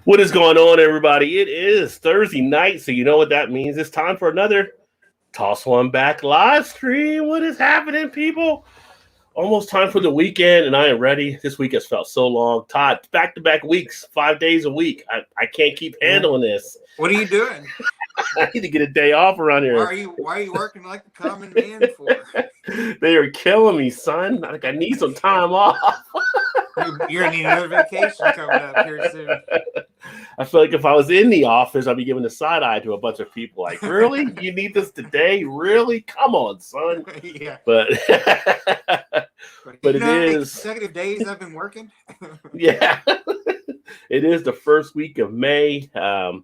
What is going on, everybody? It is Thursday night, so you know what that means. It's time for another Toss One Back live stream. What is happening, people? Almost time for the weekend, and I am ready. This week has felt so long. Todd, back-to-back weeks, 5 days a week. I can't keep handling this. What are you doing? I need to get a day off around here. Why are you working like the common man for? They are killing me, son. I need some time off. You're gonna need another vacation coming up here soon. I feel like if I was in the office, I'd be giving the side eye to a bunch of people. Like, really? You need this today? Really? Come on, son. Yeah. But it is consecutive days I've been working. Yeah. It is the first week of May. A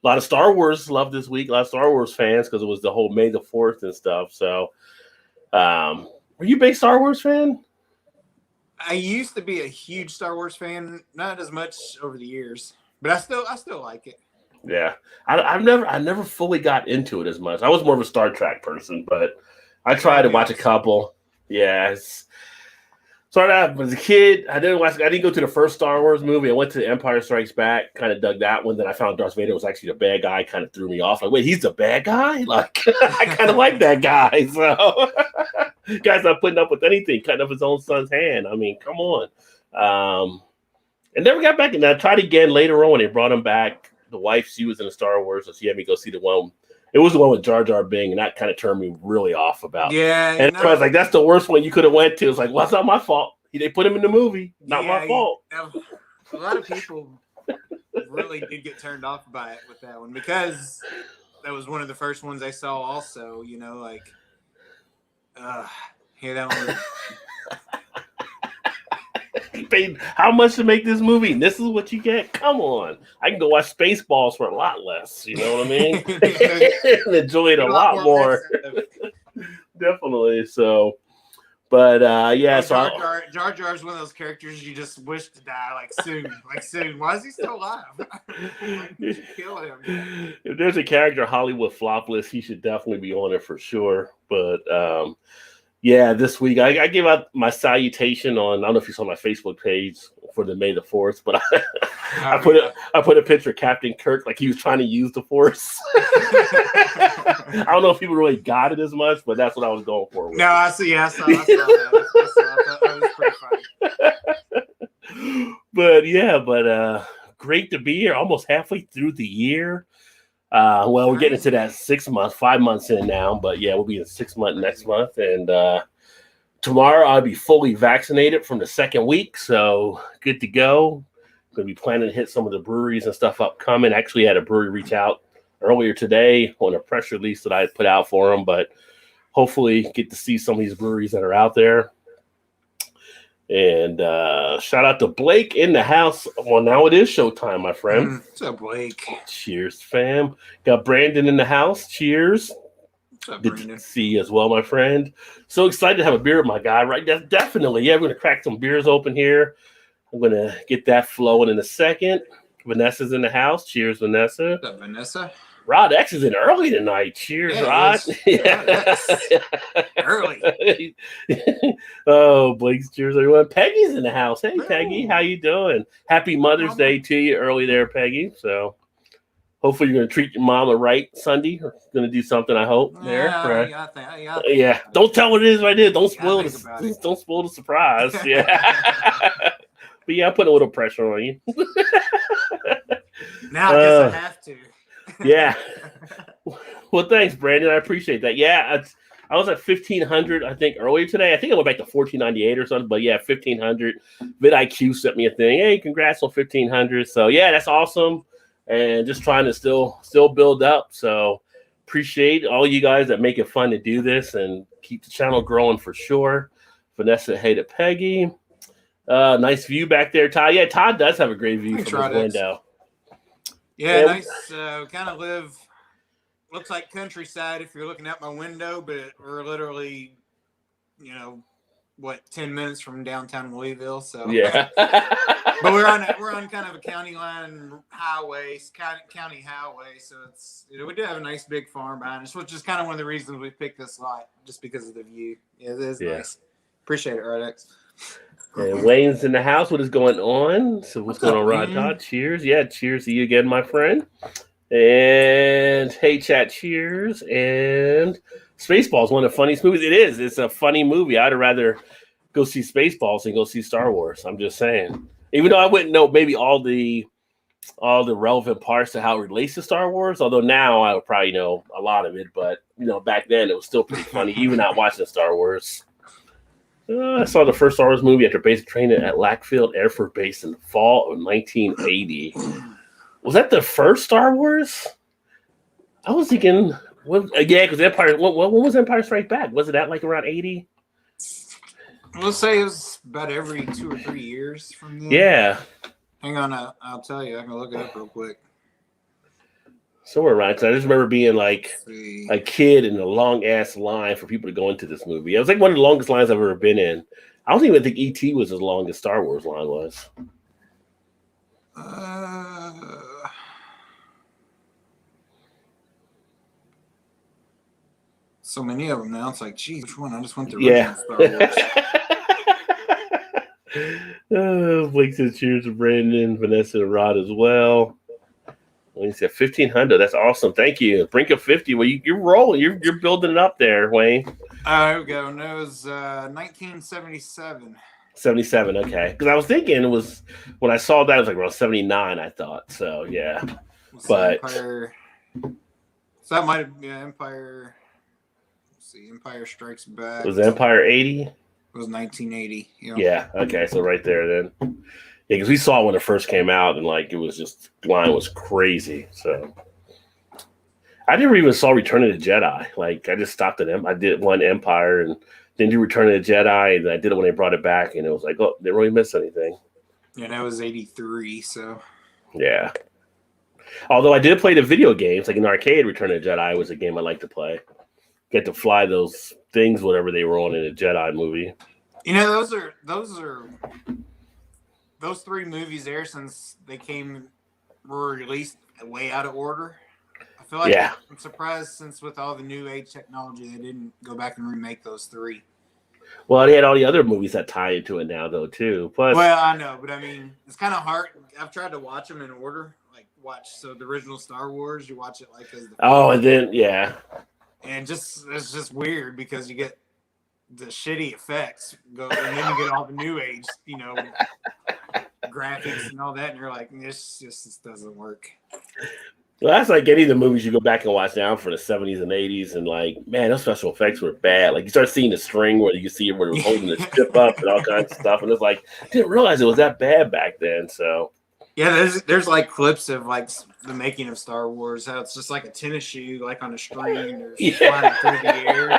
lot of Star Wars love this week. A lot of Star Wars fans because it was the whole May the 4th and stuff. So, were you a big Star Wars fan? I used to be a huge Star Wars fan, not as much over the years, but I still like it. Yeah, I never fully got into it as much. I was more of a Star Trek person, but I tried to watch a couple. Yeah, started out as a kid. I didn't go to the first Star Wars movie. I went to Empire Strikes Back, kind of dug that one. Then I found Darth Vader was actually the bad guy. Kind of threw me off. Like, wait, he's the bad guy? Like, I kind of like that guy. So, guy's not putting up with anything, cutting up his own son's hand. I mean, come on. And never got back. And I tried again later on when they brought him back. The wife, she was in the Star Wars, so she had me go see the one. It was the one with Jar Jar Binks, and that kind of turned me really off about. Yeah, and I was like, "That's the worst one you could have went to." It's like, "Well, it's not my fault. They put him in the movie, not my fault." A lot of people really did get turned off by it with that one because that was one of the first ones I saw. Also, hear that one. You paid how much to make this movie? And this is what you get? Come on. I can go watch Spaceballs for a lot less. You know what I mean? And enjoy it a lot more. Definitely. So, but yeah. Jar Jar is one of those characters you just wish to die like soon. Why is he still alive? You should kill him. If there's a character Hollywood flop list, he should definitely be on it for sure. But yeah, this week I gave out my salutation on. I don't know if you saw my Facebook page for the May the 4th, but I put a picture of Captain Kirk like he was trying to use the Force. I don't know if people really got it as much, but that's what I was going for. No, I saw that. That was pretty funny. But great to be here. Almost halfway through the year. Well, we're getting into that 6 months, 5 months in now, but yeah, we'll be in 6 months next month. And tomorrow I'll be fully vaccinated from the second week. So good to go. Going to be planning to hit some of the breweries and stuff upcoming. Actually had a brewery reach out earlier today on a press release that I put out for them, but hopefully get to see some of these breweries that are out there. And shout out to Blake in the house. Well, now it is showtime, my friend. What's up, Blake? Cheers, fam. Got Brandon in the house. Cheers. What's up, Good Brandon? to see you as well, my friend. So excited to have a beer with my guy, right? Definitely. Yeah, we're going to crack some beers open here. I'm going to get that flowing in a second. Vanessa's in the house. Cheers, Vanessa. What's up, Vanessa? Rod X is in early tonight. Cheers, Rod. Yeah. Early. Oh, Blake's cheers, everyone. Peggy's in the house. Hey, Peggy, how you doing? Happy Mother's Day to you early there, Peggy. So hopefully you're going to treat your mama right Sunday. Or going to do something, I hope. Yeah. Don't tell what it is right there. Don't spoil the surprise. Yeah. But yeah, I'm putting a little pressure on you. Now I guess I have to. Yeah. Well, thanks, Brandon. I appreciate that. Yeah, I was at 1,500, I think, earlier today. I think I went back to 1,498 or something. But yeah, 1,500. VidIQ sent me a thing. Hey, congrats on 1,500. So yeah, that's awesome. And just trying to still build up. So appreciate all you guys that make it fun to do this and keep the channel growing for sure. Vanessa, hey to Peggy. Nice view back there, Todd. Yeah, Todd does have a great view from his window. Yeah, nice. Kind of looks like countryside if you're looking out my window, but we're literally, 10 minutes from downtown Louisville. So yeah, but we're on kind of a county line highway, county highway. So we do have a nice big farm behind us, which is kind of one of the reasons we picked this lot, just because of the view. Yeah, it is nice. Appreciate it, Rodex. And Wayne's in the house. What is going on? So what's going up, on, Rod Wayne? Todd? Cheers. Yeah, cheers to you again, my friend. And hey, chat, cheers. And Spaceballs, one of the funniest movies. It is. It's a funny movie. I'd rather go see Spaceballs than go see Star Wars. I'm just saying. Even though I wouldn't know maybe all the relevant parts to how it relates to Star Wars, although now I would probably know a lot of it. But back then it was still pretty funny, even not watching Star Wars. I saw the first Star Wars movie after basic training at Lackfield Air Force Base in the fall of 1980. Was that the first Star Wars? I was thinking, because Empire. When was Empire Strikes Back? Was it at like around 80? Let's say it was about every 2 or 3 years from then. Yeah. Hang on, I'll tell you. I can look it up real quick. Somewhere around. Because I just remember being like a kid in a long ass line for people to go into this movie. It was like one of the longest lines I've ever been in. I don't even think E.T. was as long as Star Wars line was. So many of them now. It's like, geez, which one? I just went to original Star Wars. Blake says cheers to Brandon, Vanessa, and Rod as well. Wayne said 1,500. That's awesome. Thank you. Brink of 50. Well, you're rolling. You're building it up there, Wayne. Here we go. And it was 1977. 77. Okay. Because I was thinking it was when I saw that it was like around 79. I thought so. Yeah. But Empire. So that might have been Empire. Let's see. Empire Strikes Back. Was Empire 80? It was 1980. Yeah. Okay. So right there then. Yeah, because we saw it when it first came out, and like it was just line was crazy. So I never even saw Return of the Jedi. Like I just stopped at them. I did one Empire and then do Return of the Jedi, and I did it when they brought it back, and it was like, oh, they didn't really miss anything. Yeah, that was 83. So yeah. Although I did play the video games, like in arcade, Return of the Jedi was a game I like to play. Get to fly those things, whatever they were on in a Jedi movie. Those three movies there, since they were released way out of order. I feel like I'm surprised since with all the new age technology, they didn't go back and remake those three. Well, they had all the other movies that tie into it now, though, too. Plus, well, I know, but I mean, it's kind of hard. I've tried to watch them in order, so the original Star Wars, you watch it like as the and then and it's just weird because you get the shitty effects and then you get all the new age, graphics and all that, and you're like, this doesn't work. Well, that's like any of the movies you go back and watch now for the 70s and 80s, and like, man, those special effects were bad. Like you start seeing the string where you can see it where it was holding the ship up and all kinds of stuff, and it's like I didn't realize it was that bad back then. So yeah, there's like clips of like the making of Star Wars, how it's just like a tennis shoe, like on a string, or flying through the air,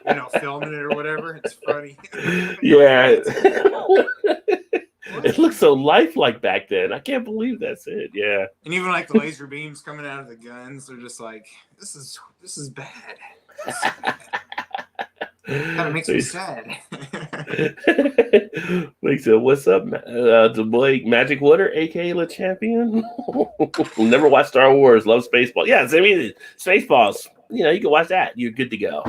and filming it or whatever. It's funny. Yeah. It looks so lifelike back then. I can't believe that's it. Yeah. And even like the laser beams coming out of the guns, they're just like, this is bad. Kind of makes me sad. Blake said, "What's up, to Blake? Magic Water, aka Le Champion." Never watched Star Wars. Love Spaceballs. Yeah, I mean Spaceballs. You can watch that. You're good to go.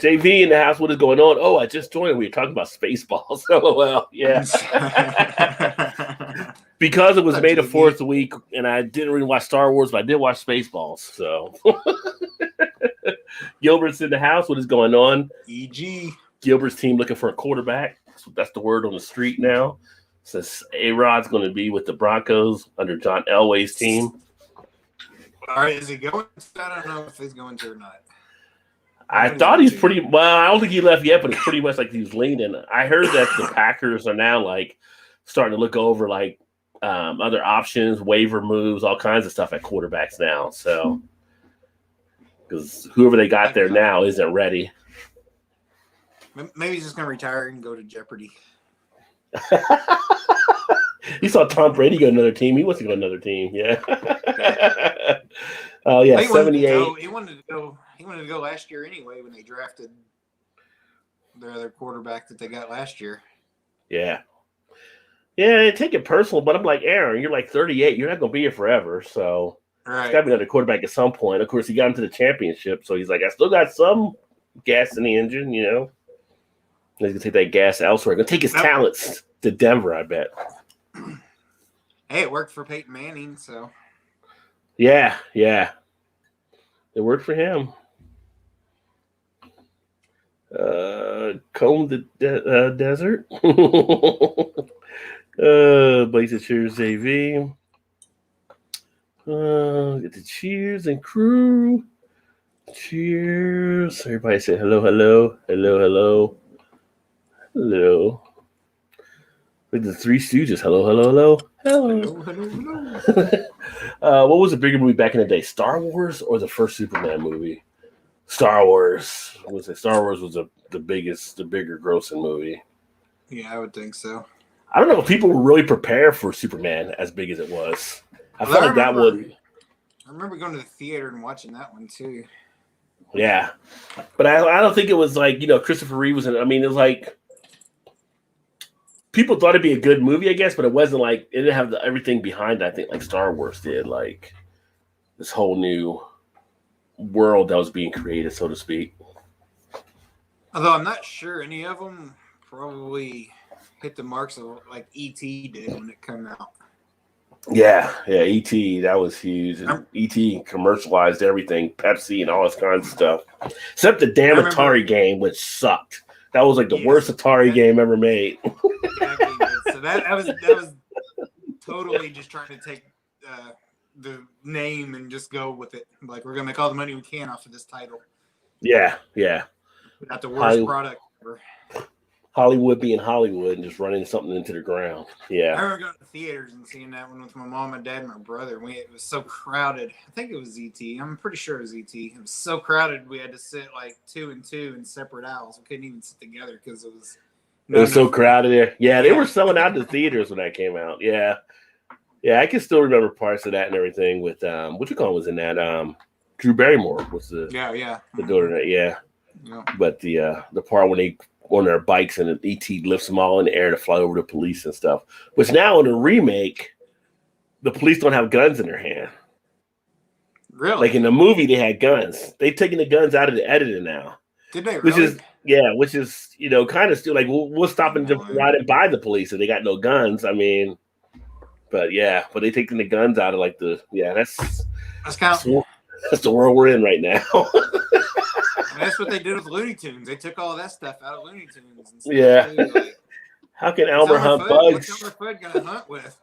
JV in the house. What is going on? Oh, I just joined. We were talking about Spaceballs. LOL. Yeah. Because it was May the 4th week, and I didn't really watch Star Wars, but I did watch Spaceballs. So. Gilbert's in the house. What is going on? EG. Gilbert's team looking for a quarterback. That's the word on the street now. Since A-Rod's going to be with the Broncos under John Elway's team. All right, is he going? I don't know if he's going to or not. I thought he's pretty well. I don't think he left yet, but it's pretty much like he's leaning. I heard that the Packers are now like starting to look over like other options, waiver moves, all kinds of stuff at quarterbacks now. So. Because whoever they got there now isn't ready. Maybe he's just going to retire and go to Jeopardy. He saw Tom Brady go to another team. He wants to go to another team. Yeah. Oh, yeah, 78. He wanted to go last year anyway when they drafted their other quarterback that they got last year. Yeah. Yeah, take it personal, but I'm like, Aaron, you're like 38. You're not going to be here forever, so. Right. He's got to be another quarterback at some point. Of course, he got into the championship, so he's like, I still got some gas in the engine, He's gonna take that gas elsewhere. Gonna take his talents to Denver, I bet. Hey, it worked for Peyton Manning, so. Yeah. It worked for him. Comb the desert. Blaze Cheers AV. Get the cheers and crew. Cheers. Everybody say hello. With the Three Stooges. Hello. What was a bigger movie back in the day? Star Wars or the first Superman movie? Star Wars. I would say Star Wars was the bigger grossing movie. Yeah, I would think so. I don't know if people were really prepared for Superman as big as it was. I felt like that one. I remember going to the theater and watching that one too. Yeah, but I don't think it was like, Christopher Reeve was in. I mean, it was like people thought it'd be a good movie, I guess, but it wasn't like it didn't have everything behind it, I think, like Star Wars did, like this whole new world that was being created, so to speak. Although I'm not sure any of them probably hit the marks of like E.T. did when it came out. Yeah, E.T. that was huge. And E.T. commercialized everything, Pepsi and all this kind of stuff, except the damn Atari game, which sucked. That was like the worst Atari game ever made. So that was totally just trying to take the name and just go with it. Like, we're gonna make all the money we can off of this title. Yeah. Not the worst product ever. Hollywood being Hollywood and just running something into the ground. Yeah. I remember going to theaters and seeing that one with my mom, my dad, and my brother. It was so crowded. I think it was E.T. I'm pretty sure it was E.T. It was so crowded we had to sit like 2 and 2 in separate aisles. We couldn't even sit together because it was. It was so crowded there. Yeah, they were selling out the theaters when that came out. Yeah, I can still remember parts of that and everything. With what you call was in that. Drew Barrymore was the the daughter. Yeah. But the part when they on their bikes and E.T. lifts them all in the air to fly over the police and stuff. Which now in the remake, the police don't have guns in their hand. Really? Like in the movie, they had guns. They've taken the guns out of the editing now. Did they really? Which is kind of still like we'll stop and ride and buy the police if they got no guns. I mean, but they taking the guns out of like that's kind of that's the world we're in right now. And that's what they did with Looney Tunes. They took all of that stuff out of Looney Tunes. And stuff too. Like, how can Elmer hunt bugs? What's Elmer Fudd gonna hunt with?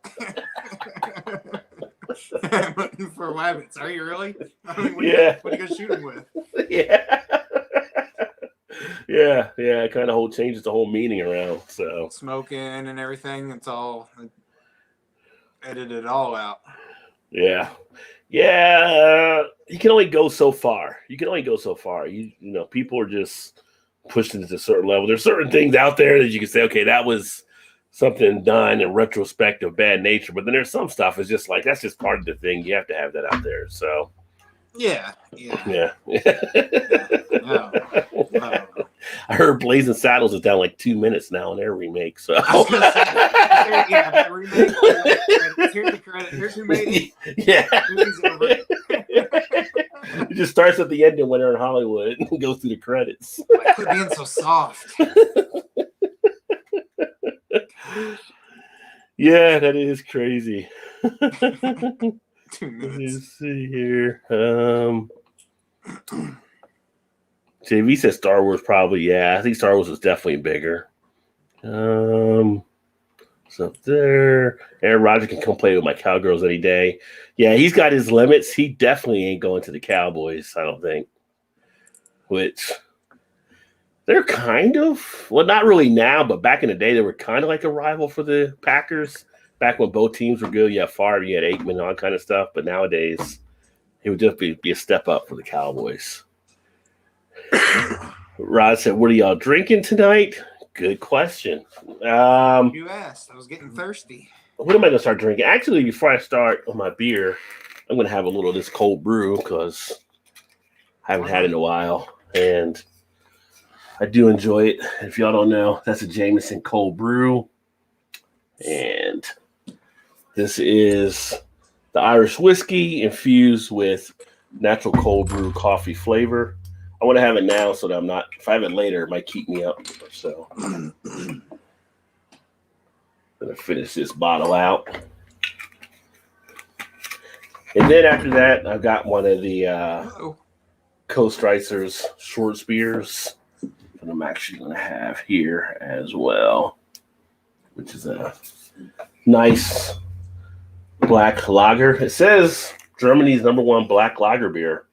Hunting for rabbits. Are you really? I mean, what are you gonna shoot him with? Yeah. It kind of changes the whole meaning around. So smoking and everything. It's all edited all out. Yeah. You can only go so far. People are just pushed into a certain level. There's certain things out there that you can say, okay, that was something done in retrospective bad nature. But then there's some stuff is just like that's just part of the thing. You have to have that out there. So yeah. I heard Blazing Saddles is down like 2 minutes now in their remake. So the remake. Here's the credit. Here's who made it. Yeah. It just starts at the ending when they're in Hollywood and goes through the credits. Quit being so soft. Yeah, that is crazy. 2 minutes. Let's see here. JV says Star Wars probably. Yeah, I think Star Wars was definitely bigger. So there. Aaron Rodgers can come play with my Cowgirls any day. Yeah, he's got his limits. He definitely ain't going to the Cowboys, I don't think. Which they're kind of, well, not really now, but back in the day, they were kind of like a rival for the Packers. Back when both teams were good, you had Favre, you had Aikman, and all that kind of stuff. But nowadays, it would just be a step up for the Cowboys. Rod said, what are y'all drinking tonight? Good question. You asked. I was getting thirsty. What am I going to start drinking? Actually, before I start on my beer, I'm going to have a little of this cold brew because I haven't had it in a while. And I do enjoy it. If y'all don't know, that's a Jameson cold brew. And this is the Irish whiskey infused with natural cold brew coffee flavor. I want to have it now so that I'm not. If I have it later, it might keep me up. So, gonna finish this bottle out, and then after that, I've got one of the Coast Ricers short spears that I'm actually gonna have here as well, which is a nice black lager. It says Germany's #1 black lager beer.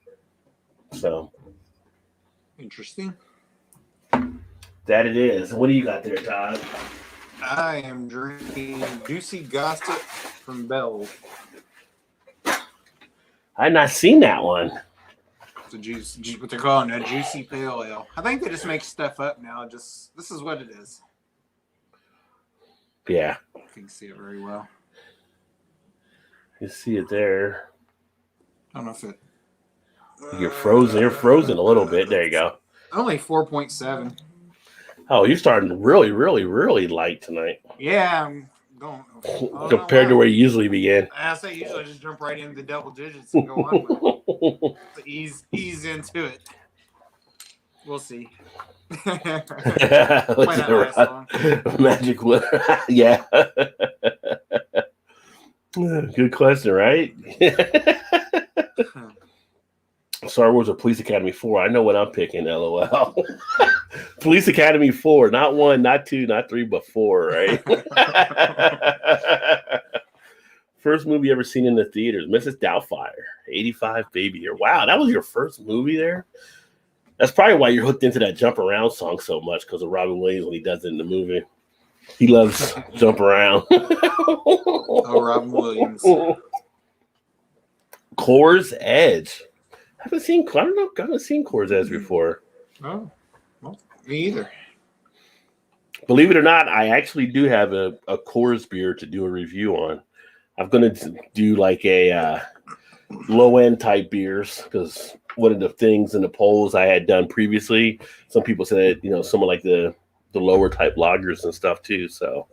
So interesting. That it is. What do you got there, Todd? I am drinking Juicy Gossip from Bell. I had not seen that one. It's what they're calling a juicy pale ale. I think they just make stuff up now. This is what it is. Yeah. You can see it very well. You see it there. I don't know if it. You're frozen. You're frozen a little bit. There you go. Only 4.7. Oh, you're starting really, really, really light tonight. Yeah, I'm going. Compared to where you usually begin. I say usually I just jump right into the double digits and go on with it. To ease into it. We'll see. Might not last long. Magic wood. Yeah. Good question, right? Star Wars or Police Academy 4. I know what I'm picking, LOL. Police Academy 4, not 1, not 2, not 3, but 4, right? First movie ever seen in the theaters, Mrs. Doubtfire, 85 baby year. Wow, that was your first movie there? That's probably why you're hooked into that Jump Around song so much, because of Robin Williams when he does it in the movie. He loves Jump Around. Oh, Robin Williams. Coors Edge. I haven't seen Coors Edge before. Oh, well, me either. Believe it or not, I actually do have a Coors beer to do a review on. I'm going to do like a low-end type beers, because one of the things in the polls I had done previously, some people said, some of like the lower type lagers and stuff too. So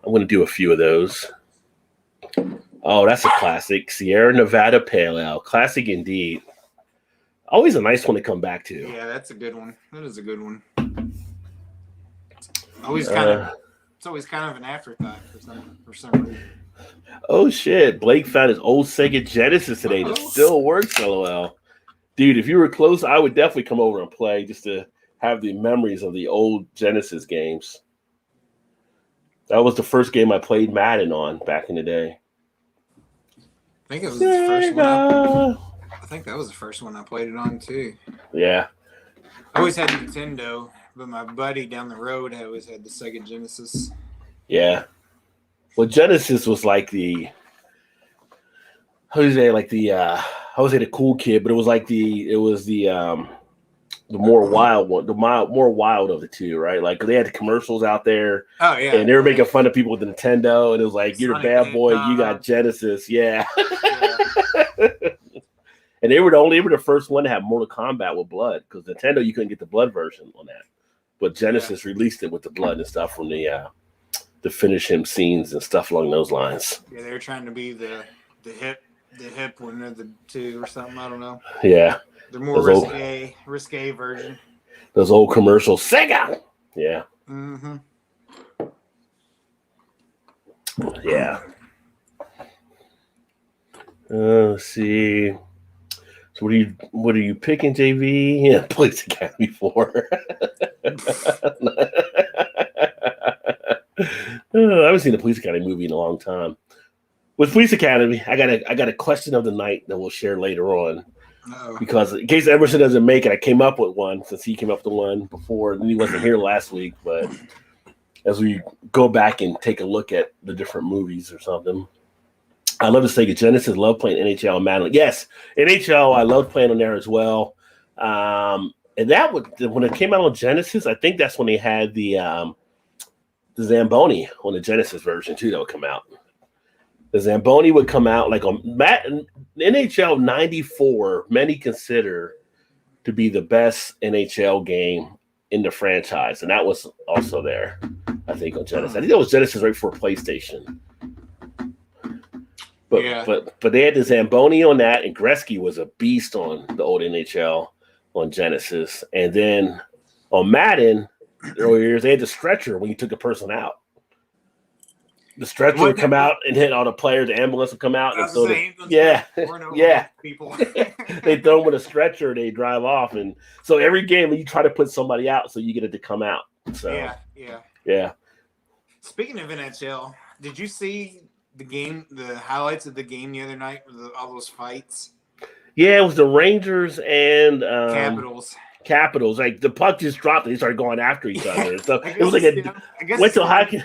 I'm going to do a few of those. Oh, that's a classic. Sierra Nevada Pale Ale. Classic indeed. Always a nice one to come back to. Yeah, that's a good one. That is a good one. It's always kind of an afterthought for some reason. Oh shit! Blake found his old Sega Genesis today that still works. LOL, dude. If you were close, I would definitely come over and play just to have the memories of the old Genesis games. That was the first game I played Madden on back in the day. I think it was the first one. I think that was the first one I played it on too. Yeah. I always had Nintendo, but my buddy down the road always had the Sega Genesis. Yeah. Well, Genesis was like the I would say the cool kid, but it was like the more wild one, more wild of the two, right? Like they had the commercials out there. Oh yeah. And they were making fun of people with the Nintendo, and it was like, you're the bad boy, you got Genesis, yeah. And they were the first one to have Mortal Kombat with blood, because Nintendo you couldn't get the blood version on that, but Genesis released it with the blood and stuff from the finish him scenes and stuff along those lines. Yeah, they were trying to be the hip one of the two or something. I don't know. Yeah, the more risque version. Those old commercials, Sega. Yeah. Mm-hmm. Yeah. Let's see. So what are you picking, JV? Yeah, Police Academy 4. I haven't seen the Police Academy movie in a long time. With Police Academy, I got a question of the night that we'll share later on. Uh-oh. Because in case Emerson doesn't make it, I came up with one since he came up with one before, and he wasn't here last week. But as we go back and take a look at the different movies or something, I love to say Genesis. Love playing NHL and Madden. Yes, NHL. I love playing on there as well. And that when it came out on Genesis, I think that's when they had the Zamboni on the Genesis version too. That would come out. The Zamboni would come out like on NHL 94. Many consider to be the best NHL game in the franchise, and that was also there. I think on Genesis. I think that was Genesis right before PlayStation. But they had the Zamboni on that, and Gretzky was a beast on the old NHL. on Genesis. And then on Madden, earlier years, they had the stretcher when you took a person out. The stretcher would come out and hit all the players. The ambulance would come out and throw them. Yeah, yeah. People. They throw them with a stretcher. They drive off, and so every game you try to put somebody out, so you get it to come out. So yeah. Speaking of NHL, did you see the highlights of the game the other night with all those fights? Yeah, it was the Rangers and Capitals. Like the puck just dropped and they started going after each other. So it was like went to hockey.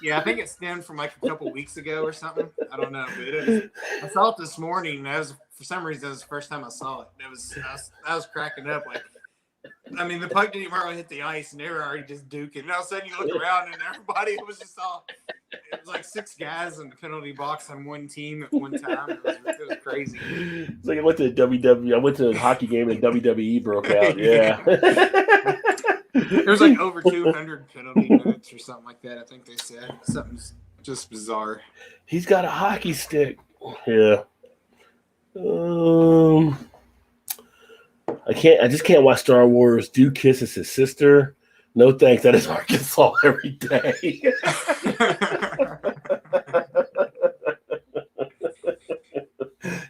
Yeah, I think it stemmed from like a couple weeks ago or something. I don't know. But I saw it this morning. For some reason, that was the first time I saw it. I was cracking up. Like, I mean, the puck didn't even hardly hit the ice, and they were already just duking. And all of a sudden, you look around, and everybody was just it was like 6 guys in the penalty box on one team at one time. It was crazy. It's like I went to WWE. I went to a hockey game and WWE broke out. Yeah. There was like over 200 penalty minutes or something like that. I think they said something's just bizarre. He's got a hockey stick. Yeah. I just can't watch Star Wars. Duke kisses his sister. No thanks. That is Arkansas every day.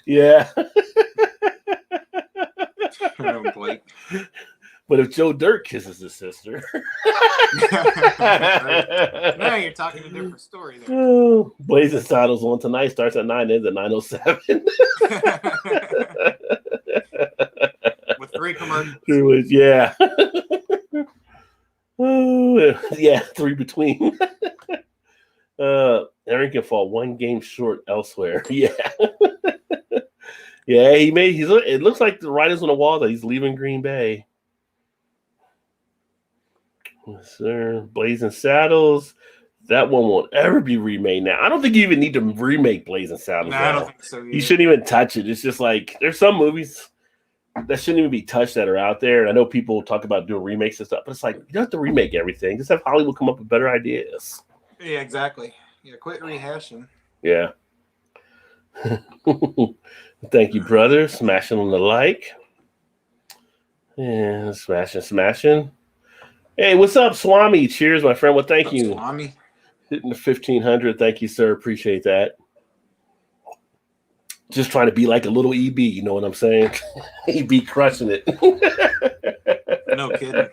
Yeah. Oh, Blake. But if Joe Dirt kisses his sister. Now you're talking a different story there. Oh, Blazing Saddles on tonight. Starts at 9, ends at 9:07. With 3 commercials. Yeah. Oh, yeah, 3 between. Aaron can fall 1 game short elsewhere. Yeah. Yeah, it looks like the writing's on the wall that he's leaving Green Bay. Yes, sir. Blazing Saddles. That one won't ever be remade now. I don't think you even need to remake Blazing Saddles. No, I don't think so either. You shouldn't even touch it. It's just like there's some movies that shouldn't even be touched that are out there. And I know people talk about doing remakes and stuff, but it's like you don't have to remake everything. Just have Hollywood come up with better ideas. Yeah, exactly. Yeah, quit rehashing. Yeah. Thank you, brother. Smashing on the like. Yeah, smashing. Hey, what's up, Swami? Cheers, my friend. Well, thank you. Swami. Hitting the 1,500. Thank you, sir. Appreciate that. Just trying to be like a little EB. You know what I'm saying? EB crushing it. No kidding.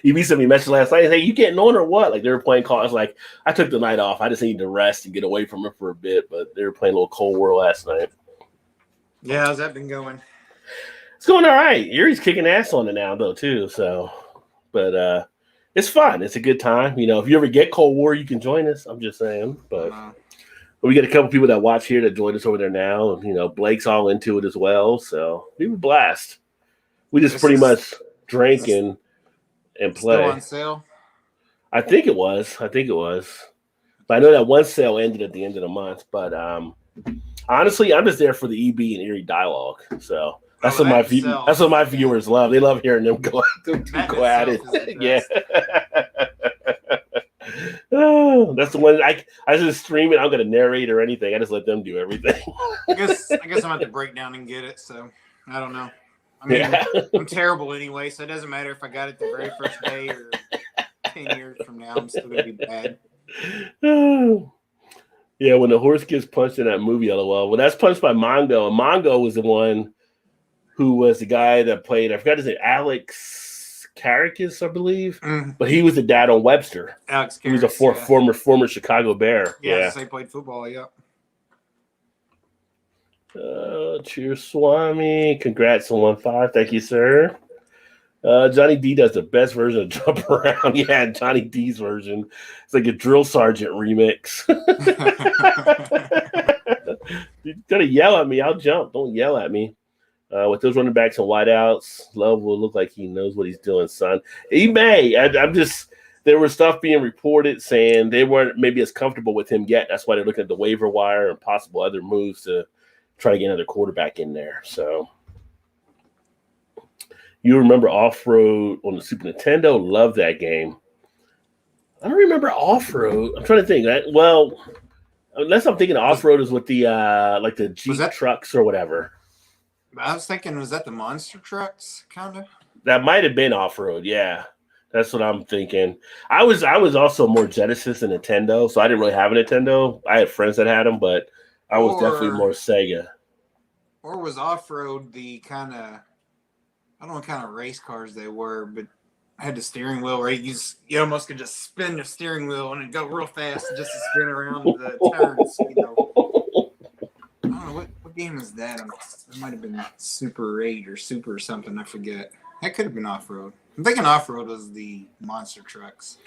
EB sent me a message last night. Hey, you getting on or what? Like they were playing call. I was like, I took the night off. I just needed to rest and get away from it for a bit. But they were playing a little Cold War last night. Yeah, how's that been going? It's going all right. Erie's kicking ass on it now, though, too. So, but it's fun. It's a good time. You know, if you ever get Cold War, you can join us. I'm just saying. But we got a couple people that watch here that join us over there now. You know, Blake's all into it as well. So we were blast. We just pretty much drank and play. Still on sale? I think it was. But I know that one sale ended at the end of the month. But honestly, I'm just there for the EB and Erie dialogue. So that's what my viewers love. They love hearing them go at it. Yeah. Oh, that's the one I just stream it. I'm gonna narrate or anything. I just let them do everything. I guess I'm gonna have to break down and get it. So I don't know. I mean, I'm terrible anyway, so it doesn't matter if I got it the very first day or 10 years from now. I'm still gonna be bad. Yeah, when the horse gets punched in that movie, LOL. Well, that's punched by Mongo. And Mongo was the one who was the guy that played, I forgot his name, Alex Caracas, I believe. But he was the dad on Webster. Alex Caracas. He was a former Chicago Bear. Yeah, he played football, yeah. Cheers, Swami. Congrats on 1.5. Thank you, sir. Johnny D does the best version of Jump Around. Yeah, Johnny D's version. It's like a drill sergeant remix. You gotta yell at me. I'll jump. Don't yell at me. With those running backs and wideouts, Love will look like he knows what he's doing, son. He may. There was stuff being reported saying they weren't maybe as comfortable with him yet. That's why they're looking at the waiver wire and possible other moves to try to get another quarterback in there. So you remember Off-Road on the Super Nintendo? Love that game. I don't remember Off-Road. I'm trying to think. Unless I'm thinking Off-Road is with the like the Jeep trucks or whatever. I was thinking, was that the monster trucks, kind of? That might have been off road. Yeah, that's what I'm thinking. I was also more Genesis than Nintendo, so I didn't really have a Nintendo. I had friends that had them, but I was definitely more Or Sega. was off road the kind of, I don't know what kind of race cars they were, but had the steering wheel where you almost could just spin the steering wheel and it'd go real fast just to spin around the turns. I don't know what game is that. It might have been Super 8 or Super or something. I forget. That could have been off road. I'm thinking off road was the monster trucks.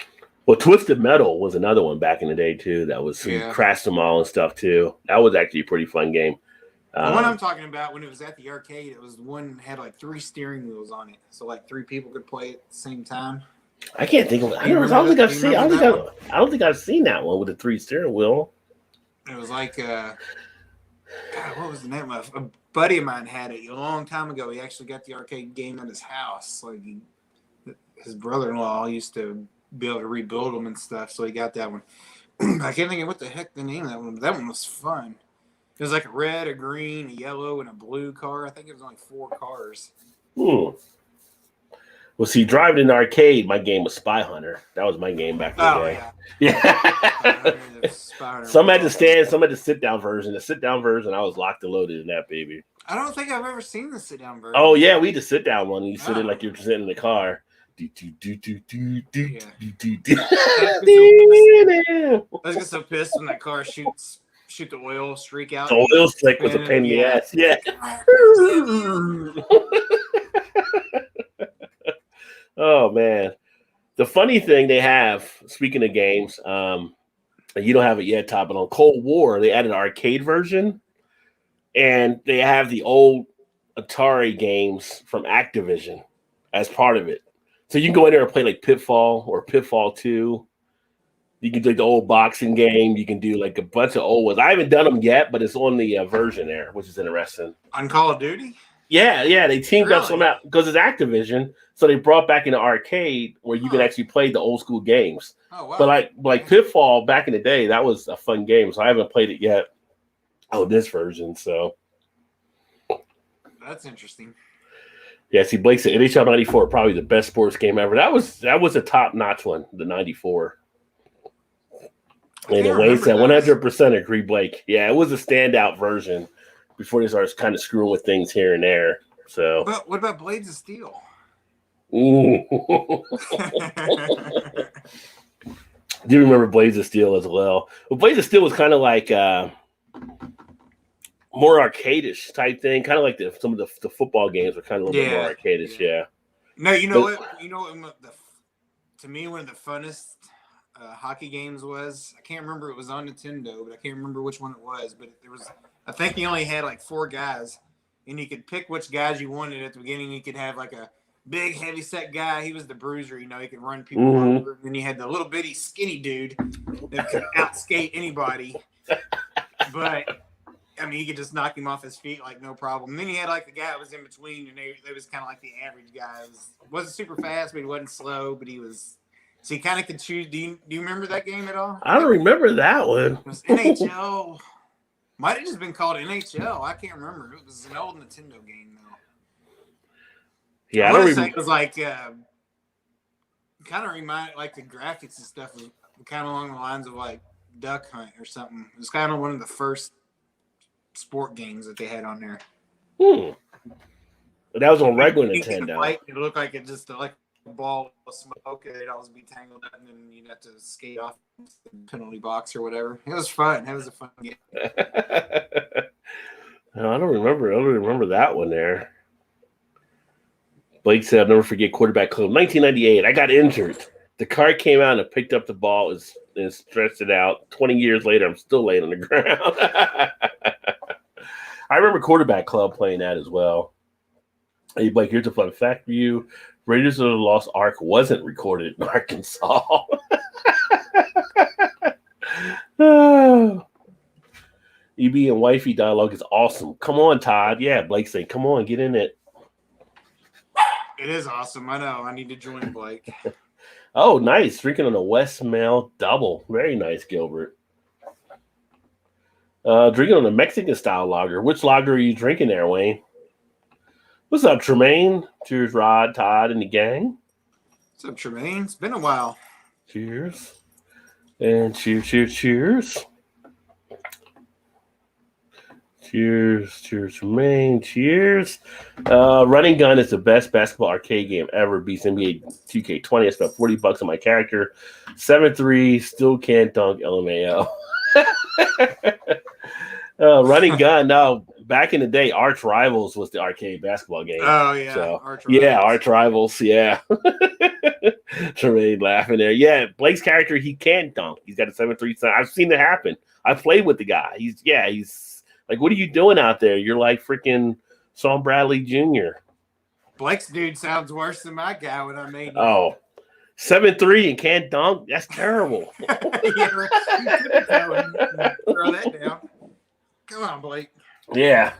Well, Twisted Metal was another one back in the day too. That was some crashed them all and stuff too. That was actually a pretty fun game. The one I'm talking about, when it was at the arcade, it was the one that had like 3 steering wheels on it, so like 3 people could play at the same time. I can't think of it. I don't think I've seen that one with the 3 steering wheel. It was like God, what was the name of? A buddy of mine had it a long time ago. He actually got the arcade game at his house. Like his brother-in-law used to be able to rebuild them and stuff, so he got that one. I can't think of what the heck the name of that one. That one was fun. It was like a red, a green, a yellow, and a blue car. I think it was only 4 cars. Well, see, driving in the arcade, my game was Spy Hunter. That was my game back in the day. Yeah. Some had to stand, some had the sit-down version. The sit-down version, I was locked and loaded in that baby. I don't think I've ever seen the sit-down version. Oh, yeah, we had the sit-down one. You sit in like you're sitting in the car. I was just so pissed when that car shoot the oil streak out. The oil slick was a pain in the ass. Yeah. Oh man. The funny thing they have, speaking of games, you don't have it yet, Todd, but on Cold War, they added an arcade version, and they have the old Atari games from Activision as part of it. So you can go in there and play like Pitfall or Pitfall 2. You can do the old boxing game. You can do like a bunch of old ones. I haven't done them yet, but it's on the version there, which is interesting. On Call of Duty? Yeah. They teamed up somehow because it's Activision. So they brought back in the arcade where you can actually play the old school games. Oh, wow. But like Pitfall back in the day, that was a fun game. So I haven't played it yet on this version. So that's interesting. Yeah, see, Blake said NHL 94 probably the best sports game ever. That was a top-notch one, the 94. And Wayne said 100% agree, Blake. Yeah, it was a standout version before they started kind of screwing with things here and there. So, but what about Blades of Steel? Do you remember Blades of Steel as well? Well, Blades of Steel was kind of like more arcadish type thing, kind of like some of the football games were kind of a little bit more arcadish. Yeah. No, you know what? You know what? To me, one of the funnest hockey games was. I can't remember. It was on Nintendo, but I can't remember which one it was. But there was. I think you only had like 4 guys, and you could pick which guys you wanted at the beginning. You could have like a big, heavy-set guy. He was the bruiser. You know, he could run people over. And then you had the little bitty, skinny dude that could outskate anybody. But I mean, he could just knock him off his feet like no problem. And then you had like the guy that was in between, and they was kind of like the average guy. Wasn't super fast, but he wasn't slow. But he was. So you kind of could choose. Do you remember that game at all? I don't remember that one. It was NHL. Might have just been called NHL. I can't remember. It was an old Nintendo game though. Yeah, I don't remember. It was like kind of remind like the graphics and stuff was kind of along the lines of like Duck Hunt or something. It was kind of one of the first sport games that they had on there. That was on regular Nintendo. It looked like it just like a ball of smoke. It'd always be tangled up, and then you'd have to skate off the penalty box or whatever. It was fun. It was a fun game. No, I don't remember that one there. Blake said, I'll never forget quarterback club. 1998, I got injured. The car came out and picked up the ball and stretched it out. 20 years later, I'm still laying on the ground. I remember quarterback club playing that as well. Hey, Blake, here's a fun fact for you. Raiders of the Lost Ark wasn't recorded in Arkansas. EB and wifey dialogue is awesome. Come on, Todd. Yeah, Blake saying, come on, get in it. It is awesome. I know. I need to join Blake. Oh, nice. Drinking on a Westmail double. Very nice, Gilbert. Drinking on a Mexican-style lager. Which lager are you drinking there, Wayne? What's up, Tremaine? Cheers, Rod, Todd, and the gang. What's up, Tremaine? It's been a while. Cheers. And cheers, cheers, cheers. Cheers, cheers, Tremaine. Cheers. Running Gun is the best basketball arcade game ever. Beats NBA 2K20. I spent $40 on my character. 7'3", still can't dunk. LMAO. Running Gun. No, back in the day, Arch Rivals was the arcade basketball game. Oh yeah, so, Arch Rivals. Yeah, Arch Rivals. Yeah. Tremaine laughing there. Yeah, Blake's character, he can't dunk. He's got a 7'3" son. I've seen it happen. I played with the guy. He's like, what are you doing out there? You're like freaking Sean Bradley Jr. Blake's dude sounds worse than my guy when I made him. Oh, 7'3" and can't dunk? That's terrible. Yeah, throw that down. Come on, Blake. Yeah.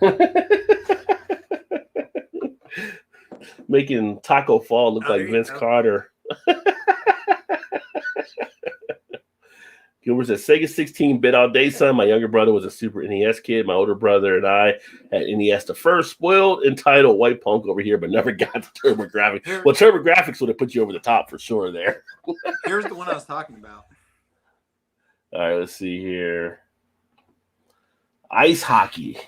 Making Taco Fall look like Vince Carter. Gilbert says, Sega 16-bit all day, son. My younger brother was a Super NES kid. My older brother and I had NES the first. Spoiled, entitled white punk over here, but never got the TurboGrafx. Well, TurboGrafx would have put you over the top for sure there. Here's the one I was talking about. All right, let's see here. Ice hockey.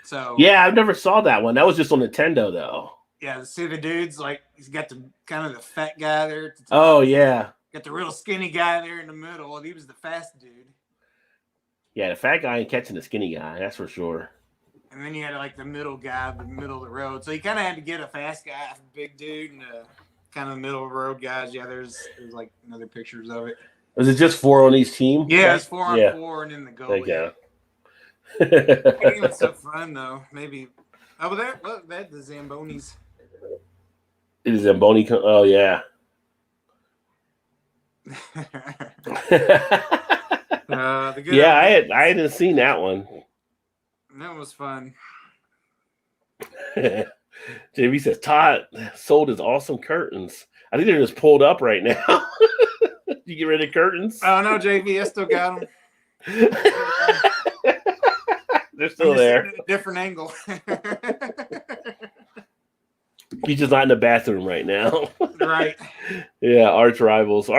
So yeah, I never saw that one. That was just on Nintendo, though. Yeah, see the dudes, like, he's got the kind of the fat guy there at the top. Oh, yeah. Got the real skinny guy there in the middle, and he was the fast dude. Yeah, the fat guy ain't catching the skinny guy, that's for sure. And then you had like the middle guy, the middle of the road. So you kind of had to get a fast guy, a big dude, and a kind of middle of the road guys. Yeah, there's like another pictures of it. Was it just 4 on each team? Yeah, it's 4 on 4, and then the goalie. Yeah. That game was so fun though. Maybe. Oh, but that the Zambonis. It is Zamboni. Oh yeah. I hadn't seen that one. That was fun. JV says Todd sold his awesome curtains. I think they're just pulled up right now. You get rid of curtains? Oh no, JV, I still got them. They're still there. A different angle. He's just not in the bathroom right now. Right. Yeah, Arch Rivals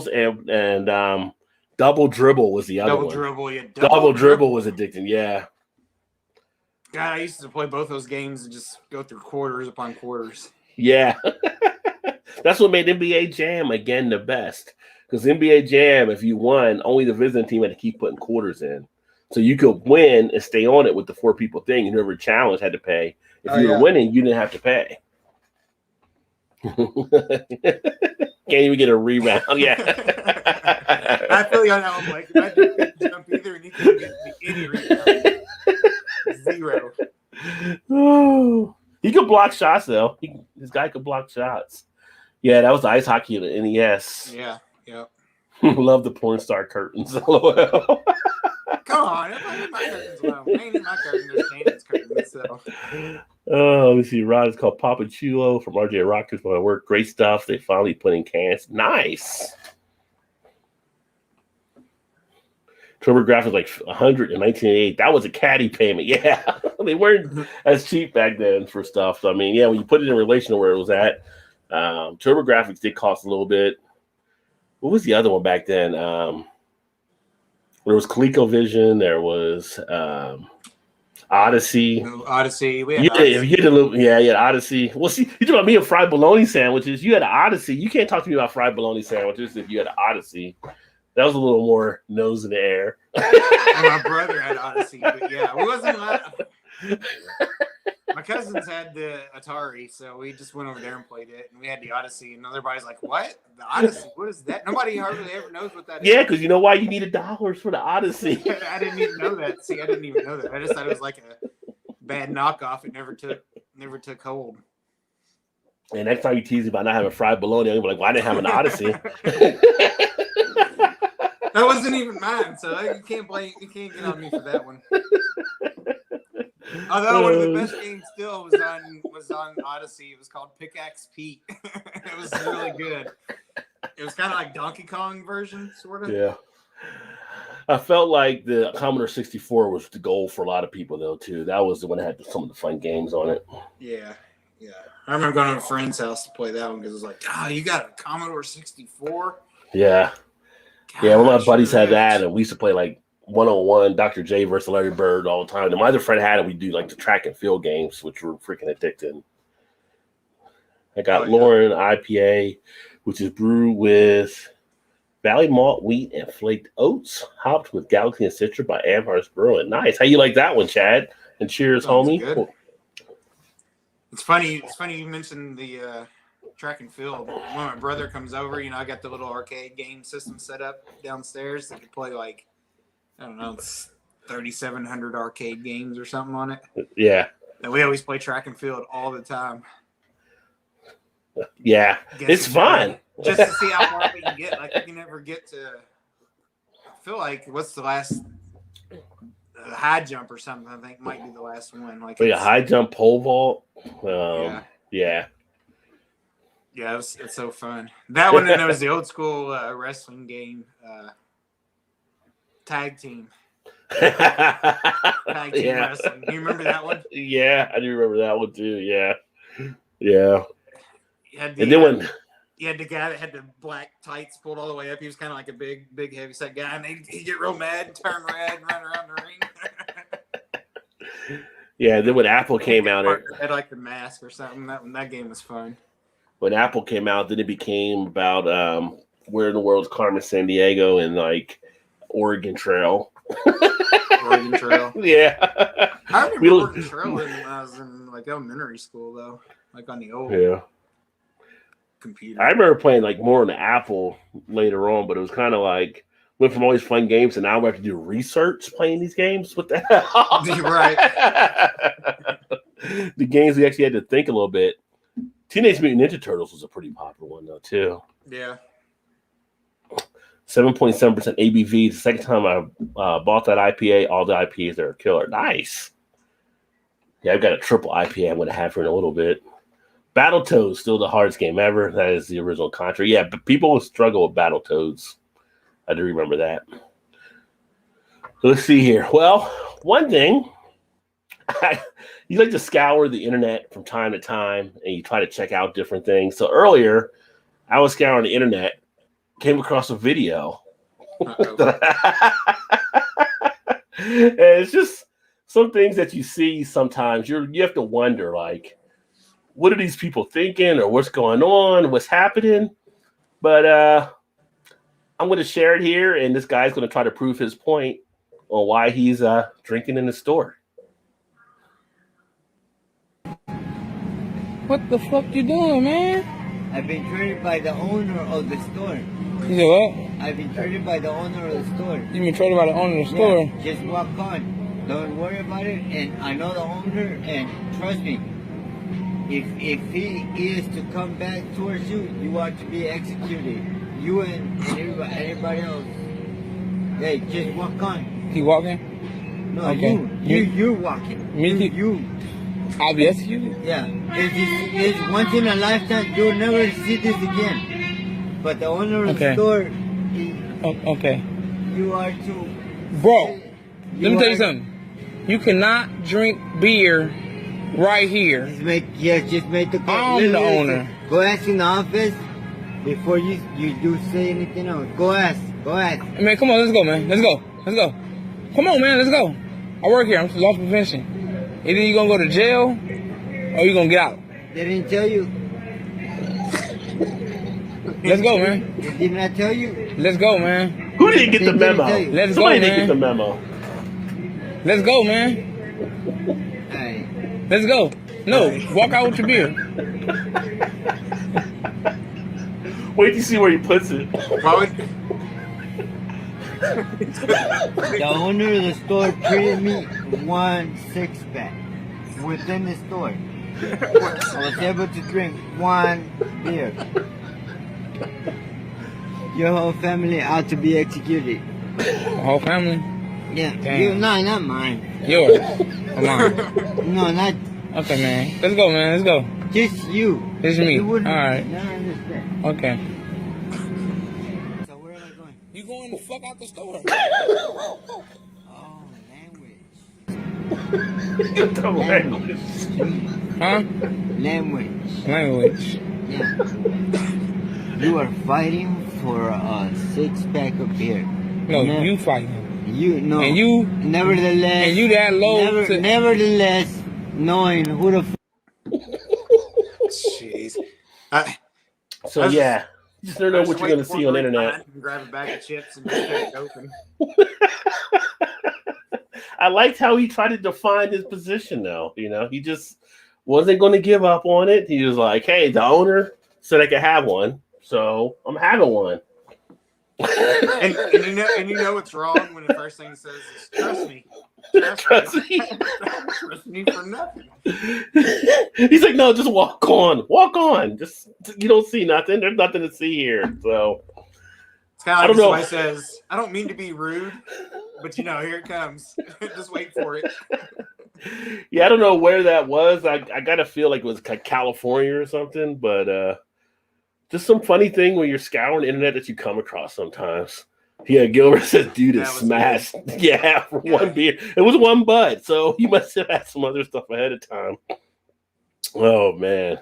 and Double Dribble was the other one. Double Dribble was addicting. Yeah. God, I used to play both those games and just go through quarters upon quarters. Yeah. That's what made NBA Jam again the best. Because NBA Jam, if you won, only the visiting team had to keep putting quarters in. So you could win and stay on it with the 4 people thing. And whoever challenged had to pay. If you were winning, you didn't have to pay. Can't even get a rebound. Yeah. I feel you on that one, Blake. I couldn't jump either, and you couldn't get any rebound. 0. Oh, he could block shots though. This guy could block shots. Yeah, that was the ice hockey in the NES. Yeah. Yep. Love the porn star curtains. LOL. Come on, my curtains. Well, ain't my curtains. There's Shannon's curtains. So. Oh, let me see. Rod is called Papa Chulo from RJ Rockers when I work. Great stuff. They finally put in cans. Nice. TurboGrafx like 100 in 1988. That was a caddy payment. Yeah, they weren't as cheap back then for stuff. So I mean, yeah, when you put it in relation to where it was at, TurboGrafx did cost a little bit. What was the other one back then? There was ColecoVision. There was Odyssey. Odyssey. We had Odyssey. Well, see, you talking about me and fried bologna sandwiches. You had an Odyssey. You can't talk to me about fried bologna sandwiches if you had an Odyssey. That was a little more nose in the air. My brother had Odyssey, but yeah, we wasn't allowed. My cousins had the Atari, so we just went over there and played it, and we had the Odyssey, and everybody's like, "What? The Odyssey? What is that?" Nobody hardly ever knows what that is. Yeah, because you know why you needed dollars for the Odyssey. I didn't even know that. See, I didn't even know that. I just thought it was like a bad knockoff. It never took hold. And next time you tease me about not having fried bologna, I'm like, "Well, I didn't have an Odyssey." That wasn't even mine, so you can't get on me for that one. Although one of the best games still was on Odyssey. It was called Pickaxe Pete. It was really good. It was kind of like Donkey Kong version, sort of. Yeah. I felt like the Commodore 64 was the goal for a lot of people, though, too. That was the one that had some of the fun games on it. Yeah. I remember going to a friend's house to play that one because it was like, you got a Commodore 64? Yeah. Gosh, Yeah, one of my buddies had that, and we used to play like 1-on-1, Dr. J versus Larry Bird all the time. And my other friend had it. We'd do like the track and field games, which were freaking addicting. I got Lauren IPA, which is brewed with Valley Malt, wheat, and flaked oats, hopped with Galaxy and Citra by Amherst Brewing. Nice. How you like that one, Chad? And cheers, homie. Good. It's funny you mentioned the track and field. When my brother comes over, I got the little arcade game system set up downstairs that could play like, I don't know, it's 3,700 arcade games or something on it. Yeah. And we always play track and field all the time. Yeah. It's fun. Just to see how far we can get. Like, we can never get to, I feel like, what's the last, high jump or something, I think might be the last one. Like a high jump pole vault. Yeah. Yeah, it's so fun. That one, and there was the old school wrestling game, tag team. Tag team wrestling. Do you remember that one? Yeah, I do remember that one too. Yeah. Yeah. And then when you had the guy that had the black tights pulled all the way up, he was kind of like a big heavyset guy, and he'd get real mad and turn red and run around the ring. Yeah, then when Apple came out, it had like the mask or something. That game was fun. When Apple came out, then it became about where in the world's Carmen Sandiego and like Oregon Trail. Oregon Trail. Yeah. I remember Oregon Trail when I was in like elementary school though, like on the old computer. I remember playing like more on the Apple later on, but it was kind of like went from all these fun games and now we have to do research playing these games. What the hell? Right. The games we actually had to think a little bit. Teenage Mutant Ninja Turtles was a pretty popular one though too. Yeah. 7.7% ABV. The second time I bought that IPA, all the IPAs there are killer. Nice. Yeah, I've got a triple IPA I'm going to have for in a little bit. Battletoads, still the hardest game ever. That is the original Contra. Yeah, but people will struggle with Battletoads. I do remember that. So let's see here. Well, one thing, you like to scour the internet from time to time, and you try to check out different things. So earlier, I was scouring the internet, came across a video. And it's just some things that you see sometimes. You have to wonder, like, what are these people thinking, or what's going on, what's happening? But I'm going to share it here, and this guy's going to try to prove his point on why he's drinking in the store. What the fuck you doing, man? I've been treated by the owner of the store. You said what? I've been treated by the owner of the store. You've been treated by the owner of the store? Yeah, just walk on. Don't worry about it. And I know the owner, and trust me, if he is to come back towards you, you are to be executed. You and everybody else. Hey, just walk on. He walking? No, okay. You're walking. Me? You. I'll be executed? Yeah. It's once in a lifetime. You'll never see this again. But the owner of the store. Okay. You are to. Bro, let me tell you something. You cannot drink beer right here. Just make the call. I'm the owner. Go ask in the office before you do say anything else. Go ask. Man, come on, let's go, man. Let's go. Come on, man, let's go. I work here. I'm loss prevention. Either you gonna go to jail or you gonna get out. They didn't tell you. Let's go, man. They did not tell you. Let's go, man. Who didn't get the memo? Let's Somebody go, man. didn't get the memo. Let's go, man. Hey. Let's go. No, walk out with your beer. Wait to see where he puts it. The owner of the store treated me 1 6-pack within the store. I was able to drink 1 beer. Your whole family ought to be executed. The whole family? Yeah. Damn. No, not mine. Yours. Or mine? No, not. Okay, man. Let's go, man. Let's go. Just you. Just me. You all right. Not understand. Okay. So where am I going? You going to fuck out the store. Oh, language. The language. Huh? Language. Yeah. You are fighting for a 6-pack of beer. No, you fighting. You know. And you. Nevertheless. And you that low. Nevertheless, knowing who the. Jeez. So yeah, just don't know what you're gonna see on the internet. Grab a bag of chips and just cut it open. I liked how he tried to define his position, though. You know, he just wasn't going to give up on it. He was like, "Hey, the owner said I could have one, so I'm having one." and you know what's wrong when the first thing he says is trust me. Trust me. Trust me for nothing. He's like, no, just walk on. Just you don't see nothing. There's nothing to see here. So it's kind of like somebody says, I don't mean to be rude, but here it comes. Just wait for it. Yeah, I don't know where that was. I gotta feel like it was California or something, but just some funny thing when you're scouring the internet that you come across sometimes. Yeah, Gilbert said, dude is smashed. Good. Yeah, for one beer. It was one bud, so he must have had some other stuff ahead of time. Oh, man.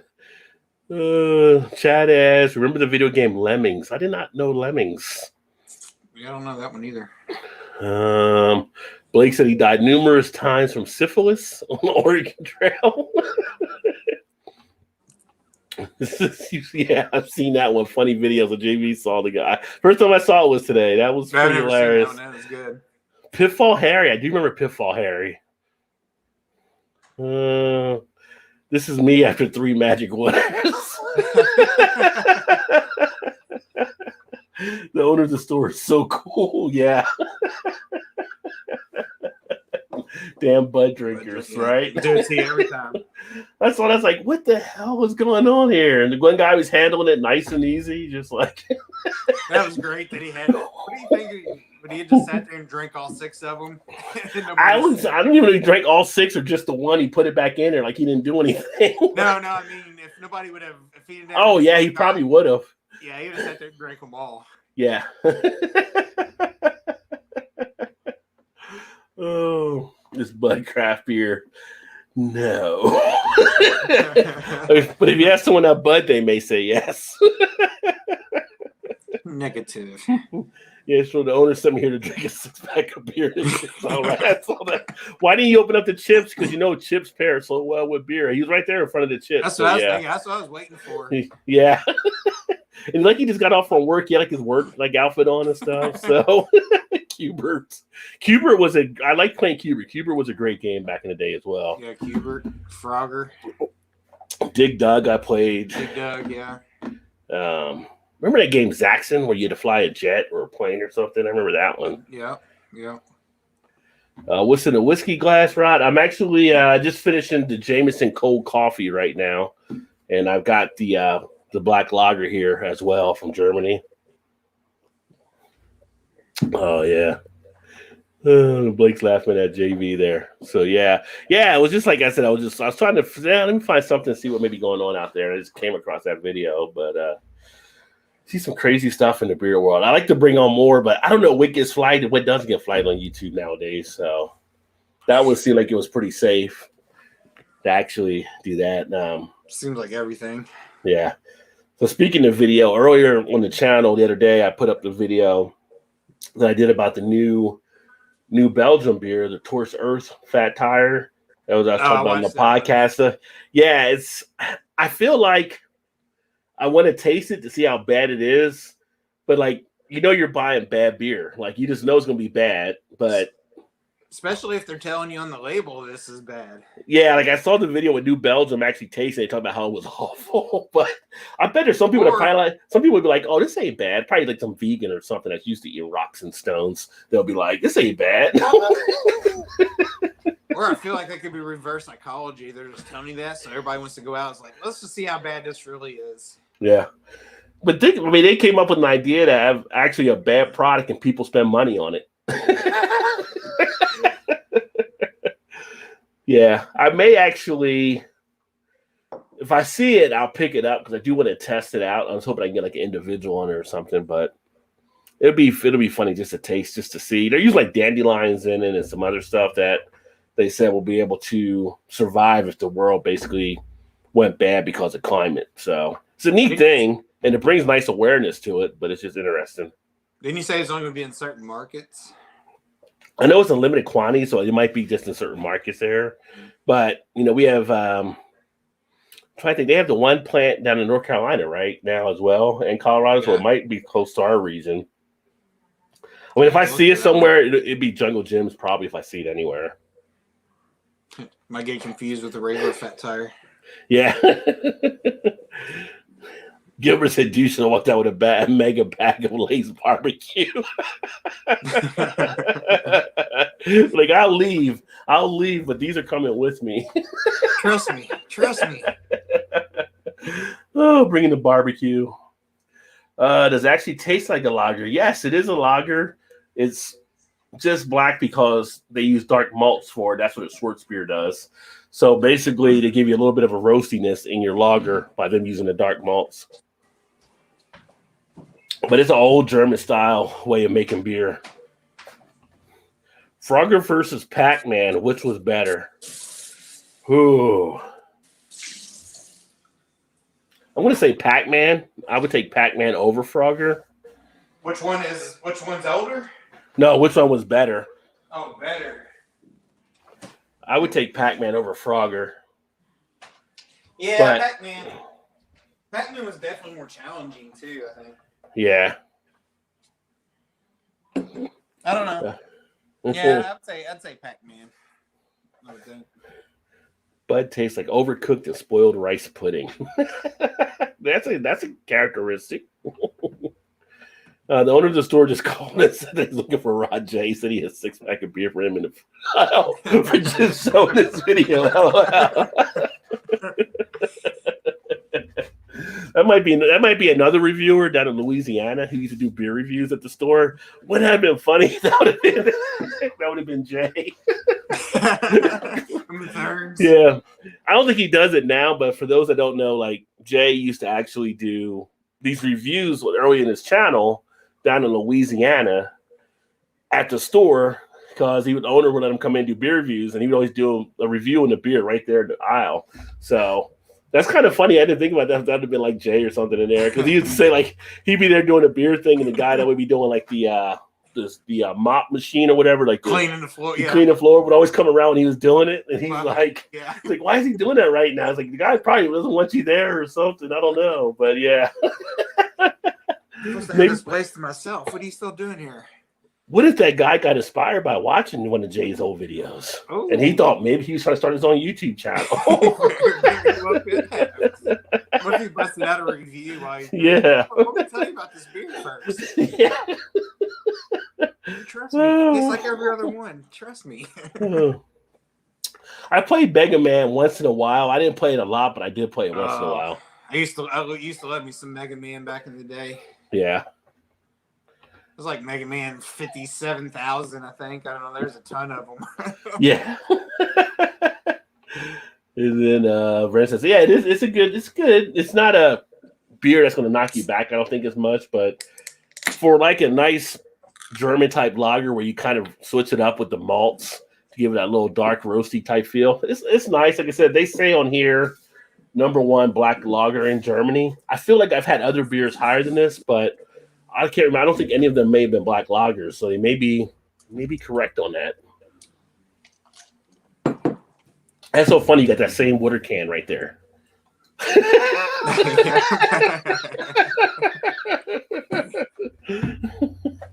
Chad asks, remember the video game Lemmings? I did not know Lemmings. Yeah, I don't know that one either. Blake said he died numerous times from syphilis on the Oregon Trail. Yeah, I've seen that one. Funny videos of JV saw the guy. First time I saw it was today. That was pretty hilarious. Seen that one. That was good. Pitfall Harry. I do remember Pitfall Harry. This is me after 3 Magic winners. The owner of the store is so cool. Yeah. Damn bud drinkers, right? Do it to you every time. That's what I was like, what the hell was going on here? And the one guy was handling it nice and easy, just like that was great that he had it. What do you think? But he had just sat there and drank all 6 of them. I don't even know if he drank all 6 or just the one. He put it back in there like he didn't do anything. No, I mean, if nobody would have, if he didn't have. Oh yeah, he probably would have. Yeah, he would have sat there and drank them all. Yeah. Oh, this Bud craft beer. No. But if you ask someone about Bud, they may say yes. Negative. Yeah, so the owner sent me here to drink a 6-pack of beer. All right, that's all that. Why didn't you open up the chips? Because chips pair so well with beer. He was right there in front of the chips. That's what I was thinking. That's what I was waiting for. Yeah. And he just got off from work. He had his work outfit on and stuff. So Cubert was I like playing Cubert. Cubert was a great game back in the day as well. Yeah, Cubert, Frogger. Dig Dug I played. Dig Dug, yeah. Remember that game Zaxxon where you had to fly a jet or a plane or something? I remember that one. Yeah. What's in a whiskey glass, Rod? I'm actually just finishing the Jameson cold coffee right now. And I've got the black lager here as well from Germany. Oh yeah. Blake's laughing at JV there. So yeah, it was just like I said. I was trying to let me find something to see what may be going on out there. I just came across that video, but see some crazy stuff in the beer world. I like to bring on more, but I don't know what gets flagged and what doesn't get flagged on YouTube nowadays. So that one seemed like it was pretty safe to actually do that. Seems like everything. Yeah. So speaking of video, earlier on the channel the other day, I put up the video that I did about the new Belgium beer, the Torch Earth Fat Tire. That was I was talking about on the podcast. Yeah, I feel like I want to taste it to see how bad it is, but you're buying bad beer. Like you just know it's gonna be bad, but especially if they're telling you on the label this is bad. Yeah, I saw the video with New Belgium actually tasting it, talking about how it was awful. But I bet there's some people that probably some people would be like, oh, this ain't bad. Probably like some vegan or something that's used to eating rocks and stones. They'll be like, this ain't bad. Or I feel like that could be reverse psychology. They're just telling you that, so everybody wants to go out. It's like, let's just see how bad this really is. Yeah. But they came up with an idea to have actually a bad product and people spend money on it. Yeah, I may actually, if I see it, I'll pick it up because I do want to test it out. I was hoping I can get like an individual on it or something, but it'll be funny just to taste, just to see. They're using like dandelions in it and some other stuff that they said will be able to survive if the world basically went bad because of climate. So it's a neat thing, and it brings nice awareness to it, but it's just interesting. Didn't you say it's only going to be in certain markets? I know it's a limited quantity, so it might be just in certain markets there. But, we have, I'm trying to think, they have the one plant down in North Carolina right now as well, and Colorado, so it might be close to our region. I mean, if I see it somewhere, it'd be Jungle Gyms probably if I see it anywhere. Might get confused with the regular fat tire. Yeah. Gilbert said you should have walked out with a mega bag of Lay's barbecue. Like, I'll leave, but these are coming with me. Trust me. Oh, bringing the barbecue. Does it actually taste like a lager? Yes, it is a lager. It's just black because they use dark malts for it. That's what a Schwarzbier does. So basically, they give you a little bit of a roastiness in your lager by them using the dark malts. But it's an old German style way of making beer. Frogger versus Pac-Man, which was better? Ooh. I'm going to say Pac-Man. I would take Pac-Man over Frogger. Which one's older? No, which one was better? Oh, better. I would take Pac-Man over Frogger. Yeah, but, Pac-Man. Pac-Man was definitely more challenging too, I think. Yeah. I don't know. Yeah, I'd say Pac-Man. I would think. Bud tastes like overcooked and spoiled rice pudding. That's a characteristic. The owner of the store just called and said that he's looking for Rod J. He said he has 6-pack of beer for him in the for just showing this video. That might be another reviewer down in Louisiana who used to do beer reviews at the store. Wouldn't that have been funny? That would have been Jay. Yeah, I don't think he does it now, but for those that don't know, like Jay used to actually do these reviews early in his channel down in Louisiana at the store because the owner would let him come in and do beer reviews, and he would always do a review on the beer right there in the aisle. So that's kind of funny. I didn't think about that. That would have been like Jay or something in there because he would say like he'd be there doing a beer thing, and the guy that would be doing like the mop machine or whatever, like cleaning the floor. Yeah, clean the floor would always come around when he was doing it, and he's like, he's like, why is he doing that right now? It's like the guy probably doesn't want you there or something. I don't know, but yeah. I'm supposed to have this place to myself. What are you still doing here? What if that guy got inspired by watching one of Jay's old videos, and he thought maybe he was trying to start his own YouTube channel? What if he busted out a review? Like, yeah. Let me tell you about this beer first. Yeah. Trust me. It's like every other one. Trust me. I played Mega Man once in a while. I didn't play it a lot, but I did play it once in a while. I used to love me some Mega Man back in the day. Yeah. It was like Mega Man 57,000, I think. I don't know. There's a ton of them. Yeah. And then Brent says, yeah, it's good. It's not a beer that's going to knock you back, I don't think, as much. But for like a nice German type lager where you kind of switch it up with the malts to give it that little dark roasty type feel, it's nice. Like I said, they say on here, #1 black lager in Germany. I feel like I've had other beers higher than this, but I can't remember. I don't think any of them may have been black lagers, so they may be correct on that. That's so funny. You got that same water can right there.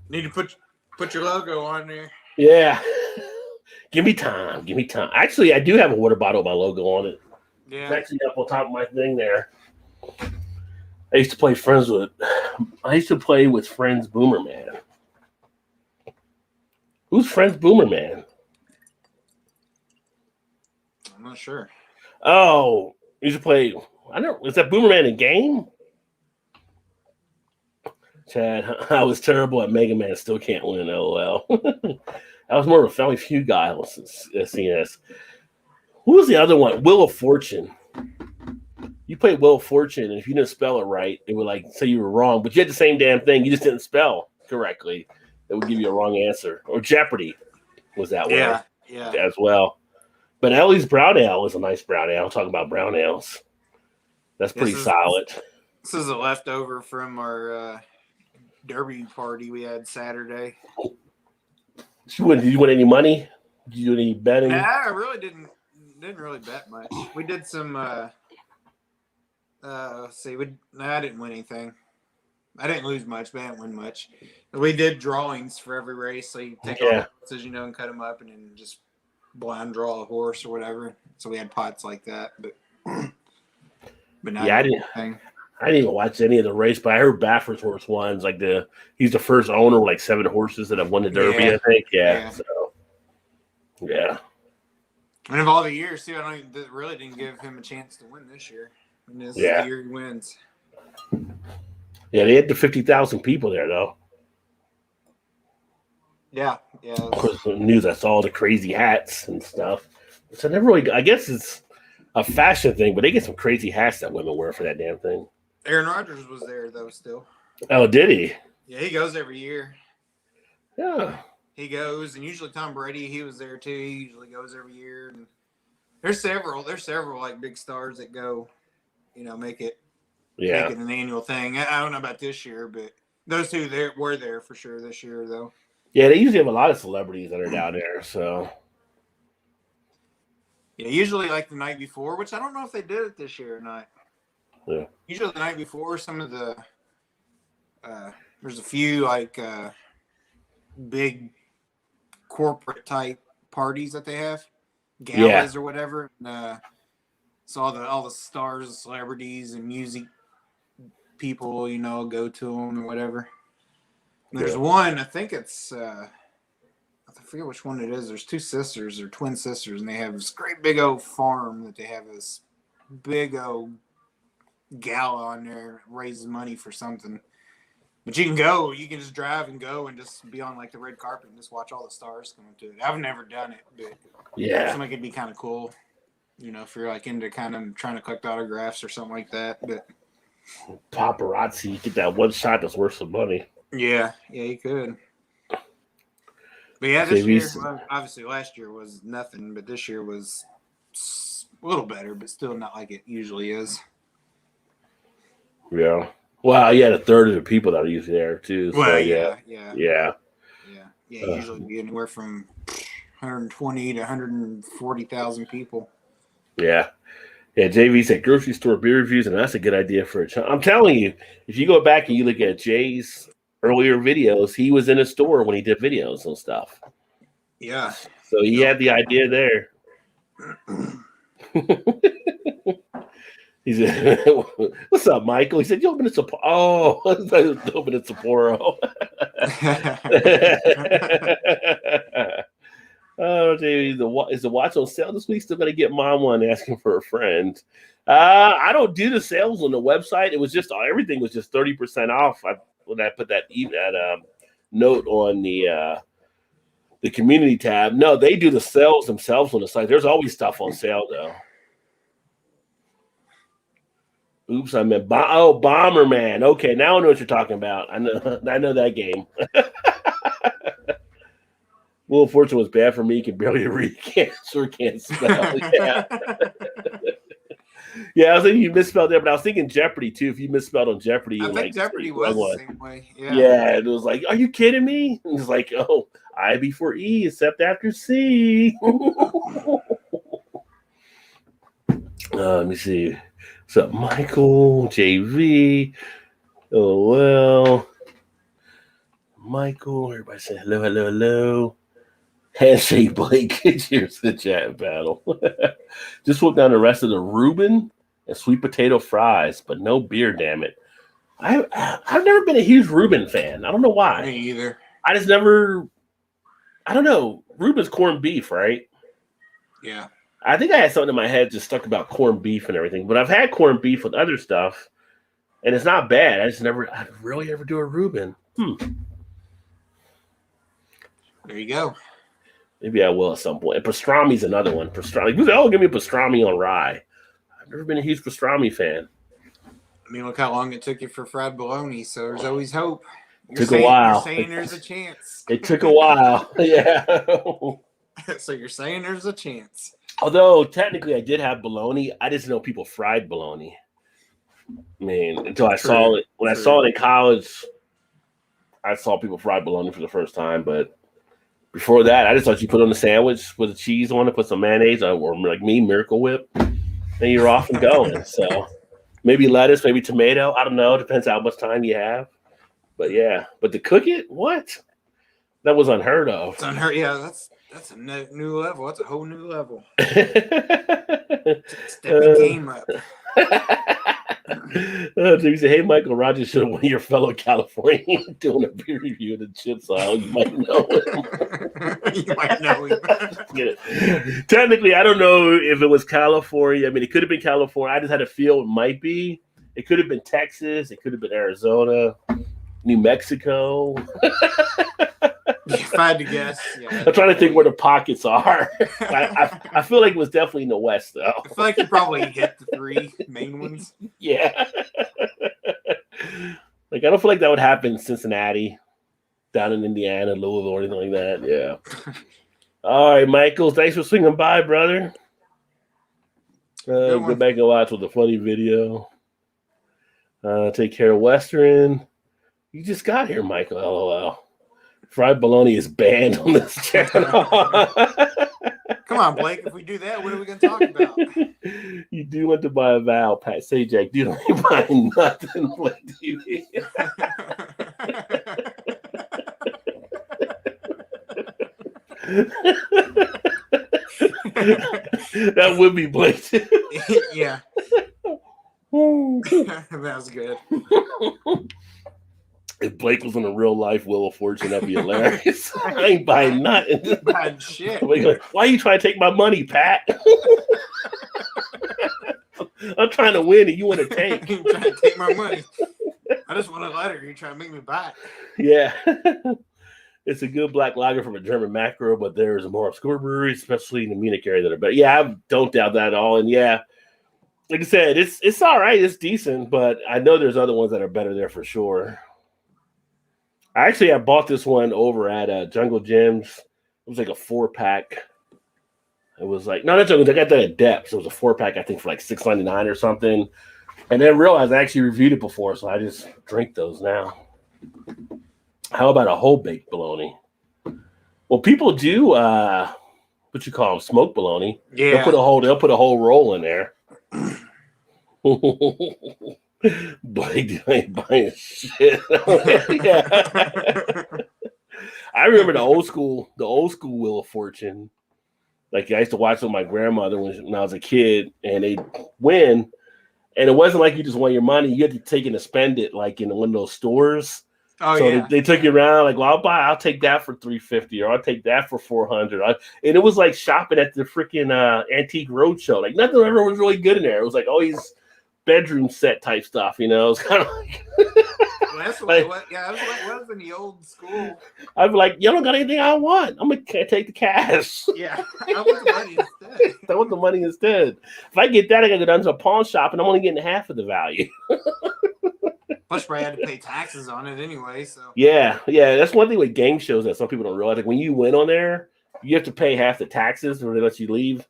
Need to put your logo on there. Yeah. Give me time. Actually, I do have a water bottle with my logo on it. Yeah. It's actually up on top of my thing there. I used to play with Friends Boomerman. Who's Friends Boomerman? I'm not sure. Oh, you used to play. I don't. Is that Boomerman a game? Chad, I was terrible at Mega Man. Still can't win. LOL. I was more of a Family Feud guy on CNS. Who was the other one? Wheel of Fortune. You played Wheel of Fortune, and if you didn't spell it right, it would like say you were wrong, but you had the same damn thing. You just didn't spell correctly, it would give you a wrong answer. Or Jeopardy was that way Yeah. as well. But Ellie's brown ale is a nice brown ale. I'm talking about brown ales. That's pretty solid. This is a leftover from our derby party we had Saturday. Did you win any money? Did you do any betting? Nah, I really didn't really bet much. We did some let's see, I didn't win anything. I didn't lose much, but I didn't win much. We did drawings for every race. So you take all the horses, and cut them up and then just blind draw a horse or whatever. So we had pots like that, but not I didn't even watch any of the race, but I heard Baffer's horse won. Like he's the first owner with like 7 horses that have won the Derby, I think. Yeah. So yeah. And of all the years, too, that really didn't give him a chance to win this year. And this is the year he wins. Yeah, they had the 50,000 people there, though. Yeah. Of course, the news, I saw all the crazy hats and stuff. So I never really, I guess it's a fashion thing, but they get some crazy hats that women wear for that damn thing. Aaron Rodgers was there, though, still. Oh, did he? Yeah, he goes every year. Yeah. He goes, and usually Tom Brady, he was there, too. He usually goes every year. And there's several like big stars that go, make it an annual thing. I don't know about this year, but those two were there for sure this year, though. Yeah, they usually have a lot of celebrities that are down there, so. Yeah, usually like the night before, which I don't know if they did it this year or not. Yeah. Usually the night before, some of the there's a few like big corporate type parties that they have, galas or whatever. And, so all the stars, and celebrities, and music people, go to them or whatever. And there's one, I think it's I forget which one it is. There's 2 sisters or twin sisters, and they have this great big old farm that they have this big old gala on there, raises money for something. But you can just drive and go and just be on like the red carpet and just watch all the stars coming to it. I've never done it, but something could be kind of cool, if you're like into kind of trying to collect autographs or something like that. But paparazzi, you get that one shot that's worth some money. Yeah, you could. But yeah, this year, obviously last year was nothing, but this year was a little better, but still not like it usually is. Yeah. Well, you had a third of the people that are usually there too. Well, so, yeah. Usually be anywhere from 120 to 140,000 people. Yeah. Yeah, JV said grocery store beer reviews, and that's a good idea for a channel. I'm telling you, if you go back and you look at Jay's earlier videos, he was in a store when he did videos and stuff. Yeah. So he had the idea there. He said, "What's up, Michael?" He said, "You open it Sapporo." Oh, open it Sapporo. Oh, dude, is the watch on sale this week? Still got to get mom one asking for a friend. I don't do the sales on the website. It was just everything was just 30% off. When I put that note on the community tab. No, they do the sales themselves on the site. There's always stuff on sale though. Oops, I meant Bomberman. Okay, now I know what you're talking about. I know that game. Wheel of Fortune was bad for me. Can barely read, can't spell. Yeah. Yeah, I was thinking you misspelled there, but I was thinking Jeopardy too. If you misspelled on Jeopardy, I think Jeopardy was the same way. Yeah. Yeah, it was like, are you kidding me? It was like, oh, I before E, except after C. Let me see. What's up, Michael, JV? Oh, well. Michael, everybody say hello, hello, hello. Handshake, Blake. Cheers to the chat battle. Just whooped down the rest of the Reuben and sweet potato fries, but no beer, damn it. I've never been a huge Reuben fan. I don't know why. Me either. I just never, I don't know. Reuben's corned beef, right? Yeah. I think I had something in my head just stuck about corned beef and everything, but I've had corned beef with other stuff, and it's not bad. I'd really ever do a Reuben. There you go. Maybe I will at some point. And pastrami's another one. Pastrami. Oh, give me pastrami on rye. I've never been a huge pastrami fan. I mean, look how long it took you for fried bologna, so there's always hope. Took a while. You're saying there's a chance. It took a while. Yeah. So you're saying there's a chance. Although technically I did have bologna. I just know people fried bologna. I mean, until I saw it. When I saw it in college, I saw people fry bologna for the first time. But before that, I just thought you put on a sandwich with the cheese on it, put some mayonnaise, or like me, Miracle Whip, and you're off and going. So maybe lettuce, maybe tomato. I don't know. Depends how much time you have. But yeah, but to cook it, what? That was unheard of. It's unheard. Yeah, that's a new level. That's a whole new level. Step the game up. You say, hey, Michael Rogers should have one of your fellow Californians doing a beer review of the chips aisle. You might know him. You might know him. Technically, I don't know if it was California. I mean, it could have been California. I just had a feel it might be. It could have been Texas. It could have been Arizona, New Mexico. If I had to guess, yeah. I'm trying to think where the pockets are. I feel like it was definitely in the West, though. I feel like you probably hit the three main ones. Yeah. Like, I don't feel like that would happen in Cincinnati, down in Indiana, Louisville, or anything like that. Yeah. All right, Michael. Thanks for swinging by, brother. Go back and watch with a funny video. Take care of Western. You just got here, Michael. LOL. Fried bologna is banned on this channel. Come on, Blake. If we do that, what are we going to talk about? You do want to buy a vowel, Pat. Say, Jack, you don't buy nothing, Blake TV. That would be Blake. Yeah. That was good. If Blake was on a real life Wheel of Fortune, that'd be hilarious. I ain't buying nothing. Bad shit. Like, why are you trying to take my money, Pat? I'm trying to win and you want to take. You're trying to take my money. I just want a letter. You're trying to make me buy it. Yeah. It's a good black lager from a German macro, but there's more obscure breweries, especially in the Munich area, that are better. Yeah, I don't doubt that at all. And yeah, like I said, it's all right. It's decent, but I know there's other ones that are better there for sure. I bought this one over at Jungle Gyms. It was like a 4-pack. It was like, no, not Jungle Gyms. I got that at Depths. It was a 4-pack, I think, for like $6.99 or something. And then realized I actually reviewed it before, so I just drink those now. How about a whole baked bologna? Well, people do what you call them, smoked bologna. Yeah. They'll put a whole roll in there. Blake ain't buying shit. Yeah. I remember the old school Wheel of Fortune. Like, I used to watch with my grandmother when I was a kid, and they'd win. And it wasn't like you just won your money. You had to take it and spend it like in one of those stores. Oh, so yeah. they took you around like, well, I'll take that for $350 or I'll take that for $400. And it was like shopping at the freaking Antique Roadshow. Like, nothing ever was really good in there. It was like always bedroom set type stuff, you know. It's kind of like that's what it was in the old school. I'd be like, you don't got anything I want. I'm gonna take the cash. Yeah, I want the money instead. I want the money instead. If I get that, I gotta go down to a pawn shop, and I'm only getting half of the value. Plus, I had to pay taxes on it anyway. So yeah, that's one thing with game shows that some people don't realize. Like, when you win on there, you have to pay half the taxes, or they let you leave.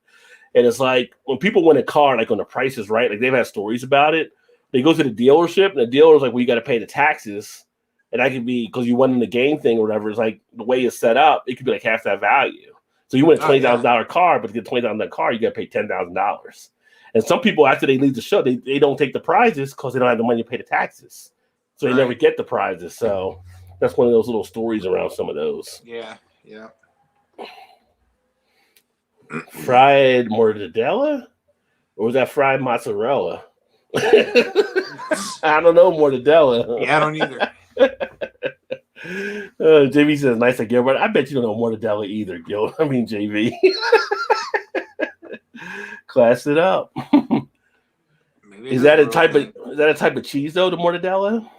And it's like when people win a car, like on The Price is Right, like they've had stories about it. They go to the dealership, and the dealer's like, well, you got to pay the taxes. And that could be because you won in the game thing or whatever. It's like the way it's set up, it could be like half that value. So you win a $20,000 car, but to get $20,000 car, you got to pay $10,000. And some people, after they leave the show, they don't take the prizes because they don't have the money to pay the taxes. So they never get the prizes. So that's one of those little stories around some of those. Yeah. Fried mortadella? Or was that fried mozzarella? I don't know, mortadella. Yeah, I don't either. JV says, nice to Gilbert. I bet you don't know mortadella either, Gil. I mean, JV. Class it up. Is that a type of cheese though, the mortadella?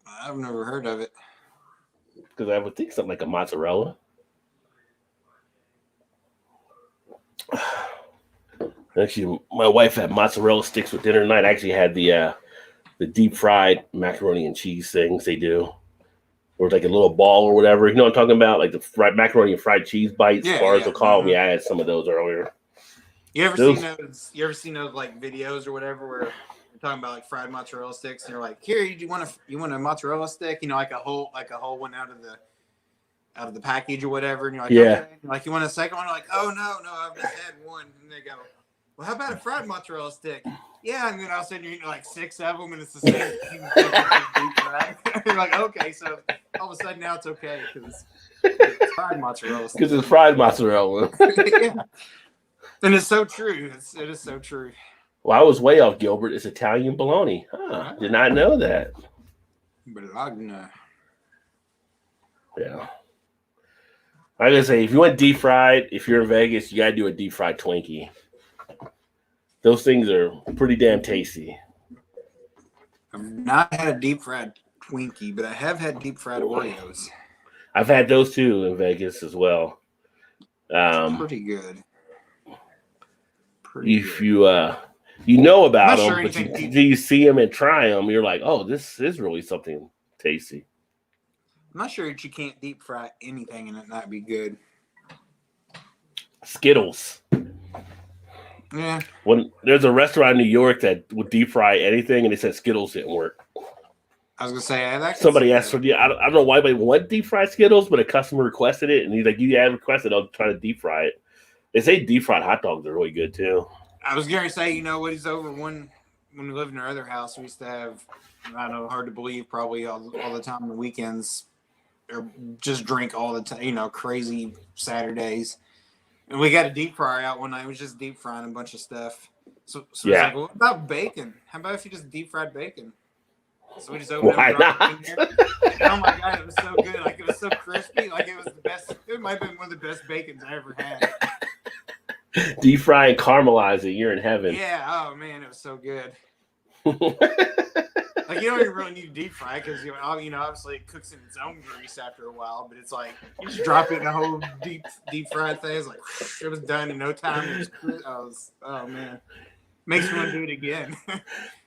I've never heard of it. Because I would think something like a mozzarella. Actually, my wife had mozzarella sticks with dinner tonight. I actually had the deep fried macaroni and cheese things they do. or like a little ball or whatever. You know what I'm talking about? Like the fried macaroni and fried cheese bites, Yeah, as far as yeah. they'll call them. Yeah, I had some of those earlier. You ever seen those? You ever seen those like videos or whatever where you're talking about like fried mozzarella sticks, and you're like, "Here, you want a mozzarella stick? You know, like a whole one out of the package or whatever." And you're like, Yeah. "Okay." And like, you want a second one? Like, "Oh no, I've just had one." And they go, "Well, how about a fried mozzarella stick?" Yeah, and then all of a sudden you're eating like 6 of them, and it's the same thing. You're like, okay, so all of a sudden now it's okay because it's fried mozzarella stick. Because it's fried mozzarella. Yeah. And it's so true. It is so true. Well, I was way off, Gilbert. It's Italian bologna. Huh. Did not know that. Bologna. Yeah. I gotta say, if you want deep fried, if you're in Vegas, you gotta do a deep fried Twinkie. Those things are pretty damn tasty. I've not had a deep fried Twinkie, but I have had deep fried Oreos. I've had those too in Vegas as well. Pretty good. If you know about them, sure but you see them and try them, you're like, oh, this is really something tasty. I'm not sure that you can't deep fry anything and it not be good. Skittles. Yeah. When there's a restaurant in New York that would deep fry anything, and they said Skittles didn't work. I was gonna say somebody asked for I don't know why they want deep fried Skittles, but a customer requested it, and he's like, "You had requested, I'll try to deep fry it." They say deep fried hot dogs are really good too. I was gonna say, what he's over when we lived in our other house, we used to have, I don't know, hard to believe, probably all the time on the weekends, or just drink all the time, crazy Saturdays. And we got a deep fryer out one night. It was just deep frying a bunch of stuff. So yeah. It's like, well, what about bacon? How about if you just deep fried bacon? So we just opened Why it not? in there. Oh my god, it was so good. Like, it was so crispy. Like, it was the best. It might have been one of the best bacons I ever had. Deep fry and caramelize it. You're in heaven. Yeah. Oh man, it was so good. Like, you don't even really need to deep fry because obviously it cooks in its own grease after a while. But it's like you just drop it in a whole deep fried thing. It's like it was done in no time. Oh man, makes me want to do it again.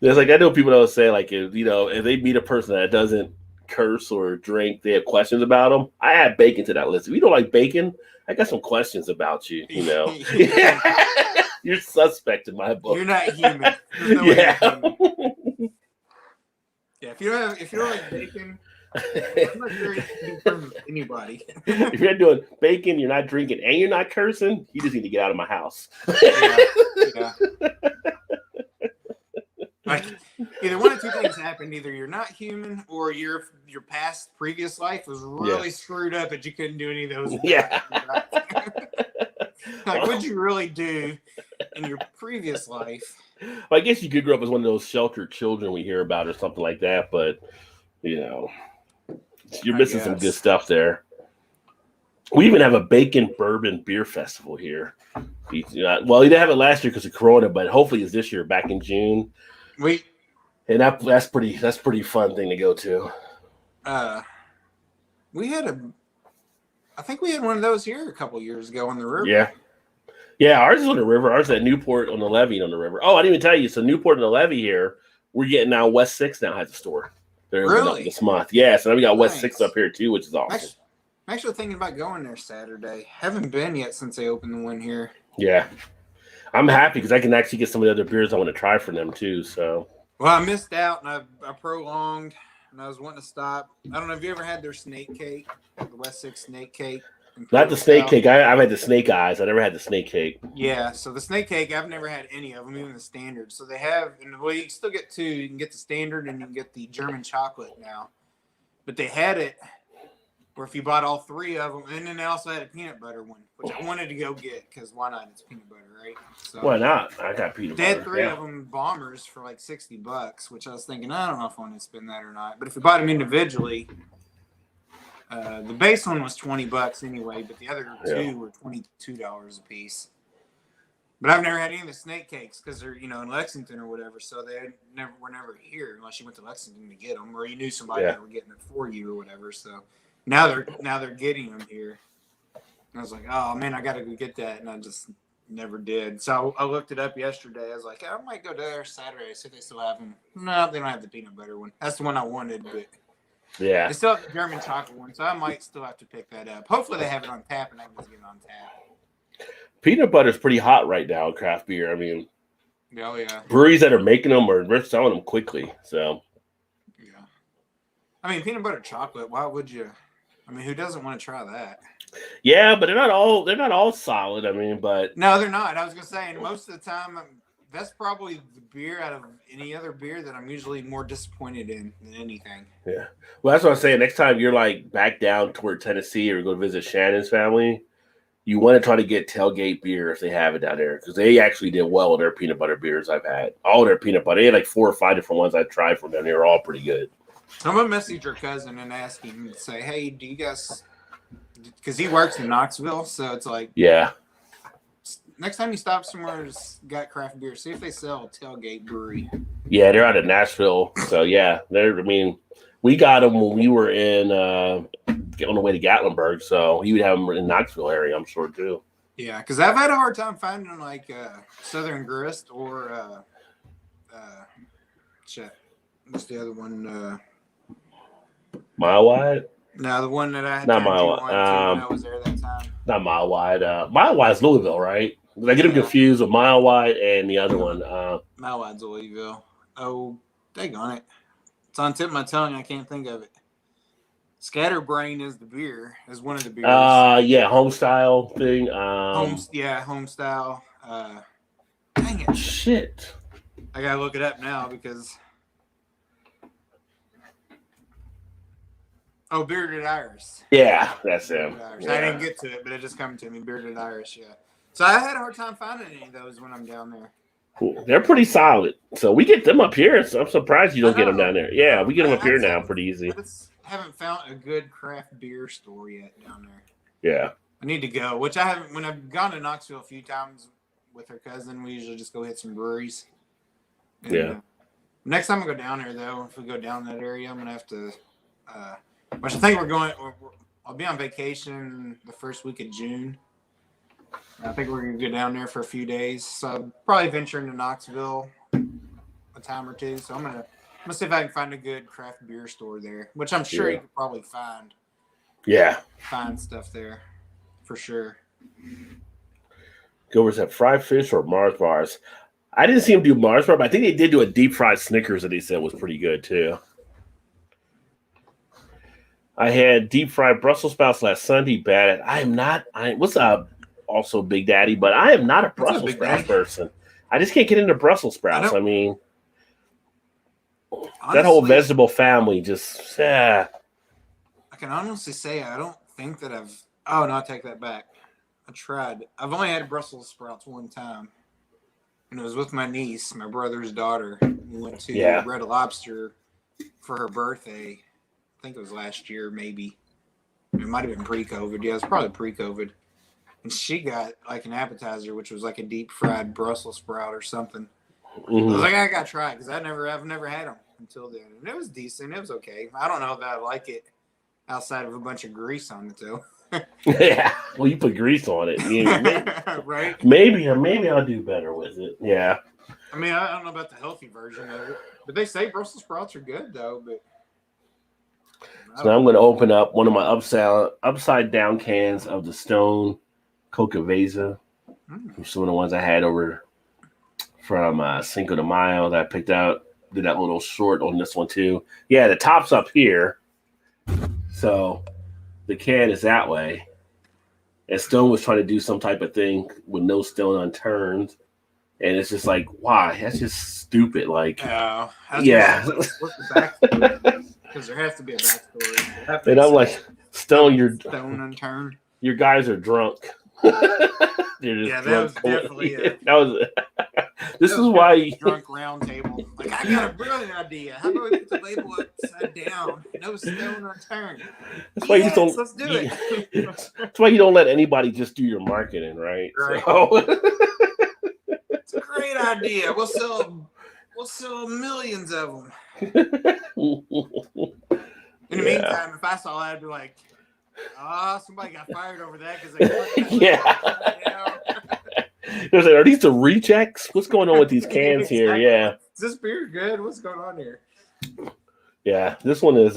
There's like I know people that will say like if they meet a person that doesn't curse or drink, they have questions about them. I add bacon to that list. If you don't like bacon, I got some questions about you. You're suspect in my book. You're not human. No yeah. Yeah, if you don't like bacon, I'm not sure you can be friends with anybody. If you're not doing bacon, you're not drinking, and you're not cursing, you just need to get out of my house. Yeah. Like, either one of two things happened. Either you're not human, or your previous life was really screwed up that you couldn't do any of those. Yeah. Like, what'd you really do in your previous life? Well, I guess you could grow up as one of those sheltered children we hear about or something like that, but you're missing some good stuff there. We even have a bacon bourbon beer festival here. Well, we didn't have it last year because of Corona, but hopefully it's this year back in June. And that's pretty fun thing to go to. I think we had one of those here a couple years ago on the river. Yeah, ours is on the river. Ours is at Newport on the levee on the river. Oh, I didn't even tell you. So Newport on the levee here, we're getting now West 6 now has a store. They're really? This month. Yeah, so now we got West 6 up here too, which is awesome. I'm actually thinking about going there Saturday. Haven't been yet since they opened the one here. Yeah. I'm happy because I can actually get some of the other beers I want to try from them too. So. Well, I missed out and I prolonged and I was wanting to stop. I don't know if you ever had their snake cake, the West 6 snake cake. Not the snake cake. I've had the snake eyes. I never had the snake cake. Yeah, so the snake cake, I've never had any of them, even the standard. So they have, and well, you can still get two. You can get the standard and you can get the German chocolate now. But they had it where if you bought all 3 of them, and then they also had a peanut butter one, which I wanted to go get because why not? It's peanut butter, right? So why not? I got peanut butter. They had 3 of them bombers for like $60, which I was thinking, I don't know if I want to spend that or not. But if we bought them individually, the base one was $20 anyway, but the other 2 were $22 a piece. But I've never had any of the snake cakes because they're in Lexington or whatever, so they were never here unless you went to Lexington to get them or you knew somebody that were getting it for you or whatever. So now they're getting them here. And I was like, oh man, I gotta go get that, and I just never did. So I looked it up yesterday. I was like, I might go there Saturday see if they still have them. No, they don't have the peanut butter one. That's the one I wanted, but. Yeah. They still have the German chocolate one, so I might still have to pick that up. Hopefully they have it on tap and I can just get it on tap. Peanut butter is pretty hot right now in craft beer. I mean, Oh yeah. breweries that are making them they're selling them quickly. So Yeah. I mean, peanut butter chocolate. Why would you? I mean, who doesn't want to try that? yeah, but they're not all solid. I mean, but No, they're not. I was gonna say, and most of the time, that's probably the beer out of any other beer that I'm usually more disappointed in than anything. yeah. Well, that's what I'm saying. Next time you're like back down toward Tennessee or go visit Shannon's family, you want to try to get Tailgate beer if they have it down there because they actually did well with their peanut butter beers I've had. All their peanut butter. They had like 4 or 5 different ones I tried from them. They were all pretty good. I'm gonna message your cousin and ask him and say, "Hey, do you guys?" Because he works in Knoxville, so it's like, Yeah. next time you stop somewhere that's got craft beer, see if they sell Tailgate Brewery. Yeah, they're out of Nashville. So yeah, we got them when we were on the way to Gatlinburg. So you would have them in Knoxville area, I'm sure too. Yeah, because I've had a hard time finding like Southern Grist or shit. What's the other one? Mile Wide? No, the one that I had Not turned Mile you Wide. on to when I was there that time. Not Mile Wide. Mile Wide's Louisville, right? I get them confused with Mile Wide and the other one. Mile Wide's Louisville. Oh, daggone it. It's on the tip of my tongue. I can't think of it. Scatterbrain is the beer. Is one of the beers. Yeah, home style thing. Home style. Dang it. Shit. I gotta look it up now because. Oh, Bearded Iris. Yeah, that's him. Yeah. I didn't get to it, but it just come to me. Bearded Iris, yeah. So I had a hard time finding any of those when I'm down there. Cool. They're pretty solid. So we get them up here. So I'm surprised you don't get them down there. Yeah, we get them up here now pretty easy. I haven't found a good craft beer store yet down there. Yeah. I need to go, which I haven't. When I've gone to Knoxville a few times with her cousin, we usually just go hit some breweries. And, Yeah. Next time I go down there, though, if we go down that area, I'm going to have to which I think I'll be on vacation the first week of June. I think we're going to go down there for a few days. So I'll probably venture into Knoxville a time or two. So I'm going to see if I can find a good craft beer store there, which I'm sure you could probably find. Yeah. Find stuff there for sure. Go was that fried fish or Mars bars? I didn't see them do Mars bar, but I think they did do a deep fried Snickers that they said was pretty good too. I had deep fried Brussels sprouts last Sunday. What's up, also Big Daddy, but I am not a Brussels sprouts person. I just can't get into Brussels sprouts. I mean, honestly, that whole vegetable family just, I can honestly say I don't think that I've. Oh, no, I take that back. I tried. I've only had Brussels sprouts one time. And it was with my niece, my brother's daughter. We went to Red Lobster for her birthday. I think it was last year, maybe. It might have been pre-COVID. Yeah, it was probably pre-COVID. And she got like an appetizer, which was like a deep fried Brussels sprout or something. Mm-hmm. I was like, I gotta try it because I've never had them until then. And it was decent. It was okay. I don't know that I like it outside of a bunch of grease on it too. Yeah, well, you put grease on it, right? Maybe I'll do better with it. Yeah. I mean, I don't know about the healthy version of it, but they say Brussels sprouts are good though. But so now I'm going to open up one of my upside down cans of the Stone Cocaveza. Some of the ones I had over from Cinco de Mayo that I picked out. Did that little short on this one too. Yeah, the top's up here, so the can is that way. And Stone was trying to do some type of thing with no stone unturned. And it's just like, why? That's just stupid. Like, yeah. Because there has to be a backstory. And I'm like, Stone unturned. Your guys are drunk. That was definitely it. This is why drunk round table. Like, I got a brilliant idea. How about we put the label upside down? No stone unturned. That's why let's do it. That's why you don't let anybody just do your marketing, right? Right. So. It's a great idea. We'll sell millions of them. In the meantime, if I saw that, I'd be like, somebody got fired over that because they Like, are these the rejects? What's going on with these cans here? Yeah. Is this beer good? What's going on here? Yeah, this one is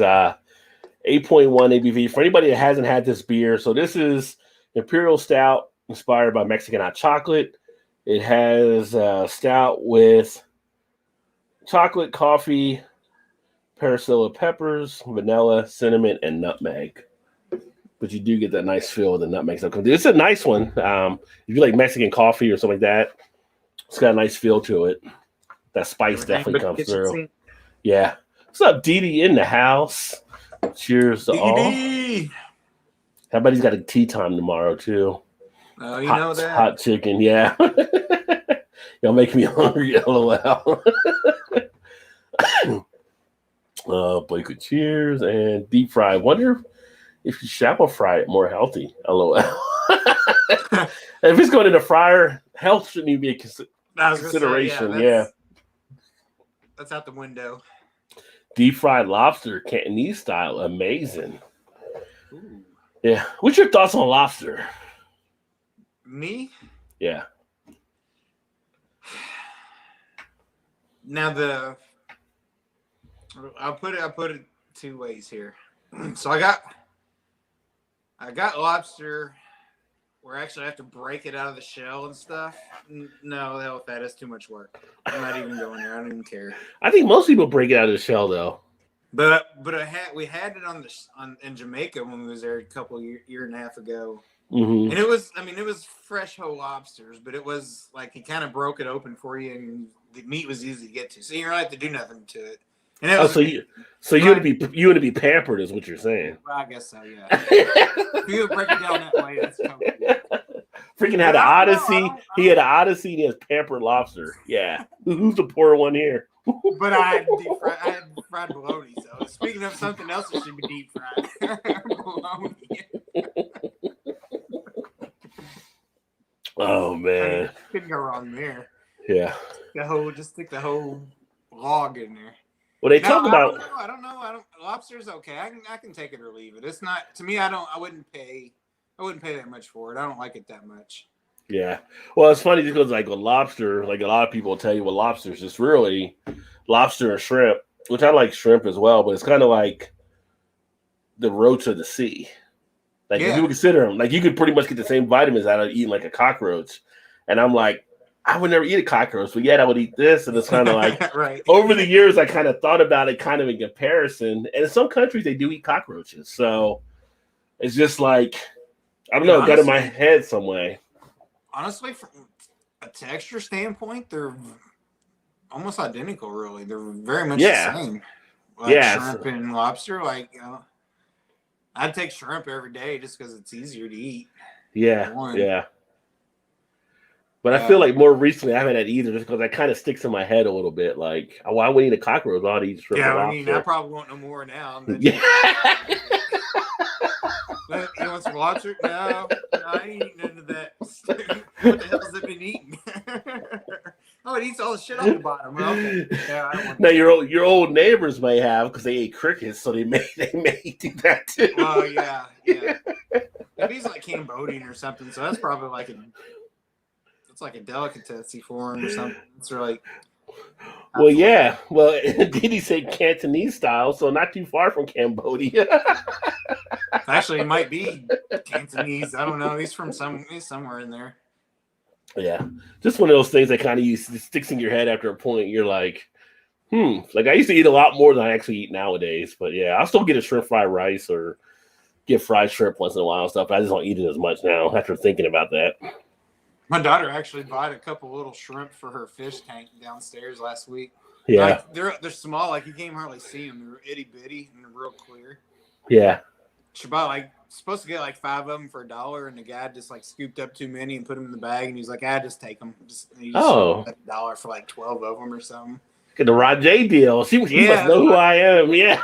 8.1 ABV. For anybody that hasn't had this beer, so this is Imperial Stout inspired by Mexican hot chocolate. It has stout with chocolate, coffee, pericilla peppers, vanilla, cinnamon, and nutmeg. But you do get that nice feel of the nutmeg stuff. It's a nice one. If you like Mexican coffee or something like that, it's got a nice feel to it. That spice definitely comes through. Sink. Yeah. What's up, Dee in the house? Cheers to all. How about he's got a tea time tomorrow too? Oh, you know that. Hot chicken, yeah. Y'all make me hungry, LOL. Blake with cheers and deep fry. Wonder if you shallow fry it more healthy, LOL. If it's going in the fryer, health shouldn't even be a consideration. Say, that's out the window. Deep fried lobster, Cantonese style, amazing. Ooh. Yeah. What's your thoughts on lobster? Me? Yeah. Now I'll put it two ways here. So I got lobster where actually I have to break it out of the shell and stuff. No, the hell with that. It's too much work. I'm not even going there. I don't even care. I think most people break it out of the shell though. But we had it in Jamaica when we was there a couple year and a half ago. Mm-hmm. And it was fresh whole lobsters, but it was like he kind of broke it open for you, and the meat was easy to get to, so you don't have to do nothing to it. And you want to be pampered, is what you're saying? Well, I guess so, yeah. If you break it down that way, that's totally. Freaking had an Odyssey. He had an Odyssey. And he has pampered lobster. Yeah, who's the poor one here? But I had fried bologna. So speaking of something else that should be deep fried, bologna. Oh man, couldn't go wrong there. Yeah, just stick the whole log in there. Well, they talk about. I don't know. Lobster's okay. I can take it or leave it. It's not to me. I wouldn't pay that much for it. I don't like it that much. Yeah. Well, it's funny because like with lobster, like a lot of people will tell you with lobster is just really lobster and shrimp, which I like shrimp as well, but it's kind of like the roach of the sea. Like if you consider them, like you could pretty much get the same vitamins out of eating like a cockroach. And I'm like, I would never eat a cockroach, but yet I would eat this. And it's kind of like right. Over the years, I kind of thought about it kind of in comparison. And in some countries, they do eat cockroaches. So it's just like, I don't know, it got in my head some way. Honestly, from a texture standpoint, they're almost identical, really. They're very much the same. Like shrimp and lobster, like, you know, I'd take shrimp every day just because it's easier to eat. Yeah, yeah. But I feel like more recently I haven't had either just because that kind of sticks in my head a little bit. Like, why would I eat a cockroach? I'd eat shrimp and lobster. I mean, I probably won't know more now. Yeah. You want some lobster? No, I ain't eating none of that. What the hell has it been eating? Oh, it eats all the shit on the bottom. Okay. Yeah, I don't want now your old neighbors may have because they ate crickets, so they may do that too. Oh yeah. If he's like Cambodian or something, so that's probably like a delicacy for him or something. It's like. Well, yeah. Well, did he say Cantonese style? So not too far from Cambodia. Actually, it might be Cantonese. I don't know. He's somewhere in there. Yeah, just one of those things that kind of sticks in your head after a point. You're like, Like I used to eat a lot more than I actually eat nowadays. But yeah, I'll still get a shrimp fried rice or get fried shrimp once in a while and stuff. But I just don't eat it as much now after thinking about that. My daughter actually bought a couple little shrimp for her fish tank downstairs last week. Yeah, like, they're small. Like you can't hardly see them. They're itty bitty and they're real clear. Yeah. She bought supposed to get like 5 of them for $1, and the guy just like scooped up too many and put them in the bag, and he's like, just take them. $1 for like 12 of them or something. Get the Rajay deal. She must know who I am. Yeah.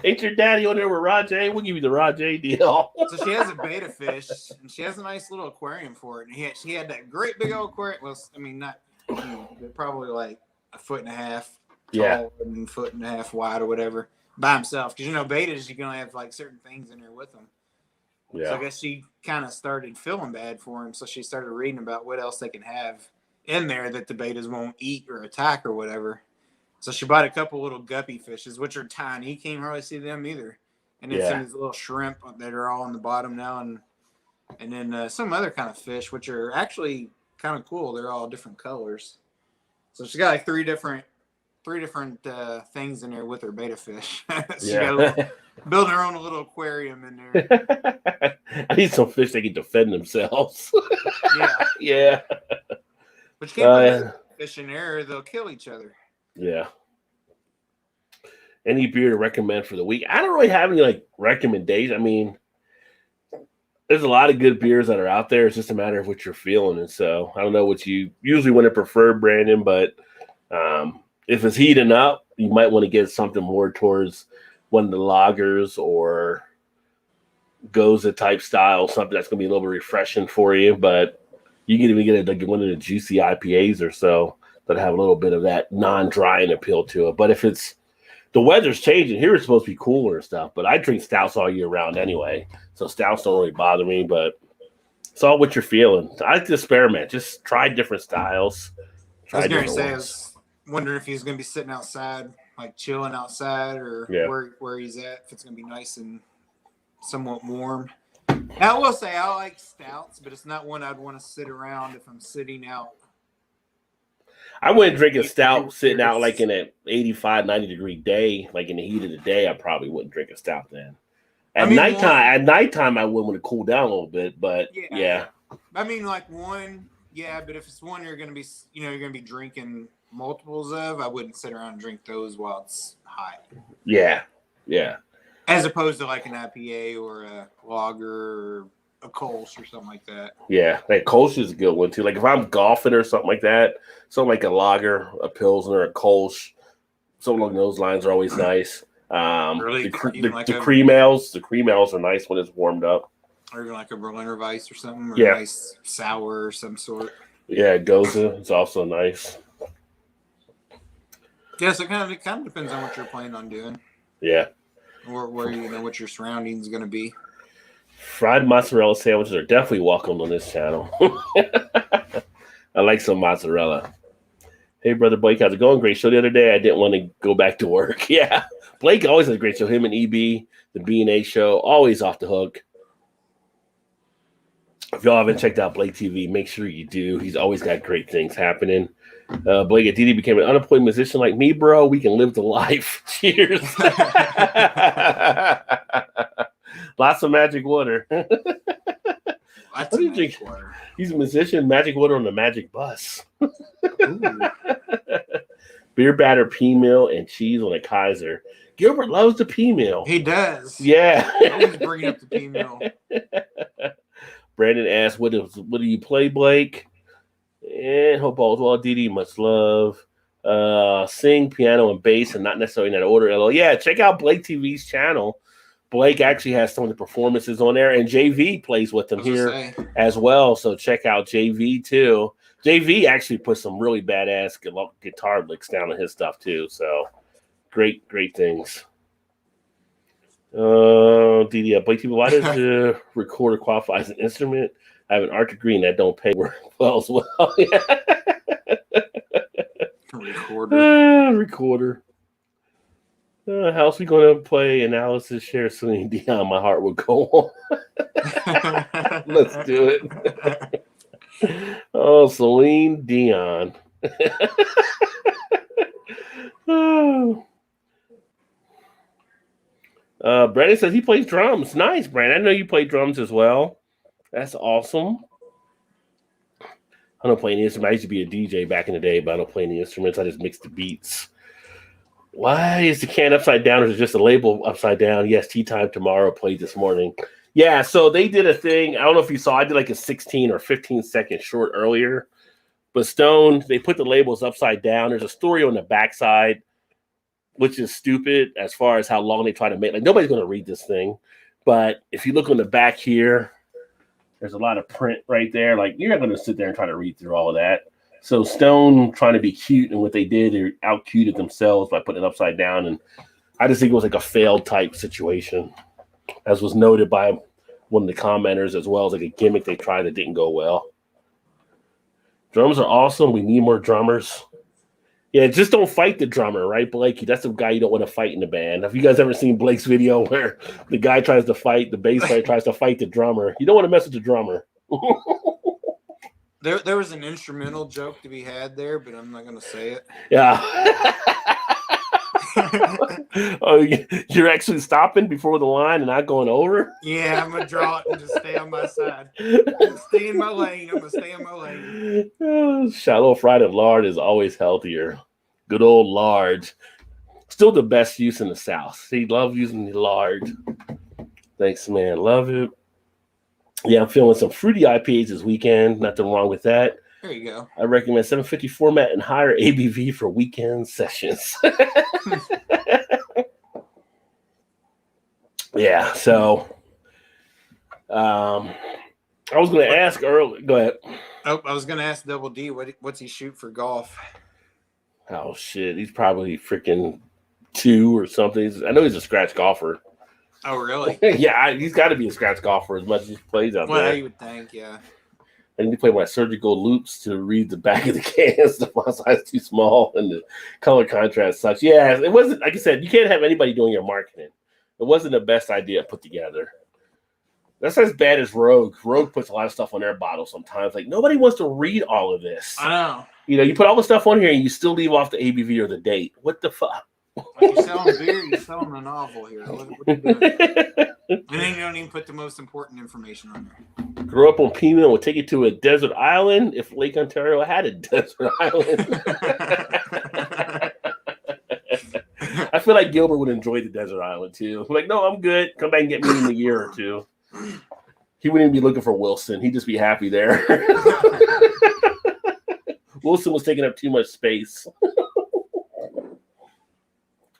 Ain't your daddy on there with Rajay? We'll give you the Rajay deal. So she has a betta fish, and she has a nice little aquarium for it. And she had that great big old aquarium. Well, I mean, not probably like 1.5 feet tall and 1.5 feet wide or whatever by himself. Because, bettas, you're going to have like certain things in there with them. Yeah. So I guess she kind of started feeling bad for him. So she started reading about what else they can have in there that the bettas won't eat or attack or whatever. So she bought a couple little guppy fishes, which are tiny. You can't hardly see them either. And then some of these little shrimp that are all on the bottom now, and then some other kind of fish, which are actually kind of cool. They're all different colors. So she got like three different things in there with her beta fish. She got building her own little aquarium in there. I need some fish that can defend themselves. Yeah. But you can't put fish in there, or they'll kill each other. Yeah. Any beer to recommend for the week? I don't really have any like recommendations. I mean, there's a lot of good beers that are out there. It's just a matter of what you're feeling. And so I don't know what you usually want to prefer, Brandon, but if it's heating up, you might want to get something more towards one of the lagers or Goza type style, something that's going to be a little bit refreshing for you. But you can even get like one of the juicy IPAs or so that have a little bit of that non-drying appeal to it. But if it's the weather's changing, here it's supposed to be cooler and stuff, but I drink stouts all year round anyway. So stouts don't really bother me, but it's all what you're feeling. I like to experiment. Just try different styles. I was wondering if he's going to be sitting outside, like chilling outside, or where he's at, if it's going to be nice and somewhat warm. Now, I will say I like stouts, but it's not one I'd want to sit around if I'm sitting out. I wouldn't drink a stout sitting out like in an 85, 90-degree day, like in the heat of the day. I probably wouldn't drink a stout then. At nighttime, I would want to cool down a little bit, but yeah. I mean, like one, but if it's one you're going to be drinking multiples of, I wouldn't sit around and drink those while it's hot. Yeah. As opposed to like an IPA or a lager or a Kolsch or something like that. Yeah, like Kolsch is a good one too. Like if I'm golfing or something like that, something like a lager, a Pilsner, a Kolsch, something along those lines are always nice. The cream ales are nice when it's warmed up. Or even like a Berliner Weiss or something, or a nice sour or some sort. Yeah, Goza is also nice. Yeah, so it kind of depends on what you're planning on doing. Yeah. Or where what your surroundings is going to be. Fried mozzarella sandwiches are definitely welcomed on this channel. I like some mozzarella. Hey, Brother Blake, how's it going? Great show the other day. I didn't want to go back to work. Yeah, Blake always has a great show. Him and EB, the B&A show, always off the hook. If y'all haven't checked out Blake TV, make sure you do. He's always got great things happening. Blake, if Didi became an unemployed musician like me, bro, we can live the life. Cheers. Lots of magic water. Lots of magic water. He's a musician, magic water on the magic bus. Beer batter, pea meal, and cheese on a Kaiser. Gilbert loves the pea meal. He does. Yeah. Always bringing up the pea meal. Brandon asked, what do you play, Blake? And hope all's well, Didi. Much love. Sing, piano, and bass, and not necessarily in that order. LO. Yeah, check out Blake TV's channel. Blake actually has some of the performances on there, and JV plays with them here as well. So check out JV too. JV actually put some really badass guitar licks down on his stuff too. So great things. Didi, Blake TV, why does the recorder qualify as an instrument? I have an Arctic Green that don't pay well as well. Recorder. How's we going to play analysis, share Celine Dion? My heart will go on. Let's do it. Oh, Celine Dion. Brandon says he plays drums. Nice, Brandon. I know you play drums as well. That's awesome. I don't play any instruments. I used to be a DJ back in the day, but I don't play any instruments. I just mix the beats. Why is the can upside down, or is it just a label upside down? Yes, Tea Time Tomorrow played this morning. Yeah, so they did a thing. I don't know if you saw. I did like a 16 or 15-second short earlier. But Stone, they put the labels upside down. There's a story on the backside, which is stupid as far as how long they try to make. Like, nobody's going to read this thing. But if you look on the back here, there's a lot of print right there. Like, you're not going to sit there and try to read through all of that. So Stone trying to be cute, and what they did, they out-cuted themselves by putting it upside down. And I just think it was like a failed type situation, as was noted by one of the commenters, as well as like a gimmick they tried that didn't go well. Drums are awesome. We need more drummers. Yeah, just don't fight the drummer, right, Blakey? That's the guy you don't want to fight in the band. Have you guys ever seen Blake's video where the guy tries to fight, the bass player tries to fight the drummer? You don't want to mess with the drummer. There was an instrumental joke to be had there, but I'm not going to say it. Yeah. Oh, you're actually stopping before the line and not going over? Yeah, I'm going to draw it and just stay on my side. Stay in my lane. I'm going to stay in my lane. Shallow fried and lard is always healthier. Good old lard. Still the best use in the South. See, love using the lard. Thanks, man. Love it. Yeah, I'm feeling some fruity IPAs this weekend. Nothing wrong with that. There you go. I recommend 750 format and higher ABV for weekend sessions. Yeah, so I was going to ask earlier. Go ahead. Oh, I was going to ask Double D, what's he shoot for golf? Oh, shit. He's probably freaking 2 or something. I know he's a scratch golfer. Oh, really? Yeah, he's got to be a scratch golfer as much as he plays out there. Well, you would think, yeah. I need to play my surgical loops to read the back of the cans. The font size is too small and the color contrast sucks. Yeah, it wasn't, like I said, you can't have anybody doing your marketing. It wasn't the best idea put together. That's as bad as Rogue. Rogue puts a lot of stuff on their bottle sometimes. Like, nobody wants to read all of this. I know. You know, you put all the stuff on here and you still leave off the ABV or the date. What the fuck? Like you're selling beer, you're selling a novel here. What are you doing? And then you don't even put the most important information on there. Grew up on Pima and would take you to a desert island if Lake Ontario had a desert island. I feel like Gilbert would enjoy the desert island too. Like, no, I'm good. Come back and get me in a year or two. He wouldn't even be looking for Wilson. He'd just be happy there. Wilson was taking up too much space.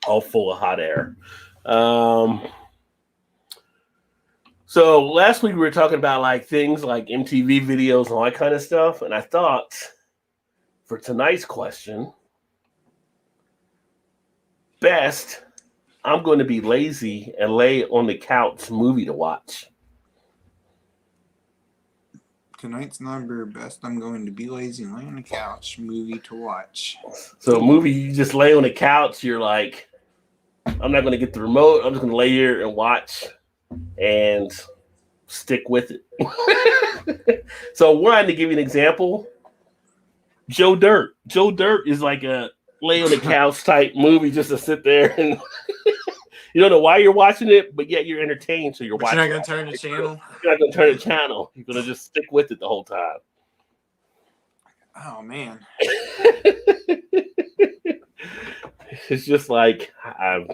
All full of hot air. So last week we were talking about like things like MTV videos and all that kind of stuff. And I thought for tonight's question, best, I'm going to be lazy and lay on the couch movie to watch. Tonight's number best, I'm going to be lazy and lay on the couch movie to watch. So a movie, you just lay on the couch, you're like, I'm not going to get the remote. I'm just going to lay here and watch and stick with it. So we're going to give you an example. Joe Dirt. Joe Dirt is like a lay on the couch type movie just to sit there and you don't know why you're watching it, but yet you're entertained. So you're watching. You're not going to turn the channel? You're not going to turn the channel. You're going to just stick with it the whole time. Oh, man. It's just like I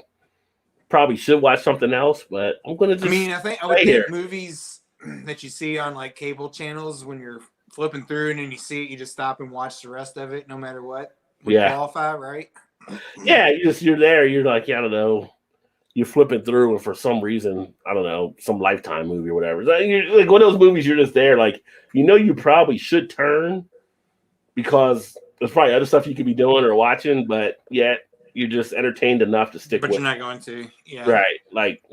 probably should watch something else, but I'm gonna just. I would think movies that you see on like cable channels when you're flipping through and then you see it, you just stop and watch the rest of it, no matter what. Would qualify, right? Yeah, you're there. You're like, I don't know. You're flipping through, and for some reason, I don't know, some Lifetime movie or whatever. You're like one of those movies. You're just there, like you probably should turn because there's probably other stuff you could be doing or watching, but yet. You're just entertained enough to stick with it. But you're not going to. Yeah. Right. Like,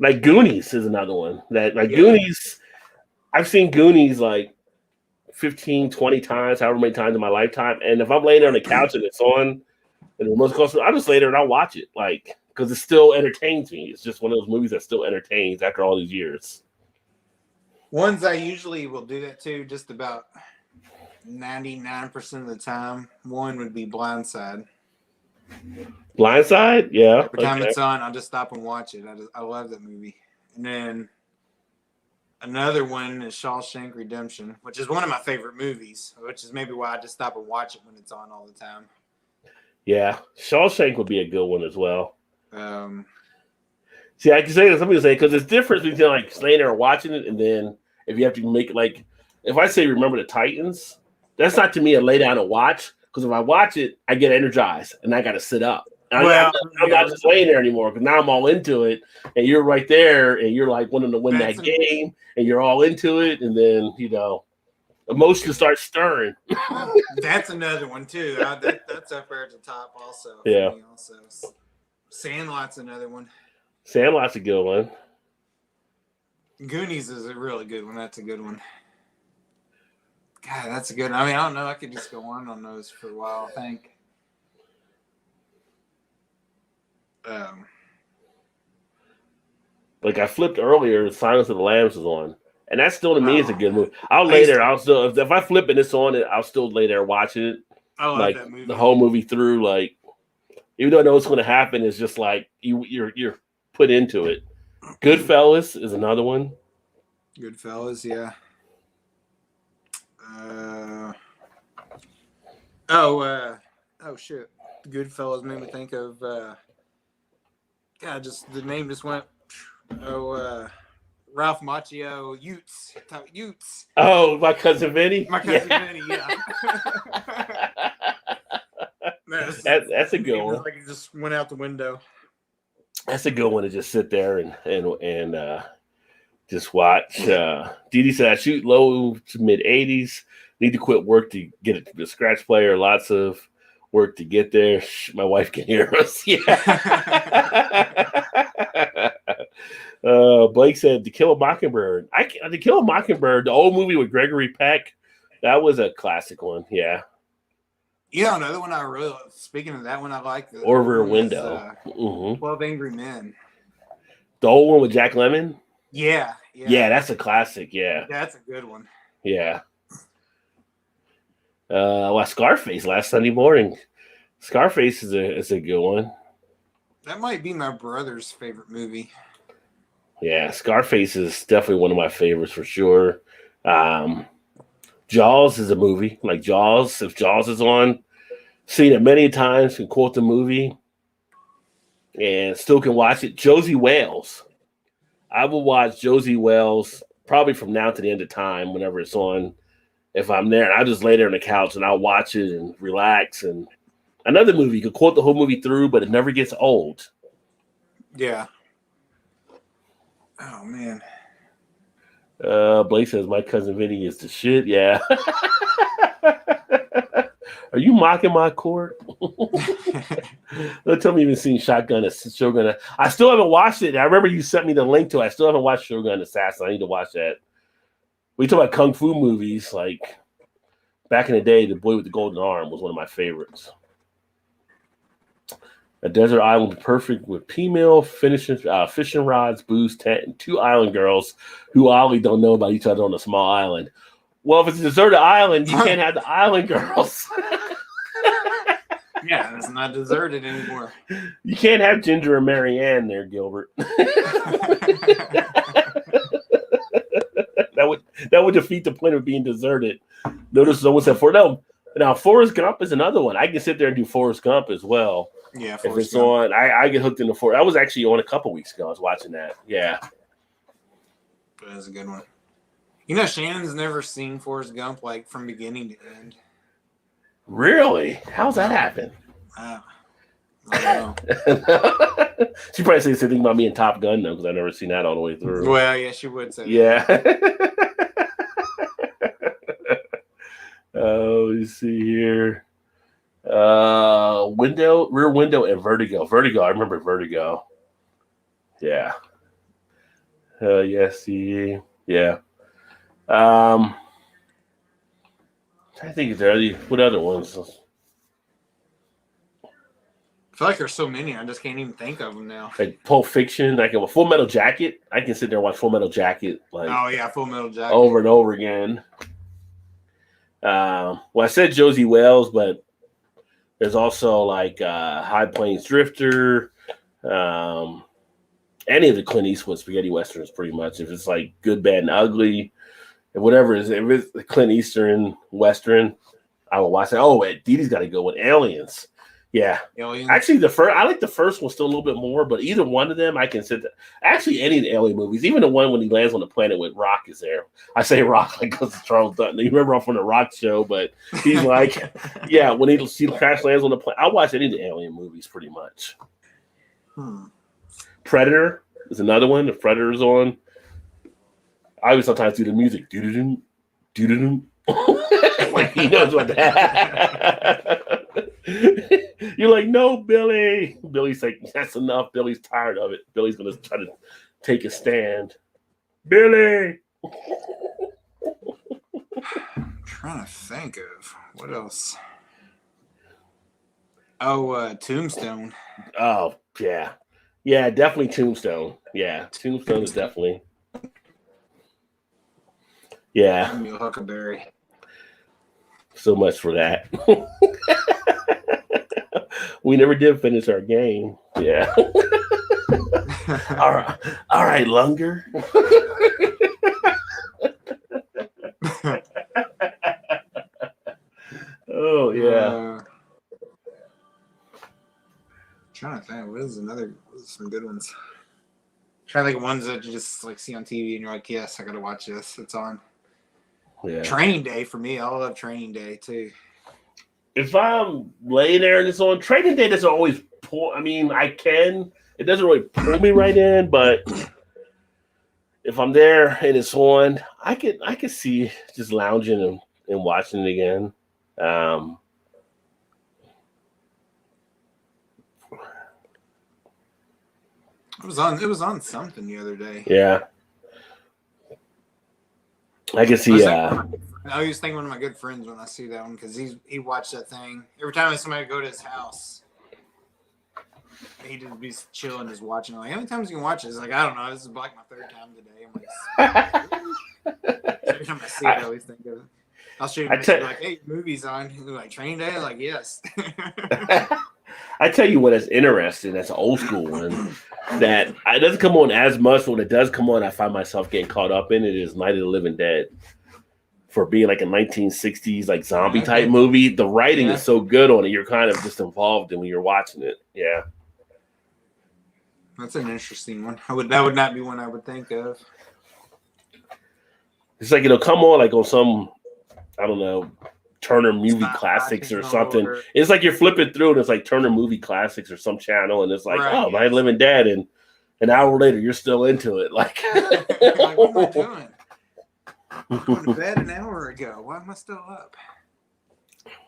like Goonies is another one. Goonies, I've seen Goonies like 15, 20 times, however many times in my lifetime. And if I'm laying there on the couch and it's on and the remote's close, I'll just lay there and I'll watch it. Like, because it still entertains me. It's just one of those movies that still entertains after all these years. Ones I usually will do that too, just about 99% of the time. One would be Blindside. Blindside? Yeah. Every time it's on, I'll just stop and watch it. I love that movie. And then another one is Shawshank Redemption, which is one of my favorite movies, which is maybe why I just stop and watch it when it's on all the time. Yeah. Shawshank would be a good one as well. See, I can say that somebody say because there's difference between like staying there and watching it, and then if you have to make like if I say Remember the Titans, that's not to me a lay down and watch, because if I watch it, I get energized and I got to sit up. I'm not just laying there anymore because now I'm all into it, and you're right there, and you're like wanting to win that game, and you're all into it, and then emotions start stirring. That's another one too. That's up there at the top also. Yeah. Also, Sandlot's another one. Sandlot's a good one. Goonies is a really good one. That's a good one. God, that's a good. I mean, I don't know. I could just go on those for a while. I think. Like I flipped earlier, Silence of the Lambs was on, and that still to me is a good movie. I'll I lay used there. to- I'll still if I flip and it's on it, I'll still lay there watching it. I love Like that movie. the whole movie through. Like even though I know what's going to happen, it's just like you're put into it. Goodfellas is another one. Goodfellas, yeah. Oh shit. Goodfellas made me think of God, just the name just went Ralph Macchio Utes. Oh, My Cousin Vinny. My cousin Vinny, yeah. That's a good one. Like it just went out the window. That's a good one to just sit there and just watch. Didi said I shoot low to mid 80s. Need to quit work to get it to the scratch player. Lots of work to get there. My wife can hear us. Yeah. Blake said To Kill a Mockingbird. To Kill a Mockingbird, the old movie with Gregory Peck, that was a classic one. Yeah. You know, another one I really, speaking of that one, I like the Over a Window. 12 Angry Men. The old one with Jack Lemmon? Yeah. Yeah, that's a classic. Yeah. That's a good one. Yeah. Scarface last Sunday morning. Scarface is a good one. That might be my brother's favorite movie. Yeah, Scarface is definitely one of my favorites for sure. Jaws is a movie. Like Jaws, if Jaws is on, seen it many times, can quote the movie, and still can watch it. Josie Wales. I will watch Josie Wales probably from now to the end of time whenever it's on. If I'm there, I'll just lay there on the couch and I'll watch it and relax. And another movie, you can quote the whole movie through, but it never gets old. Yeah. Oh, man. Blake says, My Cousin Vinny is the shit. Yeah. Are you mocking my court? Don't tell me you've even seen Shogun. I still haven't watched it. I remember you sent me the link to it. I still haven't watched Shogun Assassin. I need to watch that. We talk about kung fu movies. Like back in the day, The Boy with the Golden Arm was one of my favorites. A desert island perfect with female fishing rods, booze, tent, and 2 island girls who obviously don't know about each other on a small island. Well, if it's a deserted island, you can't have the island girls. Yeah, it's not deserted anymore. You can't have Ginger and Marianne there, Gilbert. That would defeat the point of being deserted. Notice someone said Now, Forrest Gump is another one. I can sit there and do Forrest Gump as well. Yeah, if it's on, I get hooked into Forrest. I was actually on a couple weeks ago. I was watching that. Yeah, that's a good one. You know, Shannon's never seen Forrest Gump like from beginning to end. Really? How's that happen? I don't know. She probably says something about me in Top Gun though, because I've never seen that all the way through. Well, yeah, she would say. Yeah. Let's see here. Rear Window, and Vertigo. Vertigo, I remember Vertigo. Yeah. Yes, yeah. I think what other ones? I feel like there's so many, I just can't even think of them now. Like Pulp Fiction, like a Full Metal Jacket. I can sit there and watch Full Metal Jacket like Full Metal Jacket over and over again. Well, I said Josie Wales, but there's also like High Plains Drifter, any of the Clint Eastwood spaghetti westerns, pretty much. If it's like Good, Bad, and Ugly, and whatever it is, if it's the Clint Eastern western, I will watch it. Oh, Didi's got to go with Aliens. Yeah, Aliens. Actually, I like the first one still a little bit more, but either one of them I can sit there. Actually, any of the Alien movies, even the one when he lands on the planet with Rock is there. I say Rock like because it's Charles Dutton. You remember from the Rock show, but he's like, yeah, when he crash lands on the planet. I watch any of the Alien movies pretty much. Predator is another one. The Predator's on. I would sometimes do the music. Doo-doo-doo, doo-doo-doo. Like he knows what that. You're like, no, Billy. Billy's like, that's enough. Billy's tired of it. Billy's gonna try to take a stand. Billy. I'm trying to think of what else. Oh, Tombstone. Oh, yeah. Yeah, definitely Tombstone. Yeah, Tombstone is definitely. Yeah. Samuel Huckleberry. So much for that. We never did finish our game. Yeah. All right, Lunger. Oh yeah. Trying to think, what is some good ones? Trying to think of ones that you just like see on TV and you're like, yes, I gotta watch this. It's on. Yeah. Training Day for me. I love Training Day too. If I'm laying there and it's on, Training Day doesn't always pull. I mean, I can. It doesn't really pull me right in, but if I'm there and it's on, I could see just lounging and watching it again. It was on something the other day. Yeah. I can see. I always think one of my good friends when I see that one because he watched that thing every time somebody go to his house. He'd just be chilling, just watching. I'm like, how many times you can watch this? Like, I don't know. This is like my third time today. I'm like, every time I see it, I always think of it. I'll shoot him like, hey, movie's on. He's like, Training Day? Like, yes. I tell you what is interesting. That's an old school one that it doesn't come on as much. When it does come on, I find myself getting caught up in it. Is Night of the Living Dead. For being like a 1960s like zombie type movie, the writing is so good on it. You're kind of just involved in when you're watching it. Yeah, that's an interesting one. That would not be one I would think of. It's like it'll come on like on some, I don't know, Turner Movie Classics or something. It's like you're flipping through and it's like Turner Movie Classics or some channel, and it's like, oh, Night of the Living Dead, and an hour later you're still into it. Like, like what am I doing? I went to bed an hour ago. Why am I still up?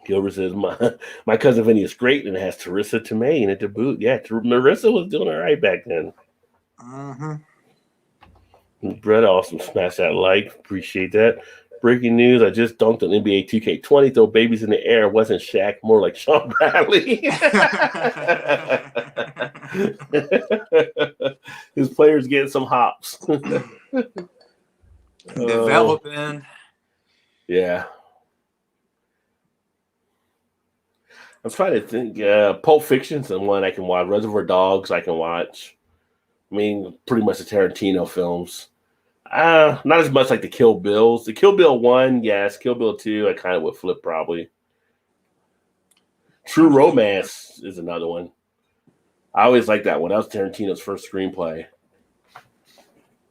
Gilbert says, my cousin Vinny is great and has Teresa Tomei at the boot. Yeah, Marissa was doing all right back then. Brett, awesome. Smash that like. Appreciate that. Breaking news, I just dunked on NBA 2K20. Throw babies in the air. Wasn't Shaq, more like Sean Bradley. His players getting some hops. Developing. Yeah. I'm trying to think. Pulp Fiction's the one I can watch. Reservoir Dogs I can watch. I mean, pretty much the Tarantino films. Not as much like the Kill Bills. The Kill Bill 1, yes. Kill Bill 2, I kind of would flip probably. True Romance is another one. I always like that one. That was Tarantino's first screenplay.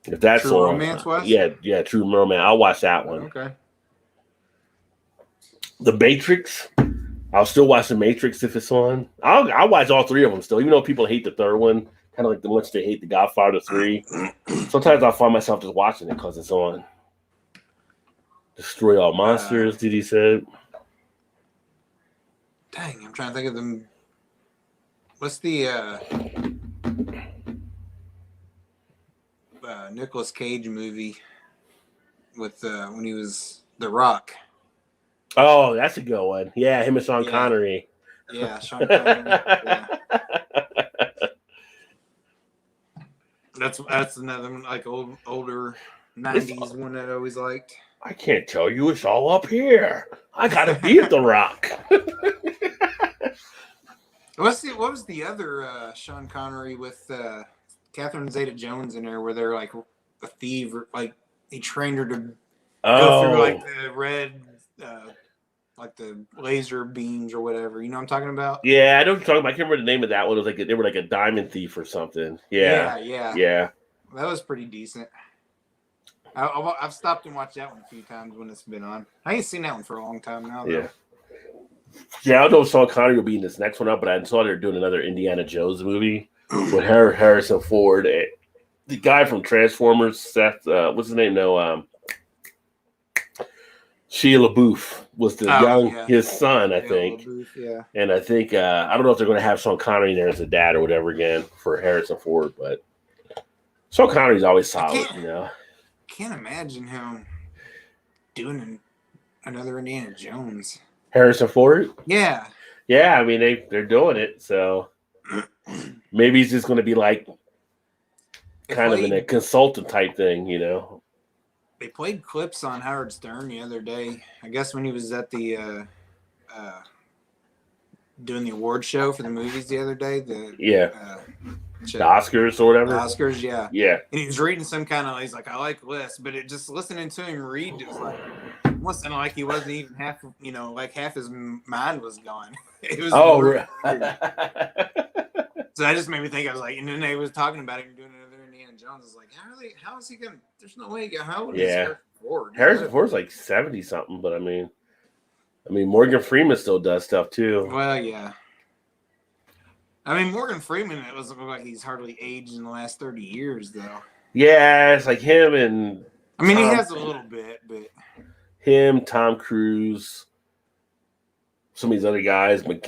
If that's True Romance was? Yeah, True Romance. I'll watch that one. Okay. The Matrix. I'll still watch The Matrix if it's on. I'll watch all three of them still, even though people hate the third one. Kind of like the much they hate The Godfather 3. Sometimes I'll find myself just watching it because it's on. Destroy All Monsters, did he say? Dang, I'm trying to think of them. What's the Nicolas Cage movie with when he was The Rock? Oh, that's a good one. Yeah, him and Sean Connery. Yeah, Sean Connery. Yeah. That's another one, like older 90s one that I always liked. I can't tell you, it's all up here. I gotta beat The Rock. What was the other Sean Connery with Catherine Zeta-Jones in there, where they're like a thief, or like he trained her to go through like the red, like the laser beams or whatever. You know what I'm talking about? Yeah, I know what you're talking about. I can't remember the name of that one. It was like they were like a diamond thief or something. Yeah. That was pretty decent. I've stopped and watched that one a few times when it's been on. I ain't seen that one for a long time now, though. Yeah, I don't know if Sean Connery will be in this next one up, but I saw they're doing another Indiana Jones movie with Harrison Ford. The guy from Transformers, Seth, what's his name? No, Shia LaBeouf was his son, I think. LaBeouf, and I think, I don't know if they're going to have Sean Connery in there as a dad or whatever again for Harrison Ford, but Sean Connery's always solid, you know. Can't imagine him doing Another Indiana Jones. Harrison Ford. Yeah. Yeah, I mean they're doing it, so maybe he's just going to be like kind of in a consultant type thing, you know. They played clips on Howard Stern the other day. I guess when he was at the doing the award show for the movies the other day. The Oscars or whatever. The Oscars, yeah. Yeah. And he was reading some kind of, he's like, I like lists, but it just listening to him read, it was like, almost sounded like he wasn't even half, you know, like half his mind was gone. It was weird. So that just made me think. I was like, and then they was talking about him doing another Indiana Jones. I was like, how is he gonna? There's no way. How old is Harrison Ford? Harrison Ford's like 70 something, but I mean, Morgan Freeman still does stuff too. Well, yeah. I mean, Morgan Freeman, it doesn't look like he's hardly aged in the last 30 years, though. Yeah, it's like him and. I mean, he has a little bit, but. Him, Tom Cruise, some of these other guys, Matthew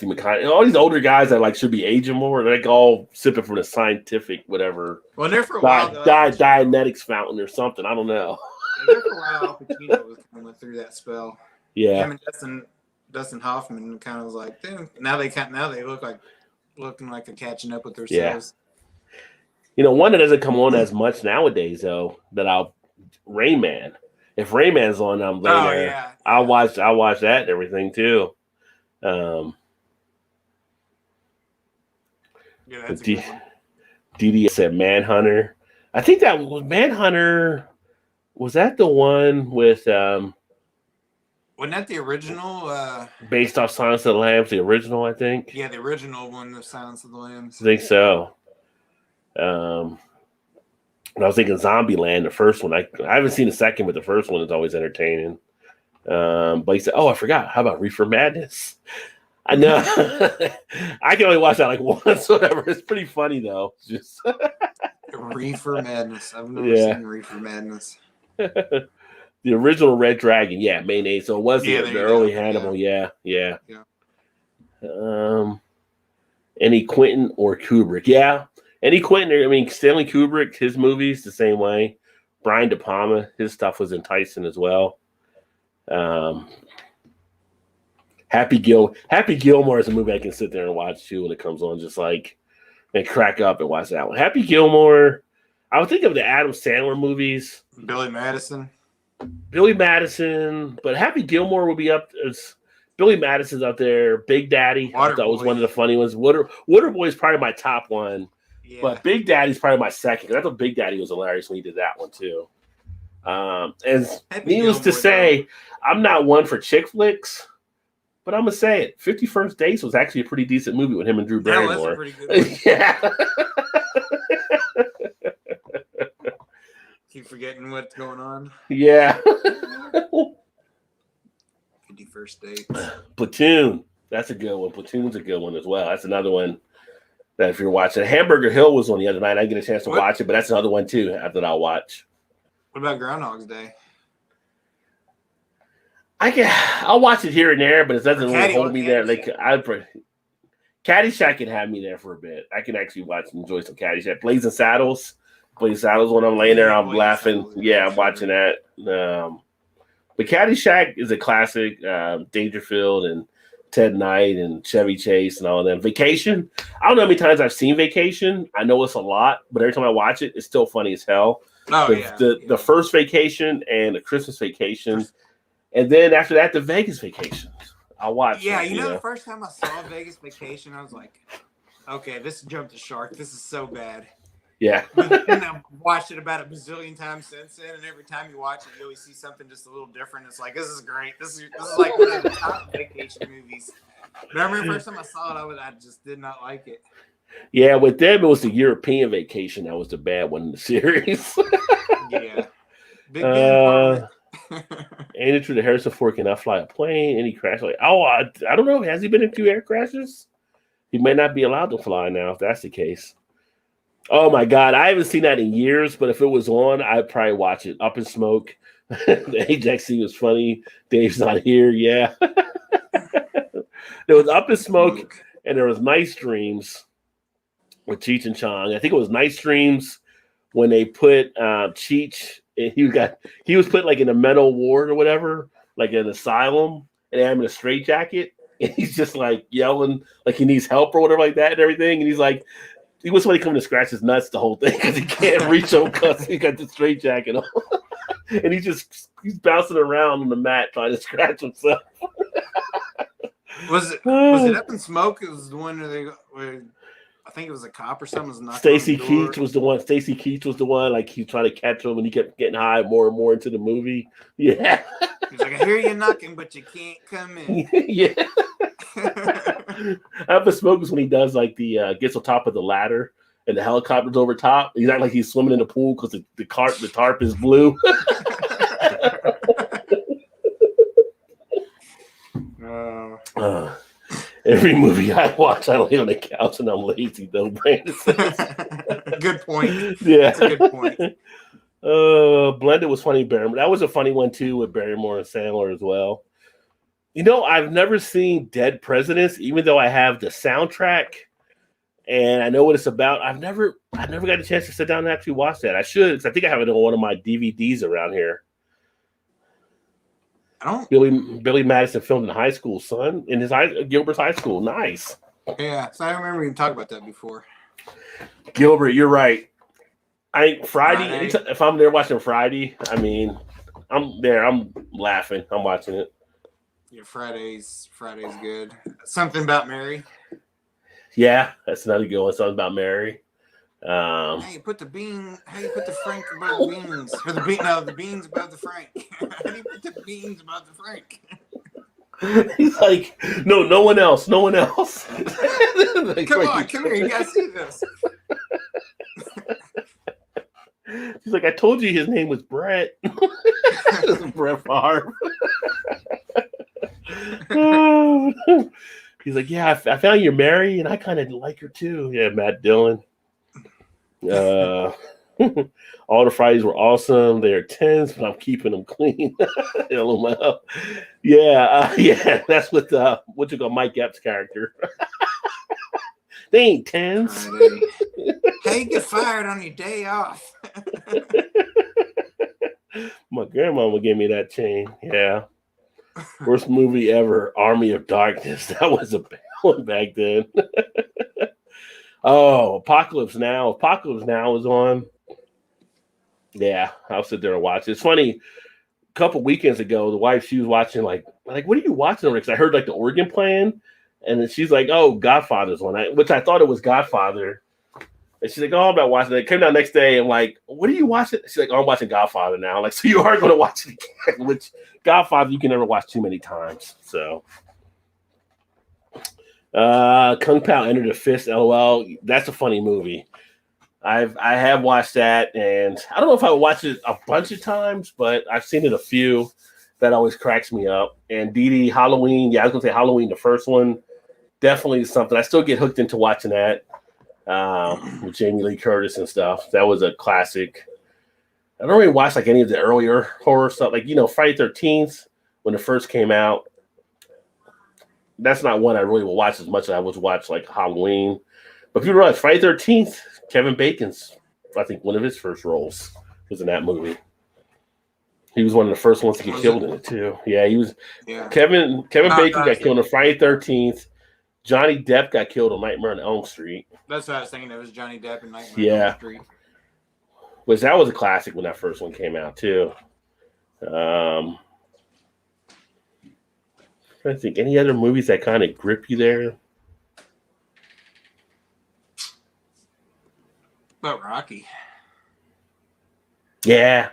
McConaughey, all these older guys that like should be aging more. They're like all sipping from the scientific whatever. Well, there for a while, Dianetics fountain or something. I don't know. There for a while, Al Pacino was kind of went through that spell. Yeah. Him and Dustin Hoffman kind of was like, now they looking like they're catching up with themselves. Yeah. You know, one that doesn't come on as much nowadays though. Rain Man. If Rayman's on, I'm laying there. Yeah. I'll watch that and everything too. Yeah, that's a good one. DD said Manhunter. I think that was Manhunter. Was that the one with? Wasn't that the original? Based off Silence of the Lambs, the original, I think. Yeah, the original one of Silence of the Lambs. I think so. I was thinking Zombieland, the first one. I haven't seen the second, but the first one is always entertaining. But he said, I forgot. How about Reefer Madness? I know. I can only watch that like once or whatever. It's pretty funny, though. Just Reefer Madness. I've never seen Reefer Madness. The original Red Dragon. Yeah, mayonnaise. So it was the early Hannibal. Yeah. Any Quentin or Kubrick. Yeah. Any Quentin, Stanley Kubrick, his movies, the same way. Brian De Palma, his stuff was enticing as well. Happy Gilmore is a movie I can sit there and watch too when it comes on, just like, and crack up and watch that one. Happy Gilmore. I would think of the Adam Sandler movies. Billy Madison, but Happy Gilmore will be up. Billy Madison's up there. Big Daddy, I thought was one of the funny ones. Waterboy is probably my top one. Yeah. But Big Daddy's probably my second, because I thought Big Daddy was hilarious when he did that one too. And needless to say, I'm not one for chick flicks, but I'm gonna say it. 51st Dates was actually a pretty decent movie with him and Drew Barrymore. That was a pretty good one. Yeah. Keep forgetting what's going on. Yeah. 51st Dates. Platoon. That's a good one. Platoon's a good one as well. That's another one that if you're watching. Hamburger Hill was on the other night. I didn't get a chance to watch it, but that's another one too that I'll watch. What about Groundhog's Day? I'll watch it here and there, but it doesn't really hold me there. Like Caddyshack can have me there for a bit. I can actually watch and enjoy some Caddyshack. Blazing Saddles when I'm laying there, I'm laughing. Yeah, I'm watching that. But Caddyshack is a classic. Dangerfield and Ted Knight and Chevy Chase and all of them. Vacation. I don't know how many times I've seen Vacation. I know it's a lot, but every time I watch it, it's still funny as hell. The first Vacation and the Christmas Vacation. And then after that, the Vegas Vacation. I'll watch. Yeah, the first time I saw Vegas Vacation, I was like, okay, this jumped the shark. This is so bad. Yeah. But then I've watched it about a bazillion times since then, and every time you watch it, you always see something just a little different. It's like, this is great. This is like one of the top vacation movies. But I remember the first time I saw it, I just did not like it. Yeah, with them, it was the European Vacation that was the bad one in the series. Yeah. Big Ain't it true that Harrison Ford cannot fly a plane? Any crash? I don't know. Has he been in 2 air crashes? He may not be allowed to fly now if that's the case. Oh my God, I haven't seen that in years, but if it was on, I'd probably watch it. Up in Smoke. The Ajax scene was funny. Dave's not here. Yeah. There was Up in Smoke, and there was Nice Dreams with Cheech and Chong. I think it was Nice Dreams when they put Cheech. He was put like in a mental ward or whatever, like an asylum, and they have him in a straitjacket, and he's just like yelling like he needs help or whatever like that and everything, and he's like, he wants somebody coming to scratch his nuts the whole thing because he can't reach him because he got the straitjacket on, and he's bouncing around on the mat trying to scratch himself. Was it Up in Smoke? It was the one where I think it was a cop or something was knocking Stacy on the door. Keach was the one. Stacy Keach was the one. Like he tried to catch him, and he kept getting high more and more into the movie. Yeah. He's like, I hear you knocking, but you can't come in. Yeah. Up in Smoke is when he does like the gets on top of the ladder and the helicopter's over top. He's not like he's swimming in the pool because the tarp is blue. Every movie I watch, I lay on the couch and I'm lazy, though, Brandon says. Good point. Yeah. That's a good point. Blended was funny, Barrymore. That was a funny one, too, with Barrymore and Sandler as well. You know, I've never seen Dead Presidents, even though I have the soundtrack and I know what it's about. I've never got a chance to sit down and actually watch that. I should, because I think I have it on one of my DVDs around here. Billy Madison filmed in high school, son. In his Gilbert's high school. Nice. Yeah, so I remember you talking about that before. Gilbert, you're right. Friday. If I'm there watching Friday, I mean, I'm there. I'm laughing. I'm watching it. Yeah, Friday's good. Something About Mary. Yeah, that's another good one. Something About Mary. How you put the frank above the beans? Or the beans above the frank. How do you put the beans above the frank? He's like, no one else. Like, Come here, you gotta see this. He's like, I told you his name was Brett. Brett Favre. He's like, yeah, I found you Mary, and I kind of like her too. Yeah, Matt Dillon. All the Fridays were awesome. They are 10s, but I'm keeping them clean. LOL. Yeah, that's what you call Mike Epps' character. They ain't 10s. Hey, you get fired on your day off. My grandmama gave me that chain. Yeah. Worst movie ever, Army of Darkness. That was a bad one back then. Oh, Apocalypse Now. Apocalypse Now is on. Yeah, I'll sit there and watch it. It's funny. A couple weekends ago, the wife, she was watching like, what are you watching? Because I heard like the organ playing, and then she's like, "Oh, Godfather's one," which I thought it was Godfather. And she's like, "Oh, I'm not watching it." Came down next day, and like, "What are you watching?" She's like, "Oh, I'm watching Godfather now." I'm like, so you are going to watch it again? Which Godfather you can never watch too many times. So. Kung Pao Enter the Fist, LOL. That's a funny movie. I have watched that, and I don't know if I would watch it a bunch of times, but I've seen it a few. That always cracks me up. And Dee Dee, Halloween. Yeah, I was gonna say Halloween, the first one, definitely something. I still get hooked into watching that with Jamie Lee Curtis and stuff. That was a classic. I don't really watch like any of the earlier horror stuff, like Friday 13th when it first came out. That's not one I really will watch as much as I would watch like Halloween. But if you realize Friday 13th, Kevin Bacon's, I think one of his first roles was in that movie. He was one of the first ones to get killed in it too. Yeah, he was. Yeah. Kevin Bacon got killed on Friday 13th. Johnny Depp got killed on Nightmare on Elm Street. That's what I was thinking. It was Johnny Depp and Nightmare on Elm Street. Which that was a classic when that first one came out too. I think any other movies that kind of grip you there? About Rocky. Yeah.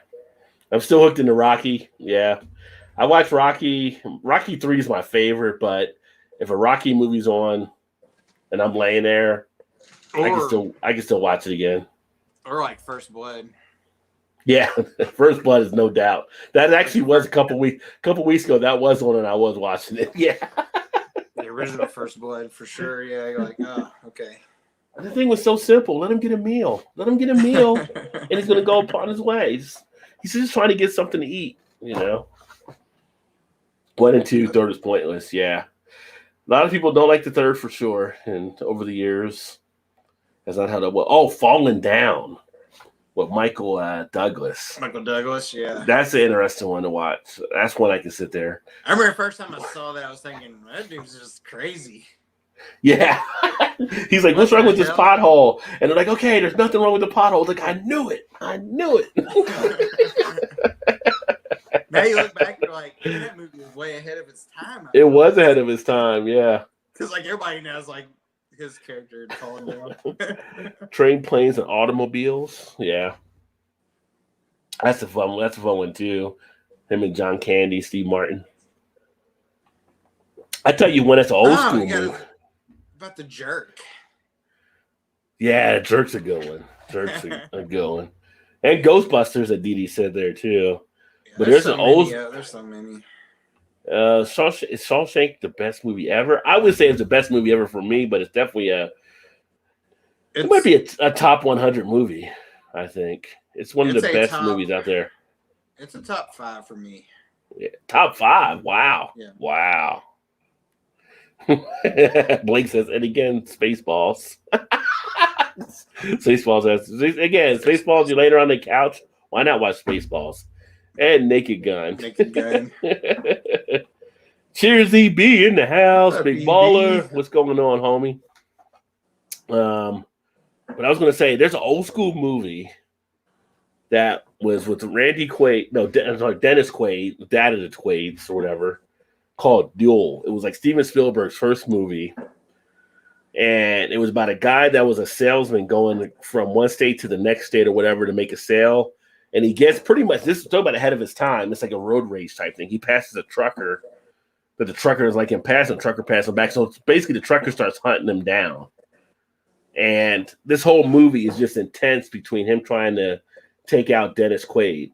I'm still hooked into Rocky. Yeah. I watch Rocky. Rocky 3 is my favorite, but if a Rocky movie's on and I'm laying there, I can still watch it again. Or like First Blood. Yeah, First Blood is no doubt. That actually was a couple weeks ago. That was on, and I was watching it. Yeah, the original First Blood for sure. Yeah, you're like, oh, okay. The thing was so simple. Let him get a meal. And he's gonna go upon his way. He's just trying to get something to eat. 1 and 2, third is pointless. Yeah, a lot of people don't like the third for sure. And over the years, that's not how that was. Oh, Falling Down. with Michael Douglas. Michael Douglas, yeah. That's an interesting one to watch. That's one I can sit there. I remember the first time I saw that, I was thinking, that dude's just crazy. Yeah. He's like, what's What wrong the with this hell? pothole? And they're like, okay, there's nothing wrong with the pothole. Like, I knew it. Now you look back, you're like, man, that movie was way ahead of its time. It was ahead of his time, yeah. Because like everybody knows like his character had fallen down. Train, planes, and automobiles. Yeah. That's a fun one too. Him and John Candy, Steve Martin. I tell you when it's an old school movie. About the Jerk. Yeah, Jerk's a good one. Jerk's a good one. And Ghostbusters that Dee Dee said there too. Yeah, But there's an old. There's so many. Is Shawshank the best movie ever? I would say it's the best movie ever for me, but it's definitely it might be a top 100 movie. I think it's one of the best movies out there. It's a top 5 for me. Yeah, top 5. Wow. Yeah. Wow. Blake says, and again, Spaceballs. Spaceballs. You later on the couch. Why not watch Spaceballs? And Naked Gun. Naked Gun. Cheers, EB in the house, big EB? baller. What's going on, homie? But I was going to say, there's an old school movie that was with Randy Quaid. No, Dennis Quaid, dad of the Quaids or whatever, called Duel. It was like Steven Spielberg's first movie. And it was about a guy that was a salesman going from one state to the next state or whatever to make a sale. And he gets pretty much, this is talking about ahead of his time. It's like a road rage type thing. He passes a trucker, but the trucker is like him passing, trucker passing back. So it's basically the trucker starts hunting him down. And this whole movie is just intense between him trying to take out Dennis Quaid.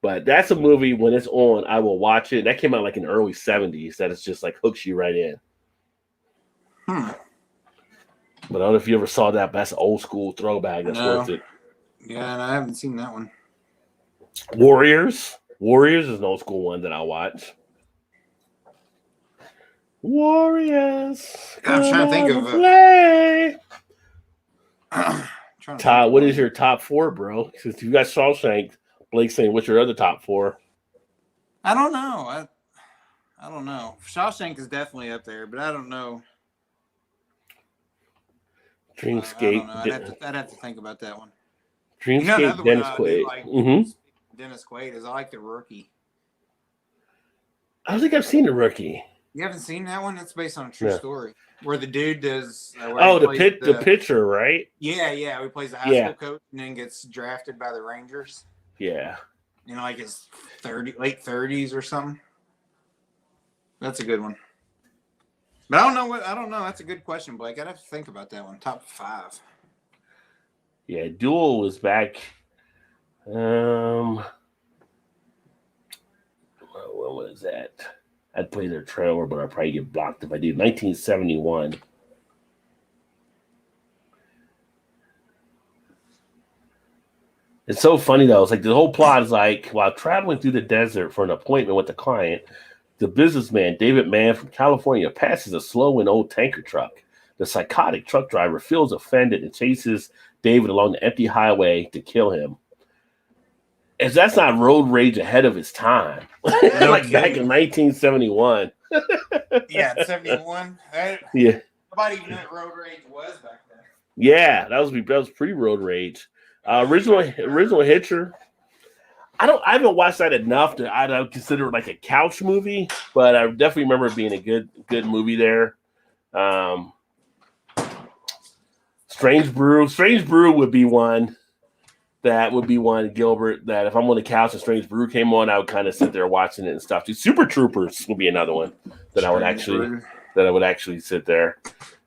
But that's a movie, when it's on, I will watch it. That came out like in the early 70s, that it's just like hooks you right in. But I don't know if you ever saw that, but that's an old school throwback. That's worth it. Yeah, and I haven't seen that one. Warriors is an old school one that I watch. Warriors. I'm trying to think of play. Todd, what is your top 4, bro? Since you got Shawshank, Blake's saying, what's your other top 4? I don't know. I don't know. Shawshank is definitely up there, but I don't know. Dreamscape. I'd have to think about that one. Dreamscape, Dennis Quaid. Dennis Quaid is I like The Rookie. I don't think I've seen The Rookie. You haven't seen that one? It's based on a true story. Where the dude does... the pitcher, right? Yeah. He plays a high school coach and then gets drafted by the Rangers. Yeah. Like his late 30s or something. That's a good one. But I don't know. That's a good question, Blake. I'd have to think about that one. Top 5. Yeah, Duel was back. What was that? I'd play their trailer, but I'd probably get blocked if I did. 1971. It's so funny though. It's like the whole plot is like, while traveling through the desert for an appointment with a client, the businessman, David Mann from California, passes a slow and old tanker truck. The psychotic truck driver feels offended and chases David along the empty highway to kill him. If that's not road rage ahead of its time, like back in 1971. Yeah, 71. Yeah. Nobody even knew what road rage was back then. Yeah, that was pretty road rage. Original Hitcher. I haven't watched that enough to I don't consider it like a couch movie, but I definitely remember it being a good movie there. Strange Brew would be one. That would be one, Gilbert, that if I'm on the couch and Strange Brew came on, I would kind of sit there watching it and stuff too. Super Troopers would be another one that I would actually sit there.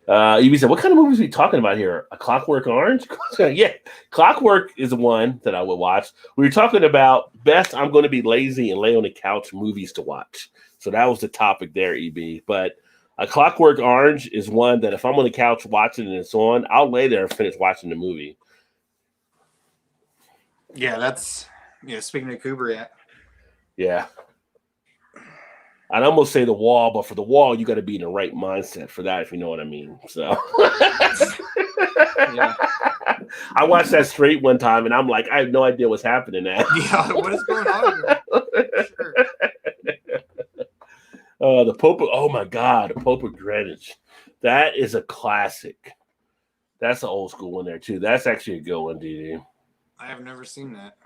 You said, what kind of movies are we talking about here? A Clockwork Orange? Yeah, Clockwork is one that I would watch. We were talking about best I'm going to be lazy and lay on the couch movies to watch. So that was the topic there, EB. But A Clockwork Orange is one that if I'm on the couch watching and it's on, I'll lay there and finish watching the movie. Yeah, speaking of Kubrick. Yeah. I'd almost say The Wall, but for The Wall, you got to be in the right mindset for that, if you know what I mean. So, Yeah. I watched that straight one time, and I'm like, I have no idea what's happening now. Yeah, what is going on here? Sure. The Pope. Oh my God, the Pope of Greenwich. That is a classic. That's an old school one there too. That's actually a good one, DD. I have never seen that.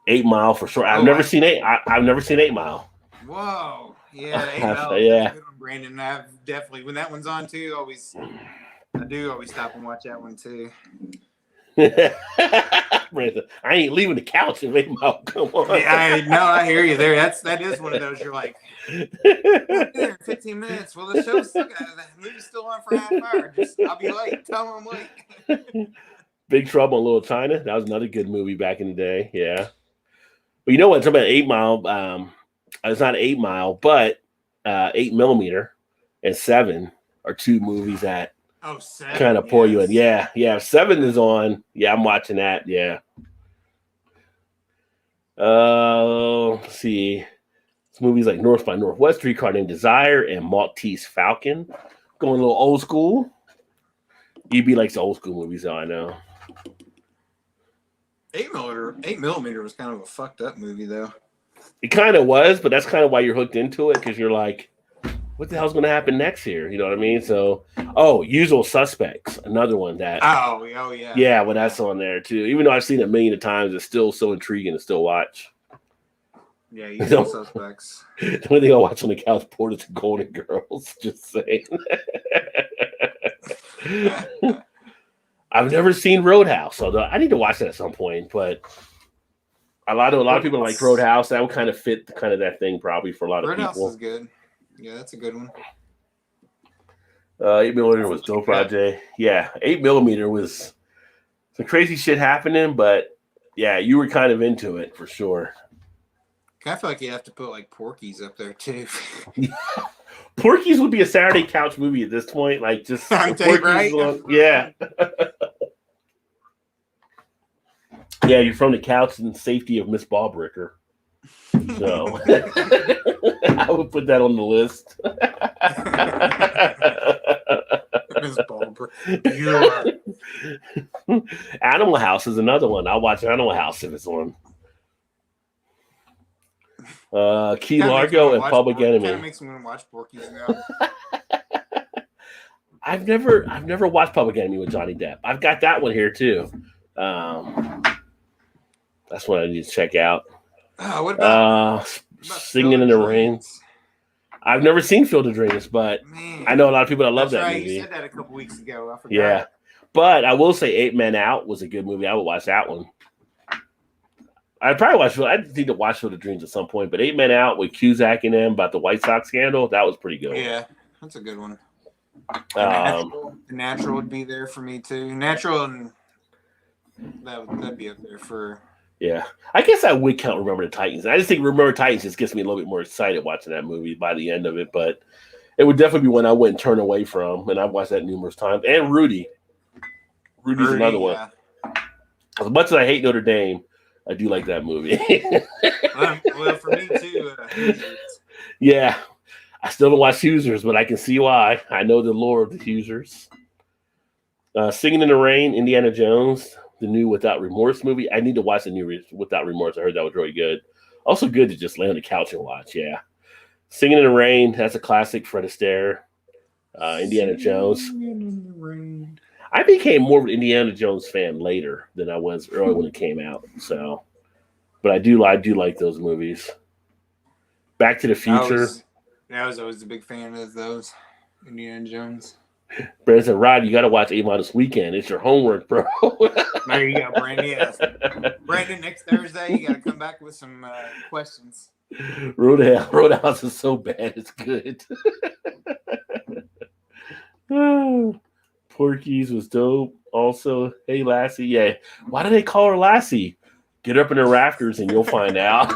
8 Mile for sure. I've never seen 8 Mile. Whoa. Yeah, 8 Mile. Yeah. That's a good one, Brandon. I've definitely, when that one's on too, I do always stop and watch that one too. Brandon, I ain't leaving the couch if 8 Mile. Come on. Yeah, I hear you there. That is one of those. You're like, we'll be there in 15 minutes. Well, the movie's still on for half an hour. I'll be late. Tell them I'm late. Big Trouble in Little China. That was another good movie back in the day. Yeah. But you know what? It's about 8 Mile. It's not 8 Mile, but 8mm and 7 are two movies that kind of pour you in. Yeah. 7 is on. Yeah, I'm watching that. Yeah. Let's see. It's movies like North by Northwest, Streetcar Named Desire, and Maltese Falcon. Going a little old school. EB likes the old school movies, I know. 8mm was kind of a fucked up movie, though. It kind of was, but that's kind of why you're hooked into it, because you're like, what the hell's going to happen next here? You know what I mean? So, Usual Suspects, another one that. Oh yeah. Yeah, well, that's on there too. Even though I've seen it a million of times, it's still so intriguing to still watch. Yeah, Usual Suspects. The only thing I watch on the couch, Portals and Golden Girls. Just saying. I've never seen Roadhouse, although I need to watch that at some point. But a lot of people like Roadhouse. That would kind of fit that thing probably for a lot of people. Roadhouse is good. Yeah, that's a good one. 8mm was dope, Rajay. Yeah, 8mm was some crazy shit happening, but yeah, you were kind of into it for sure. I feel like you have to put like Porky's up there too. Porky's would be a Saturday couch movie at this point, like just right? Yeah. Yeah, you're from the couch and safety of Miss Ballbricker. So I would put that on the list. Miss Ballbricker. Animal House is another one. I'll watch Animal House if it's on. Key Largo and Public Enemy. Kind of makes me want to watch Porky's now. I've never watched Public Enemy with Johnny Depp. I've got that one here too. That's what I need to check out. What about Singing in the Rain? I've never seen Field of Dreams, but I know a lot of people that love that movie. You said that a couple weeks ago. I forgot. Yeah, but I will say 8 Men Out was a good movie. I would watch that one. I'd probably watch. I need to watch Field of Dreams at some point, but 8 Men Out with Cusack and them about the White Sox scandal, that was pretty good. Yeah, that's a good one. The Natural would be there for me too. Natural and that'd be up there for. Yeah, I guess I would count Remember the Titans. I just think Remember Titans just gets me a little bit more excited watching that movie by the end of it, but it would definitely be one I wouldn't turn away from, and I've watched that numerous times. And Rudy's another one. As much as I hate Notre Dame, I do like that movie. Well, for me too. Yeah, I still haven't watched Hoosiers, but I can see why. I know the lore of the Hoosiers. Singing in the Rain, Indiana Jones, the new Without Remorse movie. I need to watch the new Without Remorse. I heard that was really good. Also good to just lay on the couch and watch. Yeah, Singing in the Rain. That's a classic. Fred Astaire. Indiana Jones. I became more of an Indiana Jones fan later than I was early when it came out. So, but I do like those movies. Back to the Future. I was always a big fan of those. Indiana Jones. Brandon said, Rod, you got to watch 8 Mile this weekend. It's your homework, bro. There you go, Brandon. Yes. Brandon, next Thursday, you got to come back with some questions. Roadhouse is so bad. It's good. Porky's was dope. Also, hey, Lassie. Yeah. Why do they call her Lassie? Get up in the rafters and you'll find out.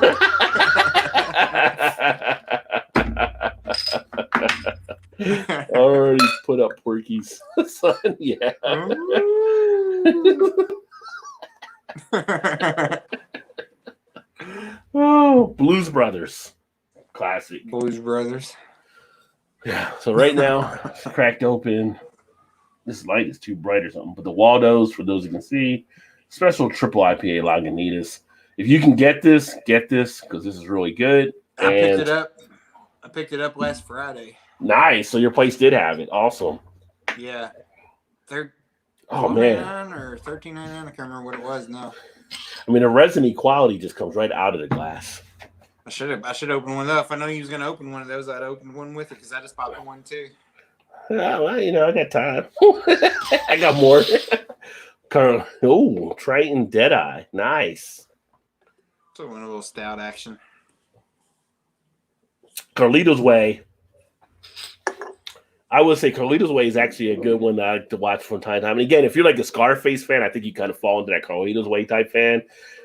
Already put up Porky's son. Yeah. Blues Brothers. Classic. Blues Brothers. Yeah. So right now, it's cracked open this light is too bright or something. But the Waldos, for those who can see, special triple IPA Lagunitas. If you can get this because this is really good. I picked it up. I picked it up last Friday. Nice. So your place did have it. Awesome. Yeah. They're oh man, or $13.99. I can't remember what it was now. I mean, the resin equality just comes right out of the glass. I should open one up. If I know you was gonna open one of those, I'd open one with it because I just popped one too. Well, I got time. I got more. Oh, Triton Deadeye. Nice. So a little stout action. Carlito's Way. I would say Carlito's Way is actually a good one that I like to watch from time to time. And again, if you're like a Scarface fan, I think you kind of fall into that Carlito's Way type fan.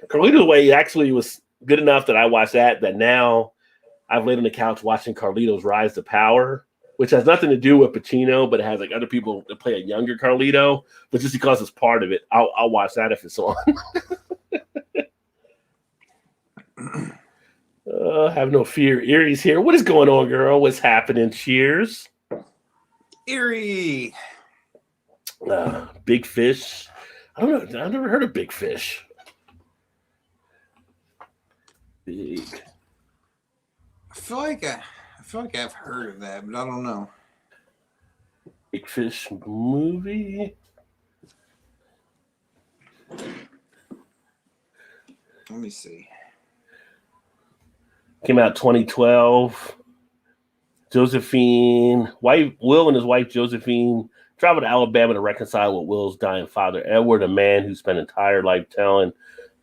Carlito's Way actually was good enough that I watched that now I've laid on the couch watching Carlito's Rise to Power, which has nothing to do with Pacino, but it has like other people that play a younger Carlito. But just because it's part of it, I'll watch that if it's on. Have no fear. Erie's here. What is going on, girl? What's happening? Cheers. Erie. Big Fish. I don't know. I've never heard of Big Fish. Big. I feel like I've heard of that, but I don't know. Big Fish movie. Let me see. Came out 2012. Will and his wife Josephine travel to Alabama to reconcile with Will's dying father, Edward, a man who spent an entire life telling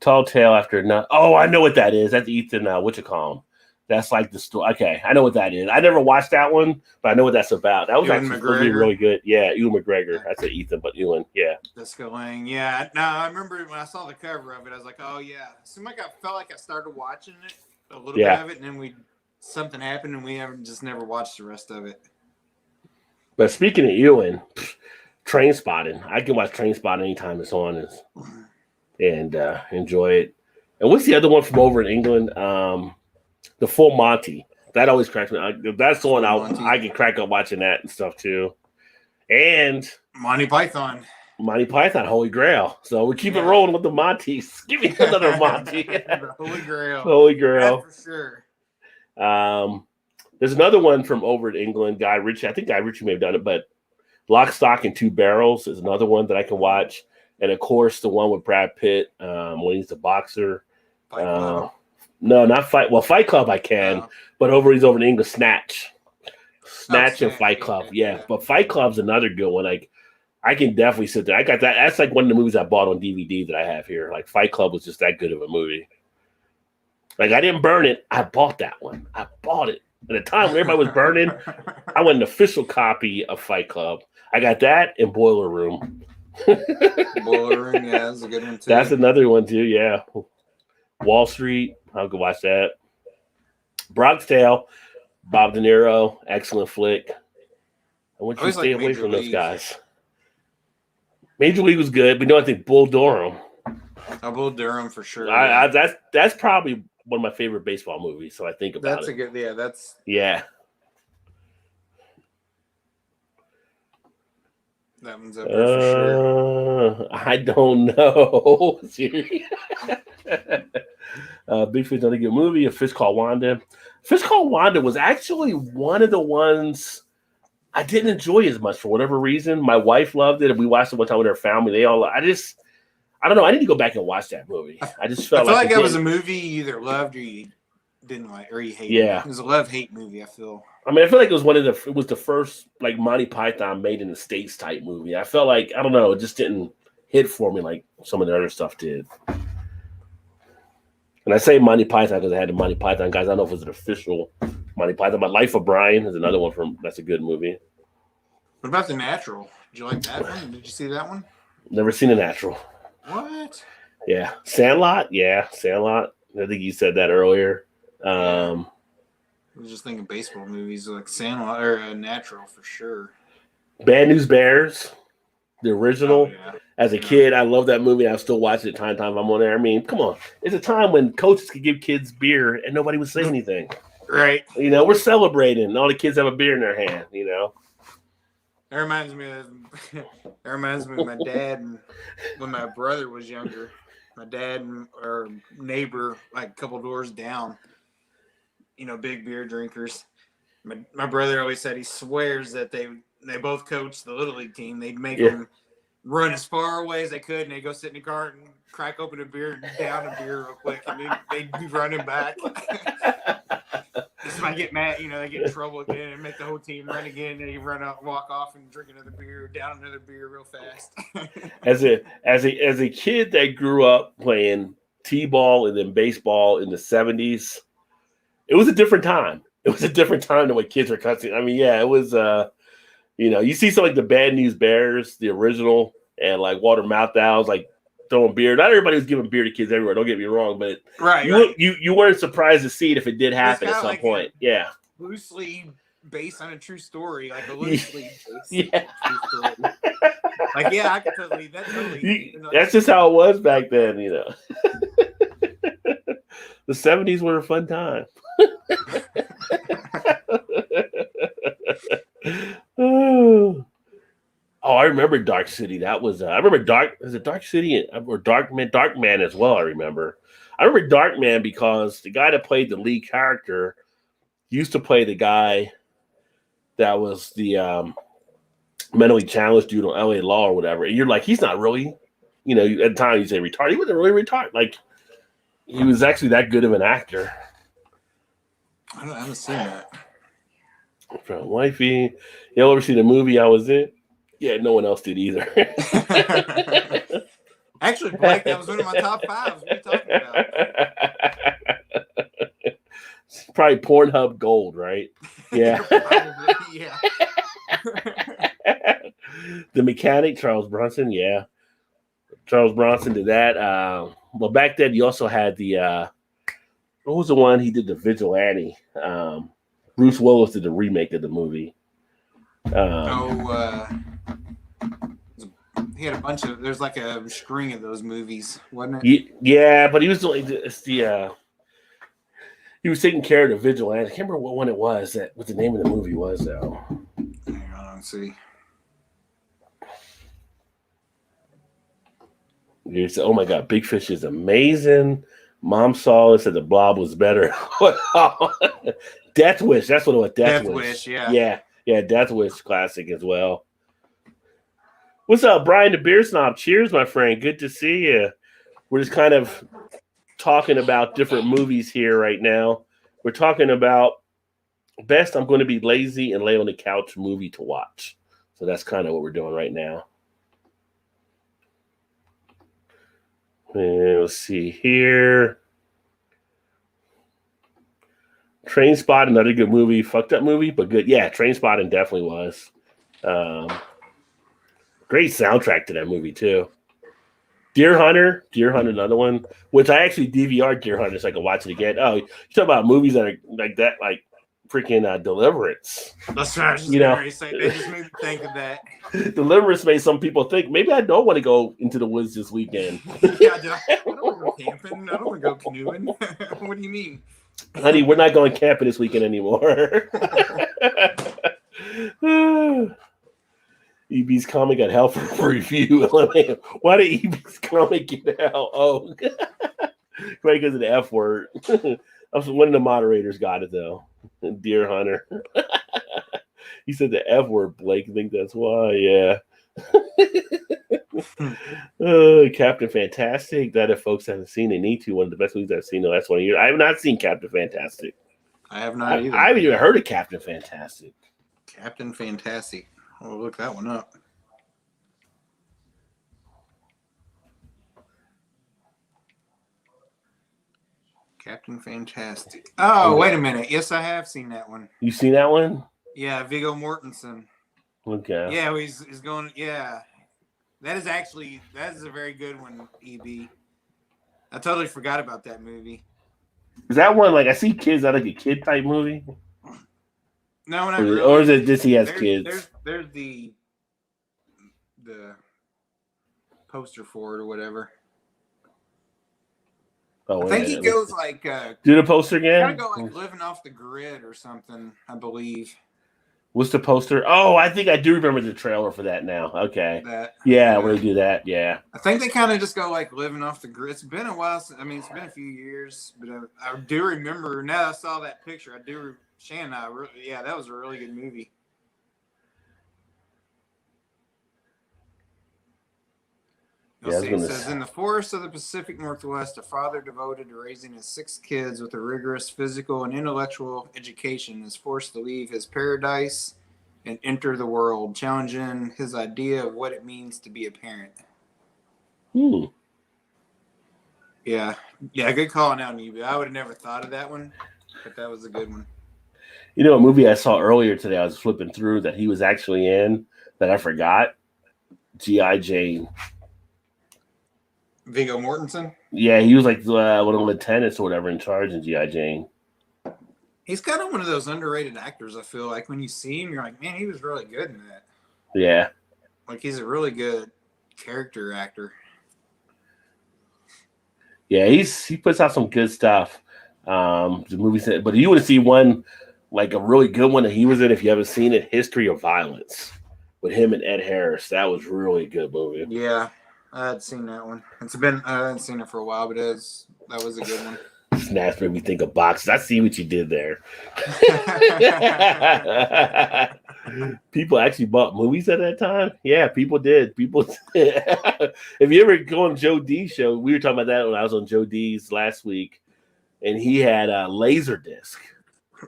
tall tale after not. Oh, I know what that is. That's Ethan. What you call him? That's like the story. Okay, I know what that is. I never watched that one, but I know what that's about. That was Ewan actually supposed to be really good. Yeah, Ewan McGregor. I said Ethan, but Ewan. Yeah. Jessica Lange. Yeah. No, I remember when I saw the cover of it. I was like, oh yeah. It seemed like I felt like I started watching it a little bit of it, and then something happened, and we just never watched the rest of it. But speaking of Ewan, Train Spotting. I can watch Train Spotting anytime it's on and enjoy it. And what's the other one from over in England? The Full Monty. That always cracks me up. That's the one I can crack up watching that and stuff too. And Monty Python. Holy Grail. So we keep it rolling with the Monties. Give me another Monty. Holy Grail. Holy Grail. That's for sure. There's another one from over in England. Guy Ritchie. I think Guy Ritchie may have done it, but Lock, Stock, and Two Barrels is another one that I can watch. And of course, the one with Brad Pitt when he's the boxer. No, not Fight. Well, Fight Club I can, but he's over in England. Snatch and Fight Club. Yeah, but Fight Club's another good one. Like I can definitely sit there. I got that. That's like one of the movies I bought on DVD that I have here. Like Fight Club was just that good of a movie. Like I didn't burn it. I bought that one. I bought it at a time when everybody was burning. I went an official copy of Fight Club. I got that and Boiler Room. Boiler Room, yeah, that's a good one too. That's another one too. Yeah. Wall Street. I'll go watch that. Bronx Tale, Bob De Niro, excellent flick. I want you to stay away from those guys. Major League was good, but I think Bull Durham. Bull Durham for sure. That's probably one of my favorite baseball movies. So I think about that's it. A good, yeah. That's yeah. That one's up there for sure. I don't know. Big Fish, another good movie. A Fish Called Wanda. Fish Called Wanda was actually one of the ones I didn't enjoy as much for whatever reason. My wife loved it, and we watched it one time with her family. I don't know. I need to go back and watch that movie. I just felt like that was a movie you either loved or you didn't like, or you hated. Yeah, it was a love-hate movie. I feel like it was the first like Monty Python made in the States type movie. I felt like I don't know, it just didn't hit for me like some of the other stuff did. And I say Monty Python because I had the Monty Python guys. I don't know if it was an official Monty Python. But Life of Brian is another one that's a good movie. What about The Natural? Did you like that one? Did you see that one? Never seen The Natural. What? Yeah. Sandlot? Yeah, Sandlot. I think you said that earlier. I was just thinking baseball movies like Sandlot or Natural for sure. Bad News Bears, the original. Oh, yeah. As a kid, I love that movie. I still watch it time I'm on there. I mean, come on. It's a time when coaches could give kids beer and nobody would say anything. Right. We're celebrating. And all the kids have a beer in their hand, That reminds me of my dad and when my brother was younger. My dad and our neighbor, like a couple doors down, big beer drinkers. My brother always said he swears that they both coached the Little League team. They'd make them run as far away as they could, and they'd go sit in the car and crack open a beer and down a beer real quick, and they'd be running back. This might get mad, they get in trouble again and make the whole team run again, and they run out, walk off, and drink another beer, down another beer real fast. As a kid that grew up playing t-ball and then baseball in the 70s, it was a different time. It was a different time than what kids were cussing. I mean, yeah, it was. You see some like the Bad News Bears, the original, and like Walter Matthau's like throwing beer. Not everybody was giving beer to kids everywhere. Don't get me wrong, but you weren't surprised to see it if it did happen at some point. Yeah, loosely based on a true story, like a loosely based yeah. true story. Like, yeah, I can totally. That's just how it was back then, The 70s were a fun time. Oh, I remember Dark City. That was I remember Dark City or Darkman as well. I remember Darkman because the guy that played the lead character used to play the guy that was the mentally challenged dude on LA Law or whatever. And you're like, he's not really, at the time you say retarded. He wasn't really retarded. Like, he was actually that good of an actor. I haven't seen that. From wifey, y'all ever see the movie I was in? Yeah, no one else did either. Actually, Blake, that was one of my top 5s. What are you talking about? Probably Pornhub Gold, right? Yeah. Probably, yeah. The Mechanic, Charles Bronson, yeah. Charles Bronson did that. Well, back then you also had the what was the one he did, the Vigilante? Bruce Willis did the remake of the movie. He had a bunch of. There's like a string of those movies, wasn't it? Yeah, but he was like he was taking care of the Vigilante. I can't remember what one it was. What the name of the movie was though. Hang on, let's see. Oh my God, Big Fish is amazing. Mom saw it, said the Blob was better. Death Wish, that's what it was. Death Wish, yeah. Yeah, Death Wish classic as well. What's up, Brian the Beer Snob? Cheers, my friend. Good to see you. We're just kind of talking about different movies here right now. We're talking about best I'm going to be lazy and lay on the couch movie to watch. So that's kind of what we're doing right now. And let's see here. Trainspotting, another good movie. Fucked up movie, but good. Yeah, Trainspotting definitely was. Great soundtrack to that movie, too. Deer Hunter, another one, which I actually DVR'd Deer Hunter so I could watch it again. Oh, you talk about movies that are like that, like freaking Deliverance. That's right. They just made me think of that. Deliverance made some people think maybe I don't want to go into the woods this weekend. Yeah, I don't want to go camping. I don't want to go canoeing. What do you mean? Honey, we're not going camping this weekend anymore. EB's comic got hell for review. Why did EB's comic get hell? Oh, right, because of the F word. One of the moderators got it though. Deer Hunter. He said the F word, Blake. I think that's why. Yeah. Captain Fantastic. That if folks haven't seen, they need to. One of the best movies I've seen the last 1 year. I have not seen Captain Fantastic. I have not either. I haven't even heard of Captain Fantastic. Captain Fantastic. I'll look that one up. Captain Fantastic. Oh, wait a minute. Yes, I have seen that one. You seen that one? Yeah, Viggo Mortensen. Okay. Yeah, he's going. Yeah, that is a very good one. EB. I totally forgot about that movie. Is that one like I see kids? That like a kid type movie? No, not really. Really. Or is it just he has kids? There's the poster for it or whatever. Oh, I think he goes like do the poster again. Gotta go like living off the grid or something. I believe. What's the poster? Oh, I think I do remember the trailer for that now. Okay. That Yeah, where they do that. Yeah. I think they kind of just go like living off the grid. It's been a while. I mean, it's been a few years, but I do remember. Now I saw that picture. I do. Shannon, yeah, that was a really good movie. Yeah, It says, in the forests of the Pacific Northwest, a father devoted to raising his 6 kids with a rigorous physical and intellectual education is forced to leave his paradise and enter the world, challenging his idea of what it means to be a parent. Yeah, good calling out, Newbie. I would have never thought of that one, but that was a good one. You know, a movie I saw earlier today, I was flipping through that he was actually in that I forgot. G.I. Jane. Viggo Mortensen? Yeah, he was like one of the lieutenants or whatever in charge in G.I. Jane. He's kind of one of those underrated actors, I feel like. When you see him, you're like, man, he was really good in that. Yeah. Like, he's a really good character actor. Yeah, he puts out some good stuff. The movie, but you would see one, like a really good one that he was in, if you haven't seen it, History of Violence, with him and Ed Harris. That was really a good movie. Yeah, I had seen that one. I hadn't seen it for a while, but that was a good one. Snaps made me think of boxes. I see what you did there. People actually bought movies at that time. Yeah, people did. If you ever go on Joe D's show, we were talking about that when I was on Joe D's last week, and he had a Laserdisc.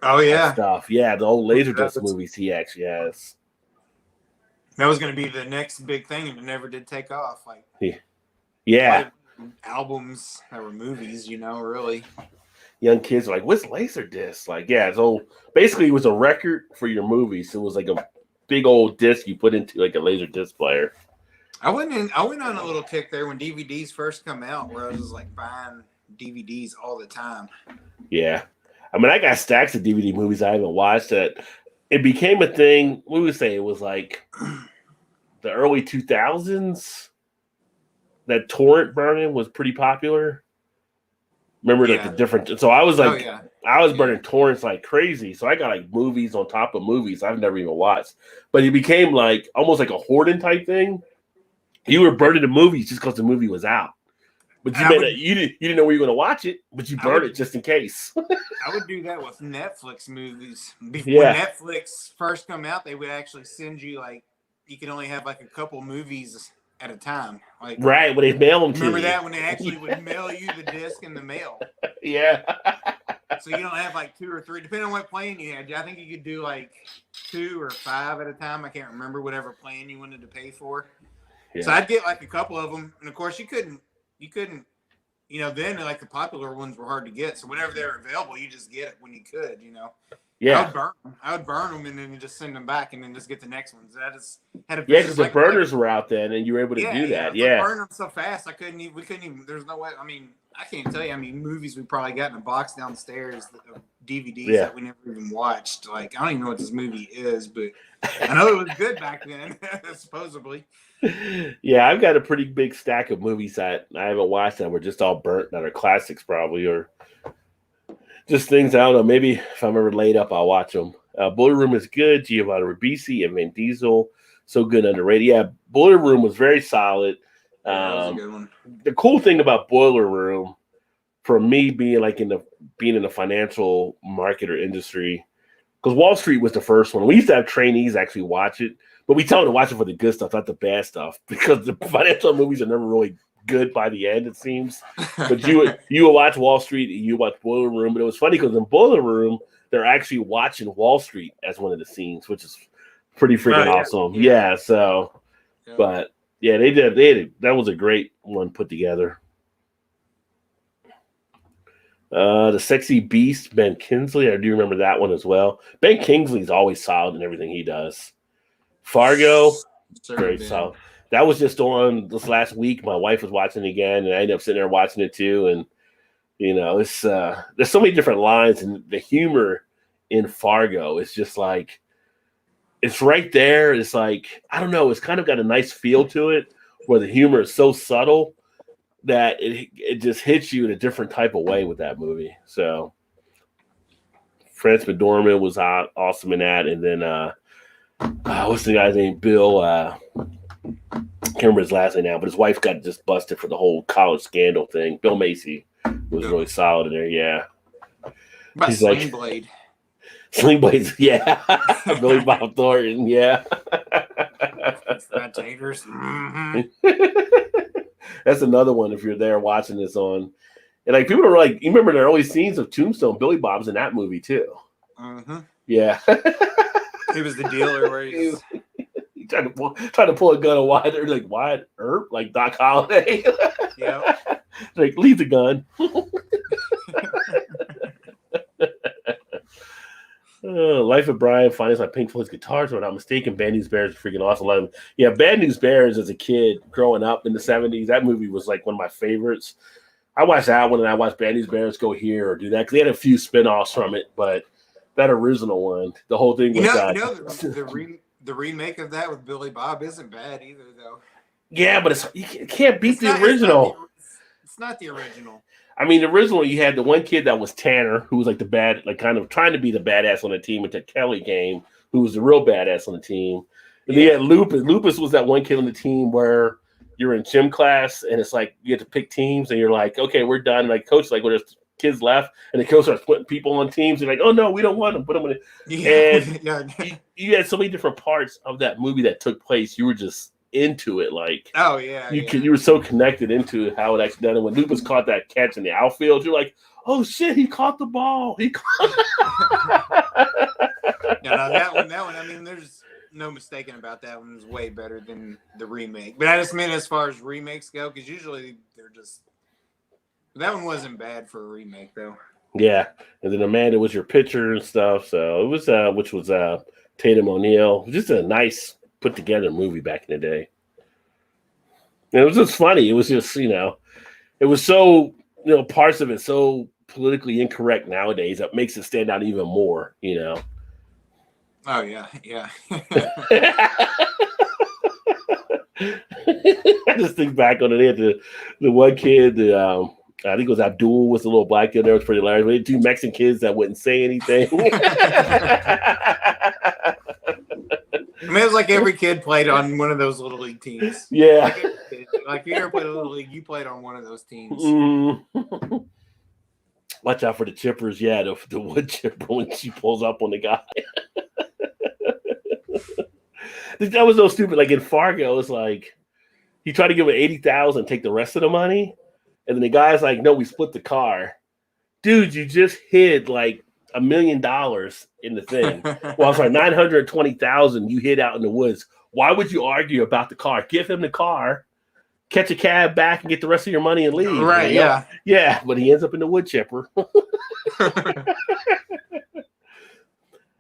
Oh yeah, stuff. Yeah, the old Laserdisc movies he actually has. That was going to be the next big thing, and it never did take off. Like, yeah. Albums that were movies, really. Young kids are like, what's Laserdisc? Like, yeah, so basically it was a record for your movies. So it was like a big old disc you put into like a Laserdisc player. I went on a little kick there when DVDs first come out, where I was like buying DVDs all the time. Yeah. I mean, I got stacks of DVD movies I haven't watched that. It became a thing. We would say it was like the early 2000s. That torrent burning was pretty popular. Remember like the different. So I was like, I was burning torrents like crazy. So I got like movies on top of movies I've never even watched. But it became like almost like a hoarding type thing. You were burning the movies just because the movie was out. But you didn't know where you were going to watch it, but you burned it just in case. I would do that with Netflix movies. When Netflix first come out, they would actually send you like, you could only have like a couple movies at a time. Like, right, when they mail them to you. Remember that when they actually would mail you the disc in the mail? Yeah. So you don't have like 2 or 3, depending on what plan you had. I think you could do like 2 or 5 at a time. I can't remember whatever plan you wanted to pay for. Yeah. So I'd get like a couple of them, and of course you couldn't. Then like the popular ones were hard to get. So whenever they were available, you just get it when you could. Yeah, I would burn them and then just send them back and then just get the next ones. I just had a because the burners were out then and you were able to do that. Yeah, burn them so fast we couldn't even. There's no way. I mean, I can't tell you. I mean, movies we probably got in a box downstairs of DVDs that we never even watched. Like, I don't even know what this movie is, but I know it was good back then, supposedly. Yeah, I've got a pretty big stack of movies that I haven't watched that were just all burnt, that are classics probably, or just things I don't know. Maybe if I'm ever laid up, I'll watch them. Boiler Room is good. Giovanni Ribisi and Vin Diesel, so good, underrated. Yeah, Boiler Room was very solid. That was a good one. The cool thing about Boiler Room, for me being in the financial market or industry, because Wall Street was the first one. We used to have trainees actually watch it, but we tell them to watch it for the good stuff, not the bad stuff, because the financial movies are never really good by the end, it seems. But you would watch Wall Street and you watch Boiler Room, but it was funny because in Boiler Room they're actually watching Wall Street as one of the scenes, which is pretty freaking awesome. Yeah. So, but yeah, they did. That was a great one put together. The Sexy Beast, Ben Kingsley. I do remember that one as well. Ben Kingsley's always solid in everything he does. Fargo, very solid. That was just on this last week. My wife was watching it again, and I ended up sitting there watching it too. And it's there's so many different lines, and the humor in Fargo is just like, it's right there. It's like, I don't know. It's kind of got a nice feel to it, where the humor is so subtle that it just hits you in a different type of way with that movie. So Frances McDormand was awesome in that, and then what's the guy's name? Bill. I can't remember his last name now, but his wife got just busted for the whole college scandal thing. Bill Macy was really solid in there. Yeah. About He's Sling like Blade. Sling Blades. Yeah. Billy Bob Thornton. Yeah. Spectators. Mm-hmm. That's another one if you're there watching this on. And like people are like, you remember the early scenes of Tombstone? Billy Bob's in that movie too. Mm-hmm. Yeah. He was the dealer where he's He tried to pull a gun on Wyatt, like Wyatt Earp, like Doc Holliday. yeah. Like, leave the gun. Life of Brian, finds my Pink Floyd's guitars. If I'm not mistaken, Bad News Bears is freaking awesome. Yeah, Bad News Bears as a kid growing up in the 70s, that movie was like one of my favorites. I watched that one and I watched Bad News Bears Go Here or do that because they had a few spinoffs from it, but that original one, the whole thing was the remake of that with Billy Bob isn't bad either, though. Yeah, but you can't beat the original. It's not the original. I mean, the original, you had the one kid that was Tanner, who was like the bad, like kind of trying to be the badass on the team until Kelly came, who was the real badass on the team. And then you had Lupus. Lupus was that one kid on the team where you're in gym class and it's like you get to pick teams and you're like, okay, we're done. And like coach, like, well, there's kids left, and the coach starts putting people on teams. And like, oh no, we don't want them. Put them in. And you had so many different parts of that movie that took place. You were just into it, like you were so connected into how it actually done. And when Lupus caught that catch in the outfield, you're like, oh shit, he caught the ball. He caught. That one. I mean, there's no mistaking about that one. Is way better than the remake. But I just mean as far as remakes go, because usually they're just. That one wasn't bad for a remake though. Yeah, and then Amanda was your pitcher and stuff. So it was, which was Tatum O'Neal. Just a nice put together movie back in the day. And it was just funny. It was just, it was so, parts of it so politically incorrect nowadays that makes it stand out even more, Oh yeah. I just think back on it. The one kid, I think it was Abdul, was the little black kid there. It was pretty hilarious. We had two Mexican kids that wouldn't say anything. I mean, it was like every kid played on one of those little league teams. Yeah. Like if you ever played a little league, you played on one of those teams. Mm-hmm. Watch out for the chippers. Yeah, the wood chipper when she pulls up on the guy. That was so stupid. Like in Fargo, it's like he tried to give him $80,000, take the rest of the money, and then the guy's like, "No, we split the car." Dude, you just hid like $1 million in the thing. Well, I'm sorry, 920,000 you hid out in the woods. Why would you argue about the car? Give him the car, catch a cab back, and get the rest of your money and leave. Right? Yeah. Yeah, but he ends up in the wood chipper.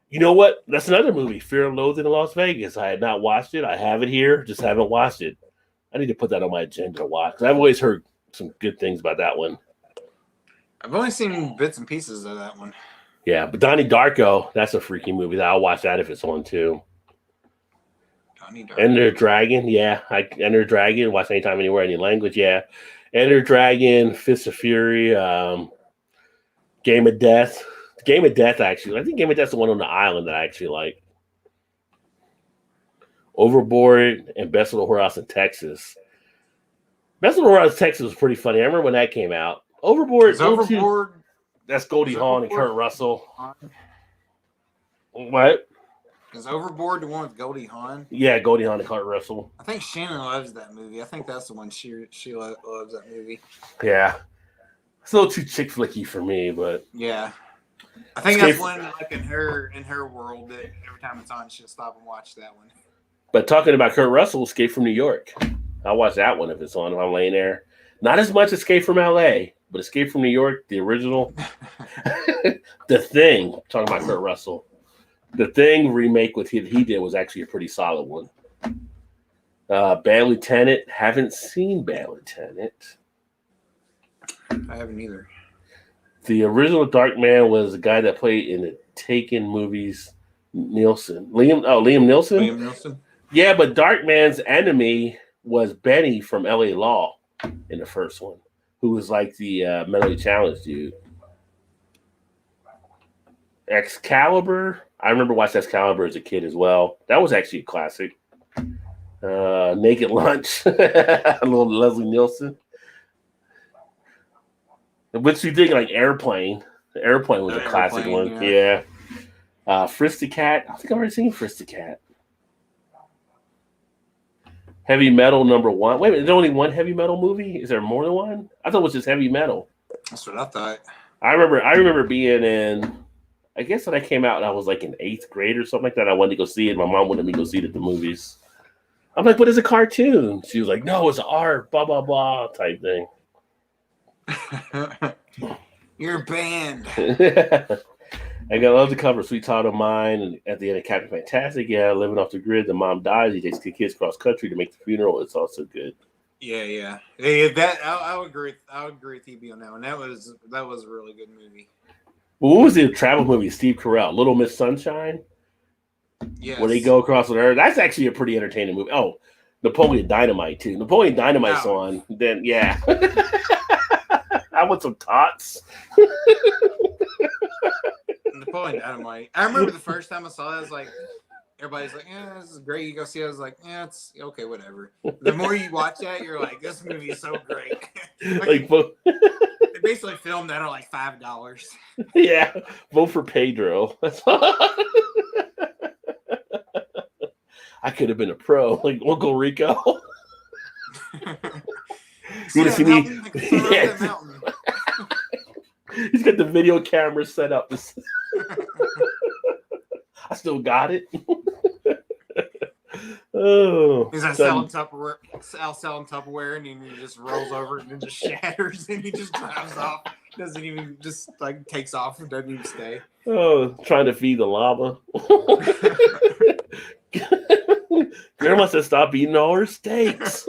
You know what? That's another movie, Fear and Loathing in Las Vegas. I had not watched it. I have it here, just haven't watched it. I need to put that on my agenda to watch. I've always heard some good things about that one. I've only seen bits and pieces of that one. Yeah, but Donnie Darko, that's a freaky movie. I'll watch that if it's on too. Donnie Darko. Enter Dragon, yeah. Enter Dragon, watch anytime, anywhere, any language, yeah. Enter Dragon, Fist of Fury, Game of Death. Game of Death, actually. I think Game of Death's the one on the island that I actually like. Overboard and Best Little Whorehouse in Texas. Best Little Whorehouse in Texas was pretty funny. I remember when that came out. Overboard. That's Goldie Hawn and Kurt Russell. What? Is Overboard the one with Goldie Hawn? Yeah, Goldie Hawn and Kurt Russell. I think Shannon loves that movie. I think that's the one she loves that movie. Yeah. It's a little too chick flicky for me, but yeah. I think that's one like in her world that every time it's on, she'll stop and watch that one. But talking about Kurt Russell, Escape from New York. I'll watch that one if it's on, if I'm laying there. Not as much Escape from LA, but Escape from New York, the original. The Thing, talking about Kurt Russell. The Thing remake with he did was actually a pretty solid one. Bad Lieutenant, haven't seen Bad Lieutenant. I haven't either. The original Dark Man was the guy that played in the Taken movies. Nielsen. Liam Nielsen? Liam Nielsen? Yeah, but Dark Man's enemy was Benny from LA Law in the first one, who was like the mentally challenged dude. Excalibur. I remember watching Excalibur as a kid as well. That was actually a classic. Naked Lunch. A little Leslie Nielsen. Which you think like Airplane. The Airplane was a classic one. Yeah. Fristicat. I think I've already seen Fristicat. Heavy Metal #1. Wait a minute, is there only one Heavy Metal movie? Is there more than one? I thought it was just Heavy Metal. That's what I thought. I remember being in, I guess when I came out, I was like in 8th grade or something like that. I wanted to go see it. My mom wanted me to go see it at the movies. I'm like, but it's a cartoon. She was like, no, it's art, blah, blah, blah, type thing. You're banned. I love the cover, Sweet Child of Mine, and at the end of Captain Fantastic, living off the grid, the mom dies, he takes the kids cross country to make the funeral. It's also good. Yeah. That I would agree. I would agree with you on that one. That was a really good movie. Well, what was the travel movie? Steve Carell, Little Miss Sunshine. Yes. Where they go across the earth. That's actually a pretty entertaining movie. Oh, Napoleon Dynamite too. Napoleon Dynamite's on. Then yeah, I want some tots. Napoleon Dynamite. I remember the first time I saw that, I was like, everybody's like, yeah, this is great. You go see it. I was like, yeah, it's okay, whatever. The more you watch that, you're like, this movie is so great. They basically filmed that at like $5. Yeah, vote for Pedro. That's all. I could have been a pro, like Uncle Rico. You want to see me? Yeah. He's got the video camera set up. I still got it. Oh, he's like selling Tupperware, and he just rolls over and then just shatters, and he just drives off. Doesn't even just like takes off and doesn't even stay. Oh, trying to feed the llama. Grandma said, "Stop eating all her steaks."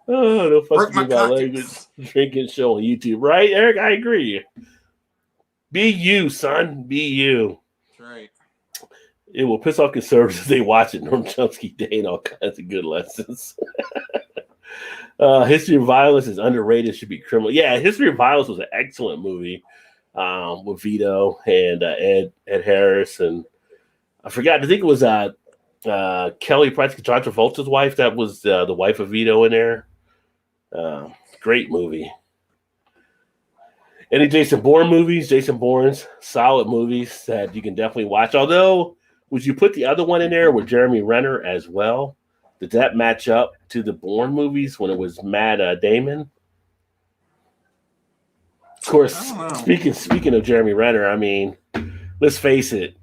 Oh, no fucking about language. Drinking show on YouTube, right, Eric? I agree. Be you, son. Be you. That's right. It will piss off conservatives if they watch it. Norm Chomsky gain all kinds of good lessons. History of Violence is underrated. Should be criminal. Yeah, History of Violence was an excellent movie with Vito and Ed Harris, and I forgot. I think it was Kelly Price, John Travolta's wife. That was the wife of Vito in there. Great movie. Any Jason Bourne movies? Jason Bourne's solid movies that you can definitely watch. Although, would you put the other one in there with Jeremy Renner as well? Did that match up to the Bourne movies when it was Matt Damon? Of course, speaking of Jeremy Renner, I mean, let's face it.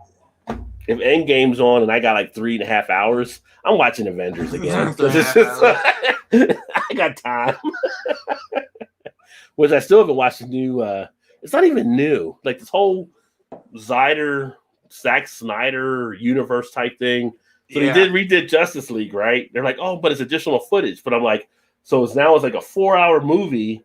If Endgame's on and I got like 3.5 hours, I'm watching Avengers again. I got time. Which I still haven't watched the new. It's not even new. Like this whole Zack Snyder universe type thing. So they redid Justice League, right? They're like, oh, but it's additional footage. But I'm like, so it's like a 4-hour movie,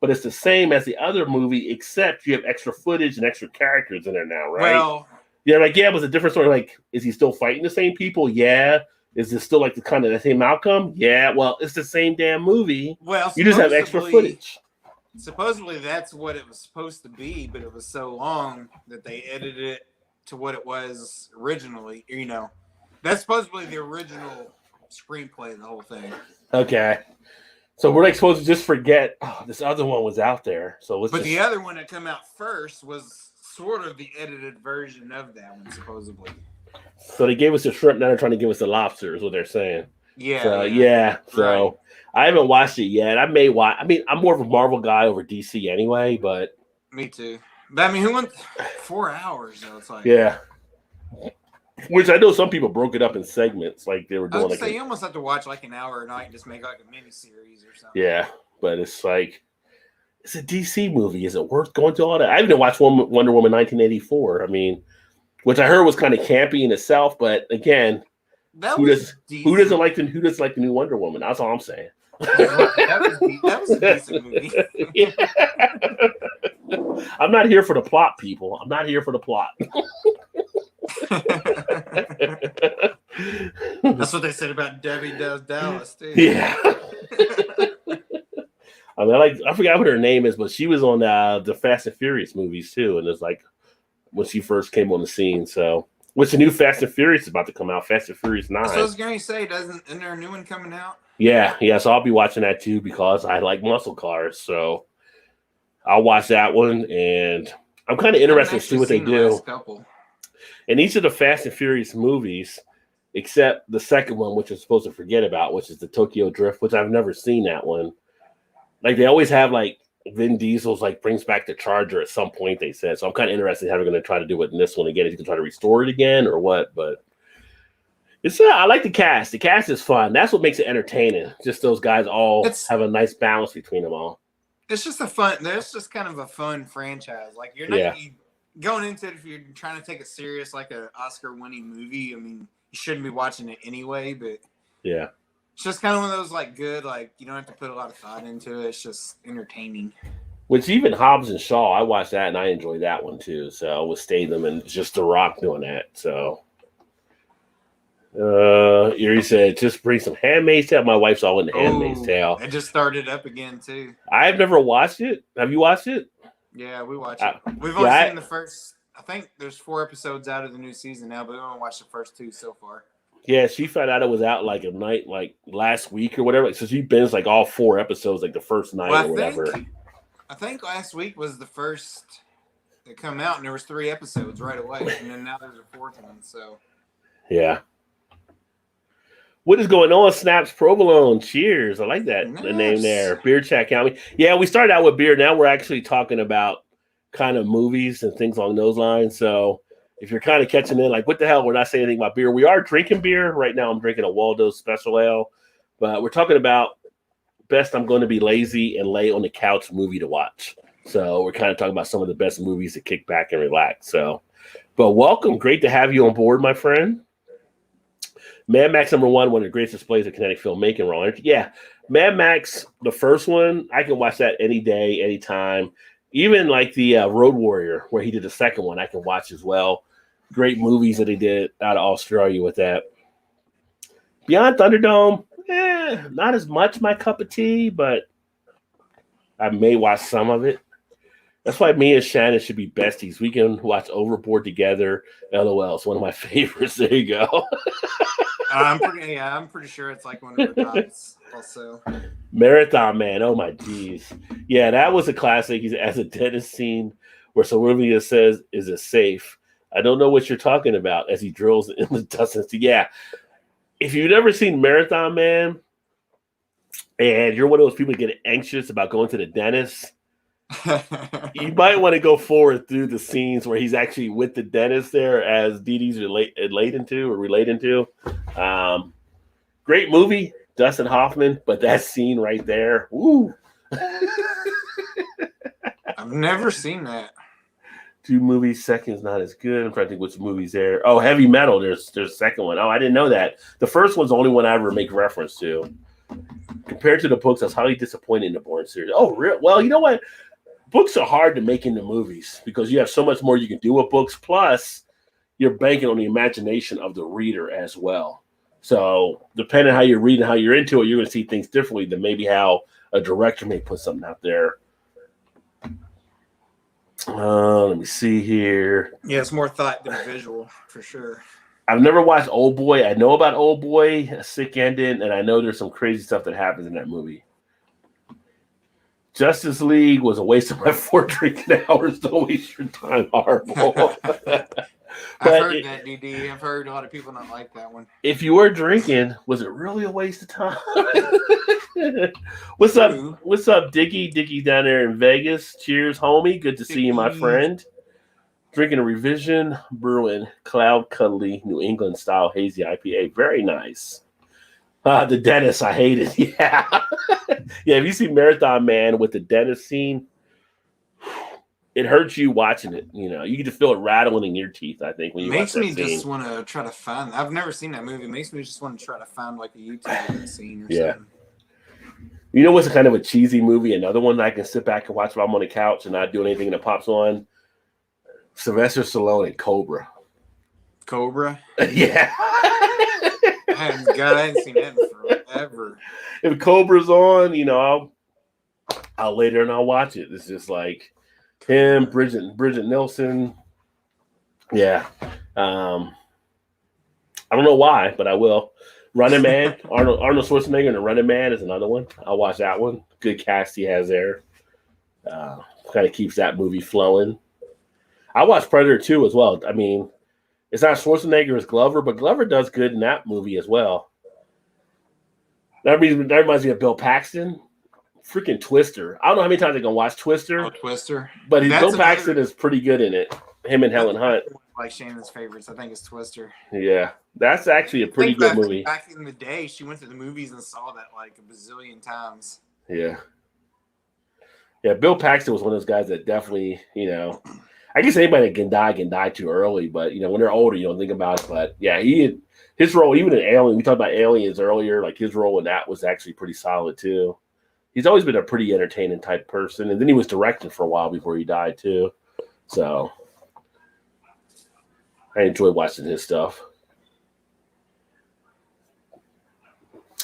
but it's the same as the other movie, except you have extra footage and extra characters in there now, right? Well, yeah, like it was a different story. Like, is he still fighting the same people? Yeah. Is it still like the kind of the same outcome? Yeah. Well, it's the same damn movie. Well, you just have extra footage. Supposedly that's what it was supposed to be, but it was so long that they edited it to what it was originally. You know, that's supposedly the original screenplay of the whole thing. Okay. So we're like supposed to just forget this other one was out there. So the other one that came out first was sort of the edited version of that one, supposedly. So they gave us the shrimp, now they're trying to give us the lobster, is what they're saying. Yeah. So right. I haven't watched it yet. I may watch. I mean, I'm more of a Marvel guy over DC anyway, but me too. But I mean, who went 4 hours though? It's like which I know some people broke it up in segments, like they were doing. I would say you almost have to watch like an hour a night and just make like a mini series or something. Yeah, but it's like it's a DC movie. Is it worth going to all that? I even watched Wonder Woman 1984. I mean, which I heard was kind of campy in itself, but again, who doesn't like the new Wonder Woman? That's all I'm saying. That was a decent movie. I'm not here for the plot, people. I'm not here for the plot. That's what they said about Debbie Does Dallas, too. Yeah. I mean, I forgot what her name is, but she was on the Fast and Furious movies too, and it's like when she first came on the scene. So, what's the new Fast and Furious about to come out? Fast and Furious 9. So I was going to say, isn't there a new one coming out? Yeah. So I'll be watching that too because I like muscle cars. So I'll watch that one, and I'm kind of interested to see what they do. In each of the Fast and Furious movies, except the second one, which I'm supposed to forget about, which is the Tokyo Drift, which I've never seen that one. Like they always have like Vin Diesel's like brings back the Charger at some point, they said. So I'm kind of interested in how they're going to try to do it in this one again. If you can try to restore it again or what, but it's I like the cast. The cast is fun. That's what makes it entertaining. Just those guys all have a nice balance between them all. It's just it's just kind of a fun franchise. Like you're not going into it if you're trying to take it serious like an Oscar-winning movie. I mean, you shouldn't be watching it anyway, but yeah. It's just kind of one of those like good, like you don't have to put a lot of thought into it. It's just entertaining. Which even Hobbs and Shaw, I watched that and I enjoyed that one too. So with Statham and just The Rock doing that. So Erie said, just bring some Handmaid's Tale. My wife's all into Handmaid's Tale. It just started up again too. I've never watched it. Have you watched it? Yeah, we watched it. We've only seen the first. I think there's 4 episodes out of the new season now, but we only watched the first 2 so far. Yeah, she found out it was out like a night, like last week or whatever. So she binged like all 4 episodes, like the first night or whatever. I think last week was the first that come out, and there was 3 episodes right away, and then now there's a 4th one. So yeah. What is going on? Snaps Provolone. Cheers. I like that the name there. Beer Chat County. Yeah, we started out with beer. Now we're actually talking about kind of movies and things along those lines. So if you're kind of catching in, like, what the hell? We're not saying anything about beer. We are drinking beer. Right now I'm drinking a Waldo Special Ale. But we're talking about best I'm going to be lazy and lay on the couch movie to watch. So we're kind of talking about some of the best movies to kick back and relax. So, but welcome. Great to have you on board, my friend. Mad Max #1, one of the greatest displays of kinetic filmmaking. Ron. Yeah, Mad Max, the first one, I can watch that any day, anytime. Even like the Road Warrior, where he did the second one, I can watch as well. Great movies that he did out of Australia with that. Beyond Thunderdome, not as much my cup of tea, but I may watch some of it. That's why me and Shannon should be besties. We can watch Overboard together. LOL, it's one of my favorites. There you go. I'm pretty sure it's like one of the tops also. Marathon Man, oh my geez. Yeah, that was a classic. He's as a dentist scene where Sylvia says, "Is it safe?" I don't know what you're talking about as he drills in the dust. Yeah. If you've never seen Marathon Man and you're one of those people that get anxious about going to the dentist, you might want to go forward through the scenes where he's actually with the dentist there as Dee Dee's relating to. Great movie, Dustin Hoffman, but that scene right there, woo. I've never seen that. 2 movies, second's not as good. I'm trying to think which movie's there. Oh, Heavy Metal, there's a second one. Oh, I didn't know that. The first one's the only one I ever make reference to. Compared to the books, I was highly disappointed in the Bourne series. Oh, real? Well, you know what? Books are hard to make into movies because you have so much more you can do with books. Plus, you're banking on the imagination of the reader as well. So, depending on how you're reading, how you're into it, you're going to see things differently than maybe how a director may put something out there. Let me see here. Yeah, it's more thought than visual for sure. I've never watched Old Boy. I know about Old Boy, a sick ending, and I know there's some crazy stuff that happens in that movie. Justice League was a waste of my 4 drinking hours. Don't waste your time. Horrible. I've heard that, DD. I've heard a lot of people not like that one. If you were drinking, was it really a waste of time? What's up? What's up, Dickie? Dickie down there in Vegas. Cheers, homie. Good to see you, my friend. Drinking a Revision Brewing Cloud Cuddly New England style hazy IPA. Very nice. The dentist, I hate it. Yeah. Yeah, if you see Marathon Man with the dentist scene, it hurts you watching it. You know, you can just feel it rattling in your teeth, I think, when you watch that scene. Makes me just want to try to find. I've never seen that movie. It makes me just want to try to find like a YouTube scene or something. You know what's kind of a cheesy movie? Another one that I can sit back and watch while I'm on the couch and not do anything that pops on? Sylvester Stallone and Cobra. Cobra? Yeah. God, I haven't seen that in forever. If Cobra's on, you know, I'll lay there and I'll watch it. It's just like him, Bridget Nielsen. Yeah. I don't know why, but I will. Running Man, Arnold Schwarzenegger and The Running Man is another one. I'll watch that one. Good cast he has there. Kind of keeps that movie flowing. I watched Predator 2 as well. I mean, it's not Schwarzenegger as Glover, but Glover does good in that movie as well. That reminds me of Bill Paxton. Freaking Twister. I don't know how many times I'm going to watch Twister. Oh, Twister. But Bill Paxton is pretty good in it. Him and Helen Hunt. Like Shannon's favorites. I think it's Twister. Yeah. That's actually a pretty good movie. Back in the day, she went to the movies and saw that like a bazillion times. Yeah. Yeah, Bill Paxton was one of those guys that definitely, I guess anybody that can die too early, but, when they're older, you don't think about it. But, yeah, his role, even in Alien, we talked about Aliens earlier, like his role in that was actually pretty solid too. He's always been a pretty entertaining type person. And then he was directing for a while before he died too. So I enjoy watching his stuff.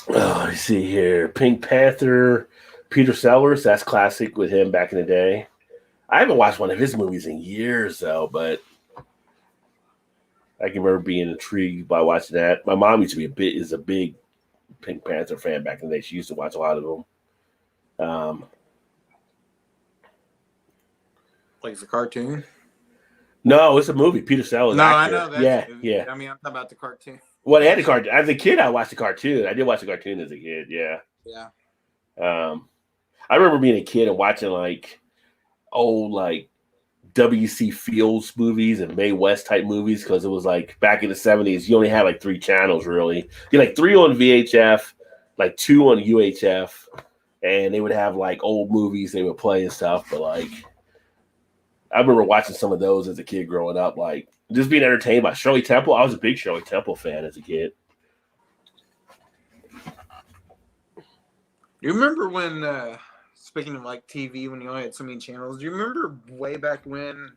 Oh, let's see here. Pink Panther, Peter Sellers. That's classic with him back in the day. I haven't watched one of his movies in years, though, but I can remember being intrigued by watching that. My mom used to be a big Pink Panther fan back in the day. She used to watch a lot of them. Like it's a cartoon? No, it's a movie. Peter Sellers. No, actor. I know that. Yeah. I mean, I'm talking about the cartoon. Well, they had the cartoon. As a kid, I watched the cartoon. I did watch the cartoon as a kid. Yeah. Yeah. I remember being a kid and watching old W.C. Fields movies and Mae West type movies because it was like back in the 70s. You only had like 3 channels really. You had like 3 on VHF, like 2 on UHF, and they would have like old movies they would play and stuff. But like, I remember watching some of those as a kid growing up, like just being entertained by Shirley Temple. I was a big Shirley Temple fan as a kid. You remember when, speaking of like TV, when you only had so many channels, do you remember way back when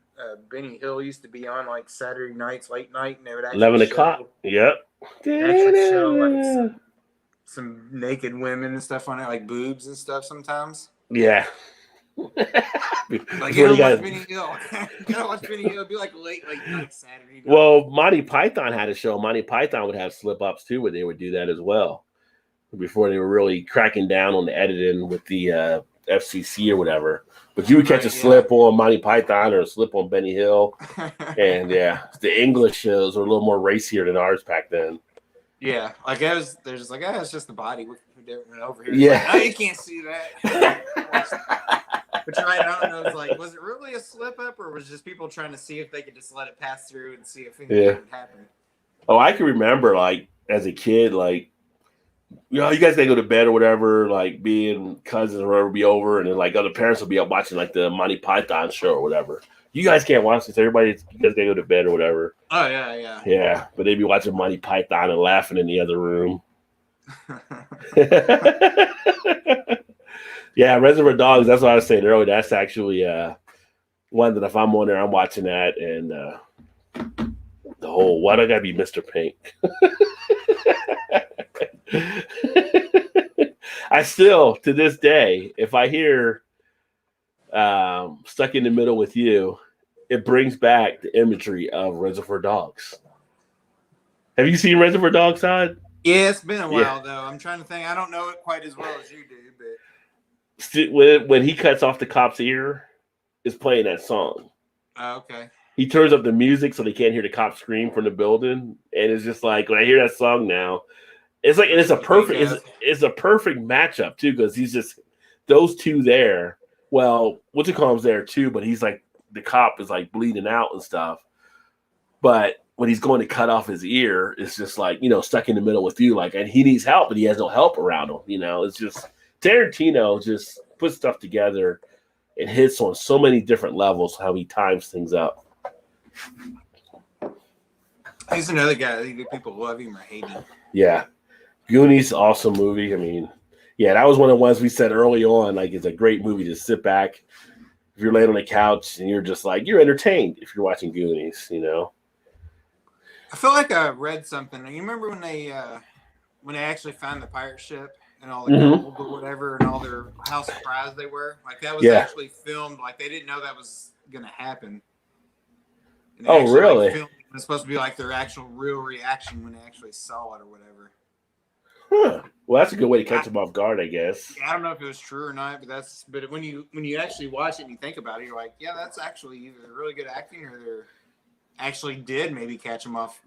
Benny Hill used to be on like Saturday nights, late night, and they would actually 11 o'clock. Yep. actually show like some naked women and stuff on it, like boobs and stuff sometimes? Yeah. Like, you don't watch Benny Hill. You don't watch Benny Hill. It'd be like late, like Saturday night. Well, Monty Python had a show. Monty Python would have slip-ups too, where they would do that as well. Before they were really cracking down on the editing with the FCC or whatever. But you would catch a slip on Monty Python or a slip on Benny Hill. And yeah, the English shows were a little more racier than ours back then. Yeah, like they're just like, it's just the body. We're different over here. Yeah. Like, you can't see that. But you're right, I don't know. It's like, was it really a slip up, or was it just people trying to see if they could just let it pass through and see if anything would happen? Oh, I can remember, like, as a kid, like, you guys gotta go to bed or whatever, like being cousins or whatever, be over, and then like other parents will be up watching like the Monty Python show or whatever. You guys can't watch this. You guys gotta go to bed or whatever. Oh yeah. Yeah, but they'd be watching Monty Python and laughing in the other room. Yeah, Reservoir Dogs. That's what I was saying earlier. That's actually one that if I'm on there, I'm watching that, and the whole why do I gotta be Mr. Pink? I still, to this day, if I hear Stuck in the Middle with You, it brings back the imagery of Reservoir Dogs. Have you seen Reservoir Dogs, Todd? Yeah, it's been a while though. I'm trying to think. I don't know it quite as well as you do, but when he cuts off the cop's ear, it's playing that song. Oh, okay. He turns up the music so they can't hear the cop scream from the building, and it's just like when I hear that song now, it's like, and it's a perfect matchup too, because he's just those two there. Well, what's-it-call's there too, but he's like the cop is like bleeding out and stuff. But when he's going to cut off his ear, it's just like, stuck in the middle with you, like, and he needs help, but he has no help around him. It's just Tarantino just puts stuff together and hits on so many different levels how he times things up. He's another guy that either people love him or hate him. Yeah. Goonies, awesome movie. I mean, yeah, that was one of the ones we said early on, like, it's a great movie to sit back. If you're laying on the couch and you're just like, you're entertained if you're watching Goonies, I feel like I read something. You remember when they actually found the pirate ship and all the gold or whatever, and all their how surprised they were. Like that was actually filmed. Like they didn't know that was gonna happen. And they actually, really? Like, filmed, it's supposed to be like their actual real reaction when they actually saw it or whatever. Huh. Well, that's a good way to catch them off guard, I guess. Yeah, I don't know if it was true or not, but when you actually watch it and you think about it, you're like, yeah, that's actually either really good acting or they're actually did maybe catch them off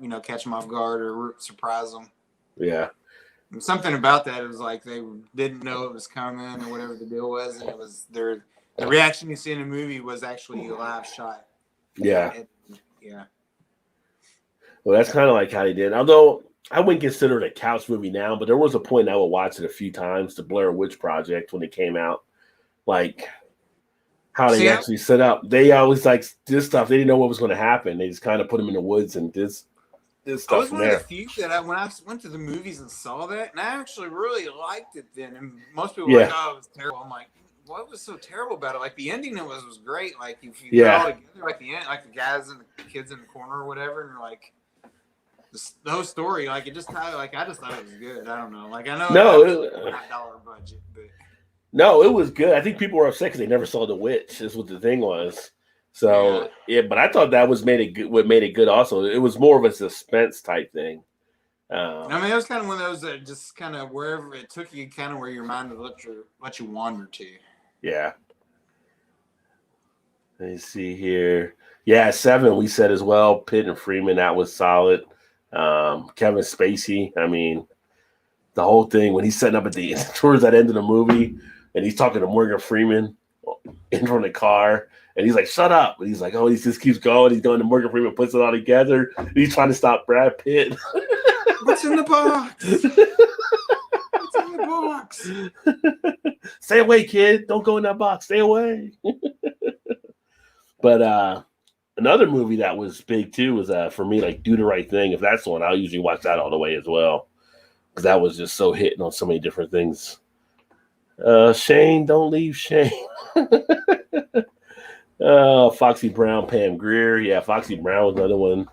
guard or surprise them. Yeah. And something about that, it was like they didn't know it was coming or whatever the deal was, and it was the reaction you see in the movie was actually a live shot. Yeah. Yeah. Well, that's kind of like how they did. Although I wouldn't consider it a couch movie now, but there was a point I would watch it a few times, the Blair Witch Project, when it came out. Like how they actually set up. They always like this stuff. They didn't know what was going to happen. They just kind of put them in the woods and this stuff. I was one of the few that when I went to the movies and saw that, and I actually really liked it then. And most people were like, "Oh, it was terrible." I'm like, what was so terrible about it? Like the ending, it was great. Like if you got all together, like the end, like the guys and the kids in the corner or whatever, and like the whole story, like it just kind of like I just thought it was good. I don't know, like I know it was a $5 budget, but no, it was good. I think people were upset because they never saw the witch. Is what the thing was. So but I thought that was made it good. What made it good also, it was more of a suspense type thing. I mean, it was kind of one of those that just kind of wherever it took you, kind of where your mind would let you wander to. Yeah. Let me see here. Yeah, 7 we said as well. Pitt and Freeman, that was solid. Kevin Spacey. I mean, the whole thing when he's setting up towards that end of the movie, and he's talking to Morgan Freeman in front of the car, and he's like, "Shut up!" And he's like, "Oh," he just keeps going. He's going to Morgan Freeman, puts it all together. And he's trying to stop Brad Pitt. What's in the box? What's in the box? Stay away, kid. Don't go in that box. Stay away. But another movie that was big too was for me, like Do the Right Thing. If that's the one, I'll usually watch that all the way as well, because that was just so hitting on so many different things. Shane, don't leave Shane. Foxy Brown, Pam Grier. Yeah, Foxy Brown was another one.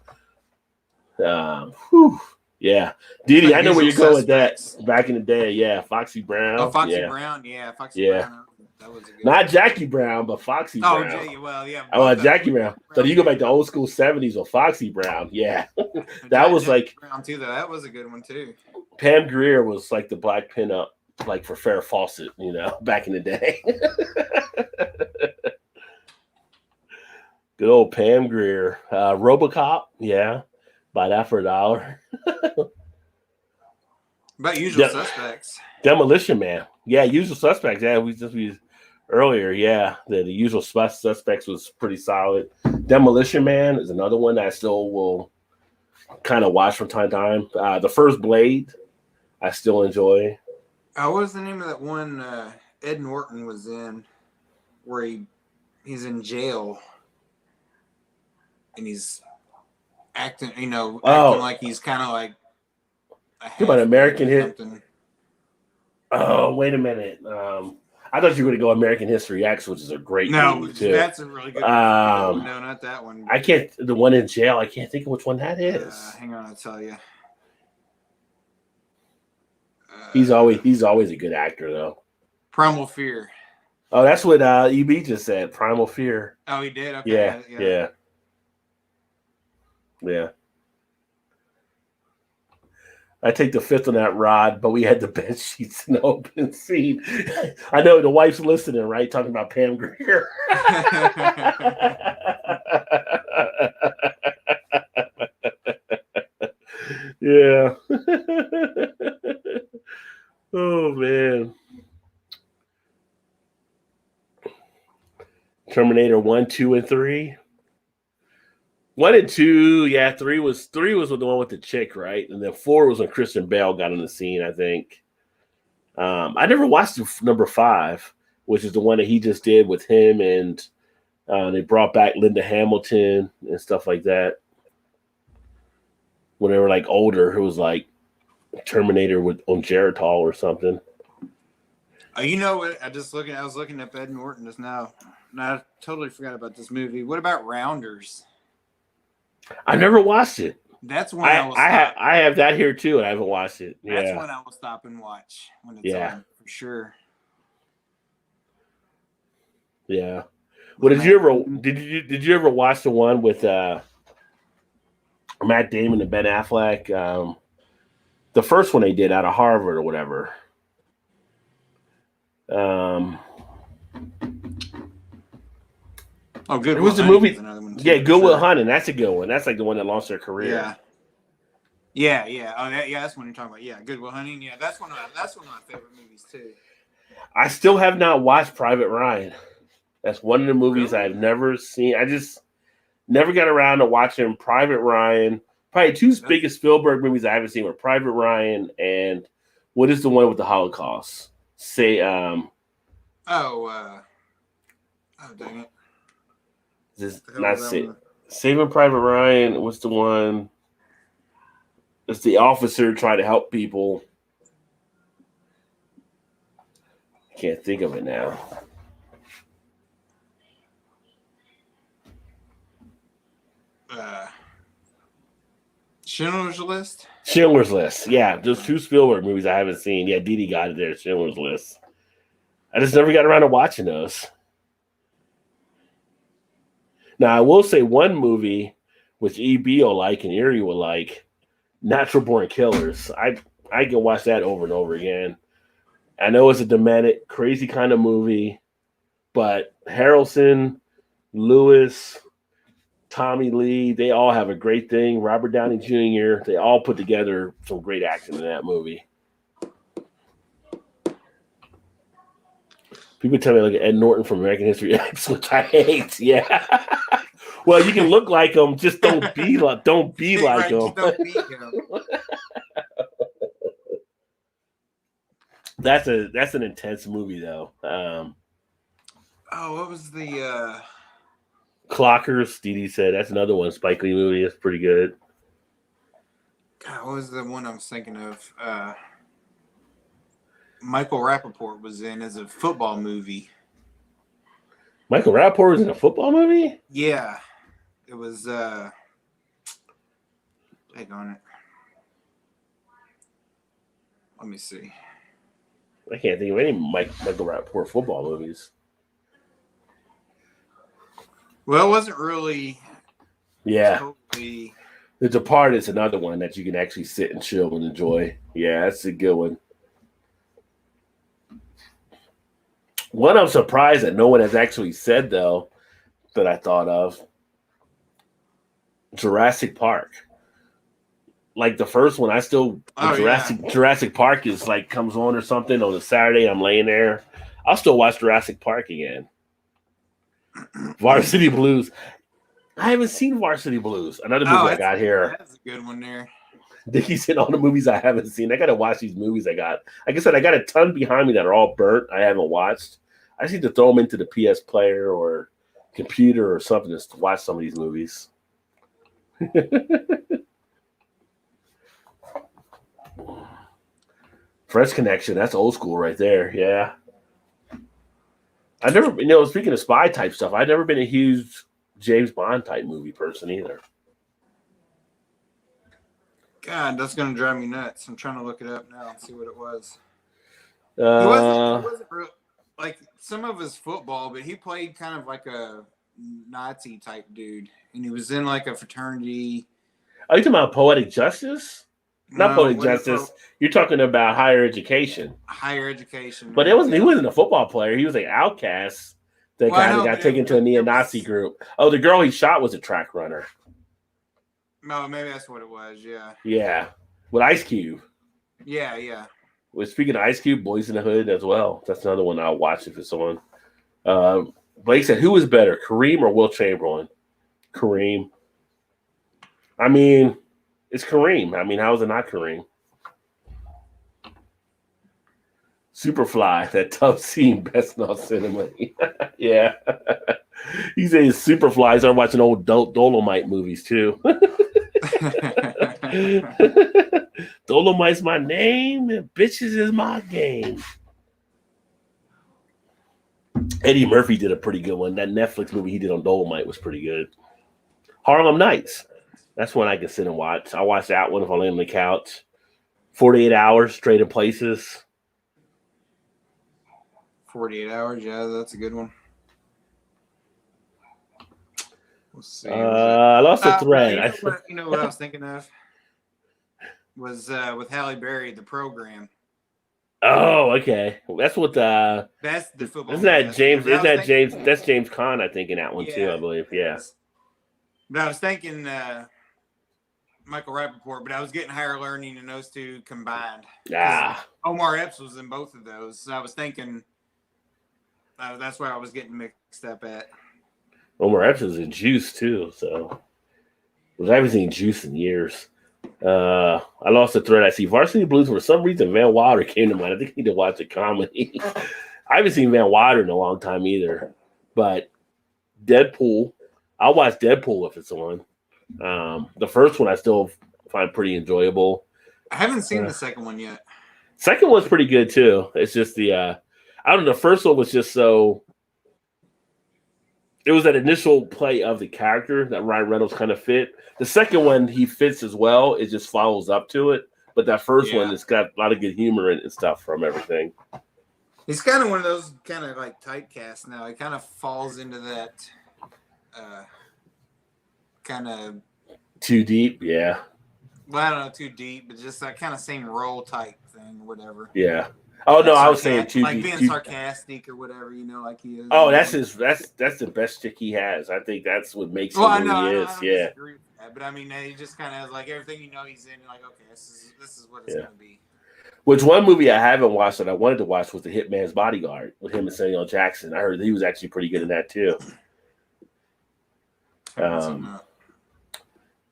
Yeah, Didi, I know where you're going with that. Back in the day, yeah, Foxy Brown. Oh, Foxy Brown, yeah, Foxy Brown. That was a good Not Jackie Brown, but Foxy Brown. Jackie Brown. So you go back to old school 70s with Foxy Brown. Yeah, that was like Brown too. Though that was a good one too. Pam Grier was like the black pinup, like for Farrah Fawcett, back in the day. Good old Pam Grier. RoboCop, yeah. Buy that for $1. About Usual Suspects. Demolition Man. Yeah, Usual Suspects. Yeah, we earlier. Yeah, the Usual Suspects was pretty solid. Demolition Man is another one that I still will kind of watch from time to time. The First Blade, I still enjoy. What was the name of that one Ed Norton was in, where he's in jail and he's acting like he's kind of like about American Hit. Oh, wait a minute. I thought you were going to go American History X, which is a great movie too. That's a really good one. No, not that one. I can't. The one in jail. I can't think of which one that is. Hang on, I'll tell you. He's always a good actor though. Primal Fear. Oh, that's what EB just said. Primal Fear. Oh, he did. Okay. Yeah. I take the fifth on that, Rod, but we had the bed sheets in the open scene. I know the wife's listening, right? Talking about Pam Grier. Yeah. Oh, man. Terminator 1, 2, and 3. 1 and 2, yeah. 3 was the one with the chick, right? And then 4 was when Christian Bale got on the scene, I think. I never watched number 5, which is the one that he just did with him, and they brought back Linda Hamilton and stuff like that. When they were like older, it was like Terminator on Geritol or something. You know what? I was looking up Ed Norton just now, and I totally forgot about this movie. What about Rounders? I never watched it. That's when I will stop. I have that here too, and I haven't watched it. That's Yeah. when I will stop and watch when it's Yeah. on for sure. Yeah. Well, did you ever watch the one with Matt Damon and Ben Affleck? The first one they did out of Harvard or whatever. Good. It was the movie. Yeah, Good Will Hunting. That's a good one. That's like the one that launched their career. Yeah. Oh, that's what you're talking about. Yeah, Good Will Hunting. Yeah, that's one of my favorite movies too. I still have not watched Private Ryan. That's one of the movies Really? I've never seen. I just never got around to watching Private Ryan. Probably two biggest Spielberg movies I haven't seen were Private Ryan and what is the one with the Holocaust? Oh, dang it. This not Saving Private Ryan. What's the one? It's the officer trying to help people. I can't think of it now. Schindler's List? Schindler's List. Yeah, those two Spielberg movies I haven't seen. Yeah, Dee Dee got it there, Schindler's List. I just never got around to watching those. Now, I will say one movie which EB will like and Erie will like, Natural Born Killers. I can watch that over and over again. I know it's a demented, crazy kind of movie, but Harrelson, Lewis, Tommy Lee, they all have a great thing. Robert Downey Jr., they all put together some great action in that movie. People tell me I look at Ed Norton from American History X, which I hate. Yeah. Well, you can look like him, just don't be like him. Don't be him. That's an intense movie though. What was the Clockers? Dee Dee said that's another one. Spike Lee movie. It's pretty good. God, what was the one I was thinking of? Michael Rappaport was in as a football movie. Michael Rappaport was in a football movie? Yeah. It was take on it. Let me see. I can't think of any Michael Rappaport football movies. Well, it wasn't really. Yeah. Totally. The Departed is another one that you can actually sit and chill and enjoy. Yeah, that's a good one. One I'm surprised that no one has actually said, though, that I thought of. Jurassic Park. Like the first one, Jurassic Park is like comes on or something on a Saturday. I'm laying there. I'll still watch Jurassic Park again. Varsity Blues. I haven't seen Varsity Blues. Another movie I got here. That's a good one there. Dickie's in all the movies I haven't seen. I got to watch these movies I got. Like I said, I got a ton behind me that are all burnt. I haven't watched. I just need to throw them into the PS Player or computer or something just to watch some of these movies. Fresh Connection. That's old school right there. Yeah. I've never, speaking of spy type stuff, I've never been a huge James Bond type movie person either. God, that's going to drive me nuts. I'm trying to look it up now and see what it was. He wasn't real, like some of his football, but he played kind of like a Nazi type dude. And he was in like a fraternity. Are you talking about Poetic Justice? Not Poetic Justice. You're talking about Higher Education. Higher Education. But he wasn't a football player. He was an outcast that got taken to a neo-Nazi group. Oh, the girl he shot was a track runner. No, maybe that's what it was. Yeah. Yeah, with Ice Cube. Yeah. Well, speaking of Ice Cube, Boys in the Hood as well. That's another one I'll watch if it's on. Blake said, "Who is better, Kareem or Will Chamberlain?" Kareem. I mean, it's Kareem. I mean, how is it not Kareem? Superfly, that tough scene, best in all cinema. Yeah. He says Superflies are watching old Dolomite movies too. Dolomite's my name and bitches is my game. Eddie Murphy did a pretty good one. That Netflix movie he did on Dolomite was pretty good. Harlem Nights. That's one I can sit and watch. I watch that one if I'm laying on the couch. 48 Hours, Straight in Places. 48 Hours. Yeah, that's a good one. Let's see. I lost a thread. You know what I was thinking of? Was with Halle Berry, The Program. Oh, okay. That's what That's the football. Isn't that James? Isn't that James? That's James Caan, I think, in that one too. I believe. Yeah. But I was thinking Michael Rappaport, but I was getting Higher Learning and those two combined. Omar Epps was in both of those. So I was thinking that's where I was getting mixed up at. Omar Epps is in Juice too, so I haven't seen Juice in years. I lost the thread. I see Varsity Blues for some reason. Van Wilder came to mind. I think I need to watch a comedy. I haven't seen Van Wilder in a long time either. But Deadpool, I'll watch Deadpool if it's on. The first one I still find pretty enjoyable. I haven't seen the second one yet. Second one's pretty good too. It's just I don't know. The first one was just so. It was that initial play of the character that Ryan Reynolds kind of fit. The second one, he fits as well. It just follows up to it. But that first one, it's got a lot of good humor and stuff from everything. He's kind of one of those kind of like typecast now. He kind of falls into that kind of... Too deep, yeah. Well, I don't know, too deep, but just that kind of same role type thing, whatever. Yeah. Oh no, I was saying too like deep, being sarcastic or whatever, like he is. Oh, that's the best stick he has. I think that's what makes him who he is. Yeah. Disagree with that, but I mean, he just kind of has like everything he's in. You're like, okay, this is what it's gonna be. Which one movie I haven't watched that I wanted to watch was The Hitman's Bodyguard with him and Samuel Jackson. I heard he was actually pretty good in that too.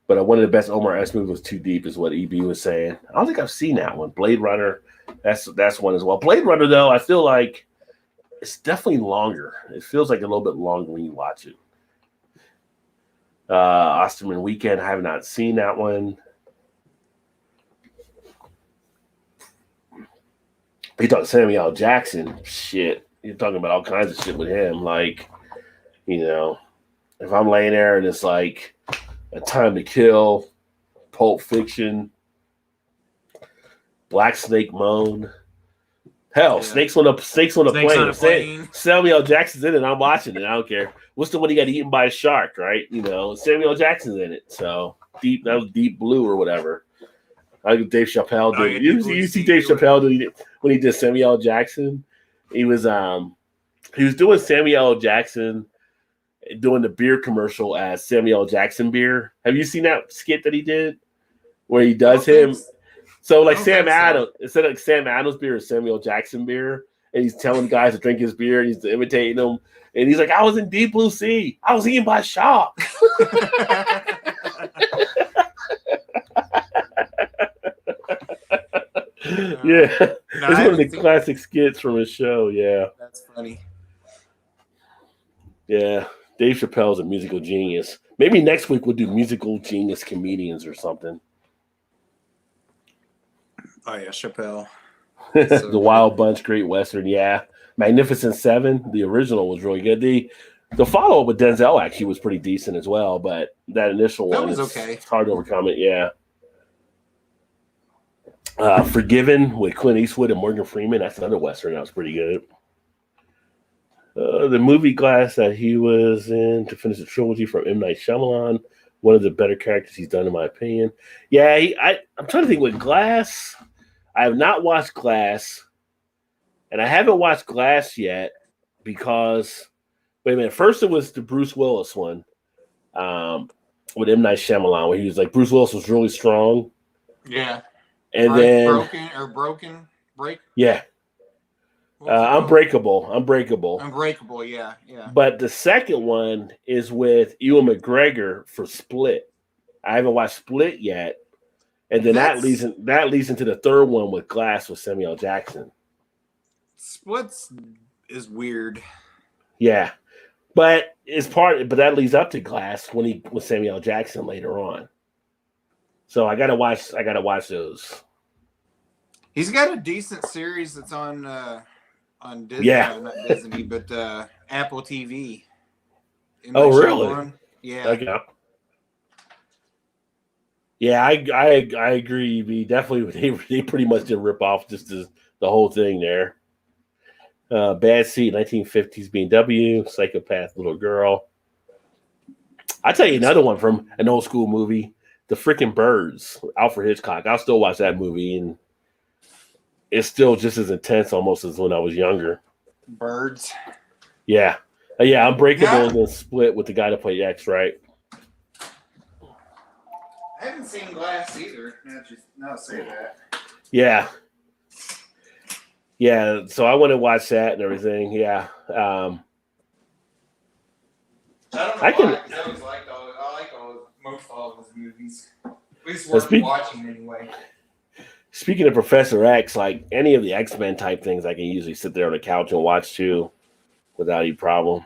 But one of the best Omar S movies was Too Deep, is what EB was saying. I don't think I've seen that one. Blade Runner, that's one as well. Blade Runner, though, I feel like it's definitely longer. It feels like a little bit longer when you watch it. Osterman Weekend, I have not seen that one. You talking Samuel L. Jackson, shit. You're talking about all kinds of shit with him. Like, if I'm laying there and it's like A Time to Kill, Pulp Fiction, Black Snake Moan. Hell, Snakes on a plane. Samuel L. Jackson's in it. I'm watching it. I don't care. What's the one he got eaten by a shark, right? Samuel L. Jackson's in it. So that was Deep Blue or whatever. I think Dave Chappelle did. You see Dave Chappelle when he did Samuel L. Jackson. He was doing Samuel L. Jackson doing the beer commercial as Samuel L. Jackson beer. Have you seen that skit that he did where he does him? So like Sam Adams, instead of like Sam Adams beer is Samuel Jackson beer, and he's telling guys to drink his beer, and he's imitating them, and he's like, "I was in Deep Blue Sea. I was eaten by a shark." Yeah, it's one of the classic skits from his show. Yeah, that's funny. Yeah, Dave Chappelle's a musical genius. Maybe next week we'll do musical genius comedians or something. Oh yeah, Chappelle. The Wild Bunch, Great Western, yeah. Magnificent Seven, the original was really good. The follow up with Denzel actually was pretty decent as well, but that initial one was okay. It's hard to overcome it. Yeah. Forgiven with Clint Eastwood and Morgan Freeman. That's another Western that was pretty good. The movie Glass that he was in to finish the trilogy from M. Night Shyamalan. One of the better characters he's done, in my opinion. Yeah, I'm trying to think with Glass. I have not watched Glass, and I haven't watched Glass yet because, wait a minute. First, it was the Bruce Willis one with M. Night Shyamalan, where he was like, Bruce Willis was really strong. Yeah. And then Break. Yeah. Unbreakable. Unbreakable, yeah. But the second one is with Ewan McGregor for Split. I haven't watched Split yet. And then that leads into the third one with Glass with Samuel Jackson. Splits is weird. Yeah. But that leads up to Glass with Samuel Jackson later on. So I gotta watch those. He's got a decent series that's on Disney. Yeah. Not Disney, but Apple TV. Oh, really? Yeah. Okay. Yeah, I agree. We definitely they pretty much did rip off just the whole thing there. Bad Seat, 1950s BMW, Psychopath Little Girl. I'll tell you another one from an old school movie, The Freaking Birds, Alfred Hitchcock. I'll still watch that movie, and it's still just as intense almost as when I was younger. Birds. Yeah. Yeah, Unbreakable Yeah. and then Split with the guy that played X, right? I haven't seen Glass either. Now say that. Yeah. Yeah, so I want to watch that and everything. Yeah. I don't know I can- why, 'cause I like most all of his movies. At least worth watching anyway. Speaking of Professor X, like any of the X-Men type things, I can usually sit there on the couch and watch too without any problem.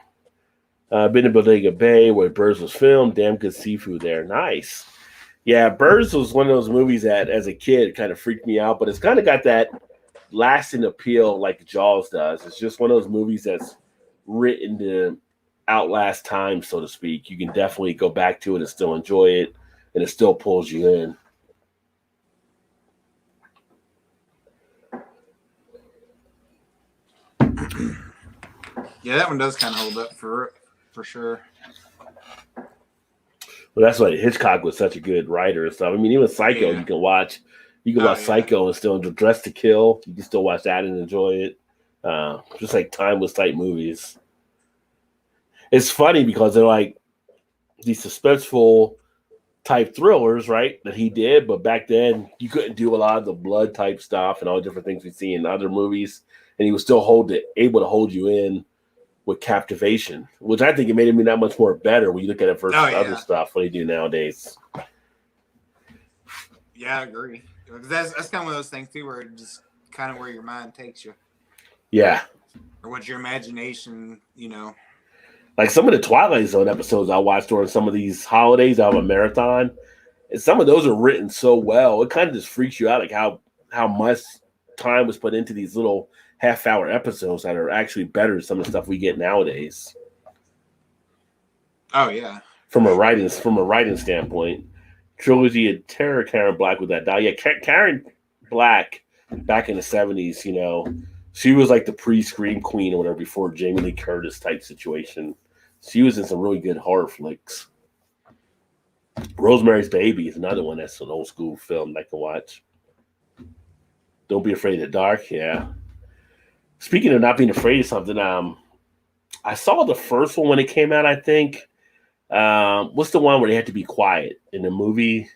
Been to Bodega Bay where Birds was filmed. Damn good seafood there. Nice. Yeah, Birds was one of those movies that as a kid kind of freaked me out, but it's kind of got that lasting appeal like Jaws does. It's just one of those movies that's written to outlast time, so to speak. You can definitely go back to it and still enjoy it, and it still pulls you in. Yeah, that one does kind of hold up for sure. Well, that's why Hitchcock was such a good writer and stuff. I mean, even Psycho, you can watch. You can watch Psycho and still enjoy Dress to Kill. You can still watch that and enjoy it. Just like timeless type movies. It's funny because they're like these suspenseful type thrillers, right? That he did, but back then you couldn't do a lot of the blood type stuff and all the different things we see in other movies, and he was still able to hold you in with captivation, which I think it made him that much more better when you look at it versus other stuff what they do nowadays. Yeah, I agree. That's kind of one of those things too, where it just kind of where your mind takes you. Yeah, or what your imagination, Like some of the Twilight Zone episodes I watched during some of these holidays, I have a marathon, and some of those are written so well, it kind of just freaks you out, like how much time was put into these little half-hour episodes that are actually better than some of the stuff we get nowadays. Oh yeah, from a writing standpoint, trilogy of terror. Karen Black with that doll. Yeah, Karen Black back in the 70s. She was like the pre-Scream queen or whatever before Jamie Lee Curtis type situation. She was in some really good horror flicks. Rosemary's Baby is another one that's an old school film I can watch. Don't Be Afraid of the Dark. Yeah. Speaking of not being afraid of something, I saw the first one when it came out, I think. What's the one where they had to be quiet in the movie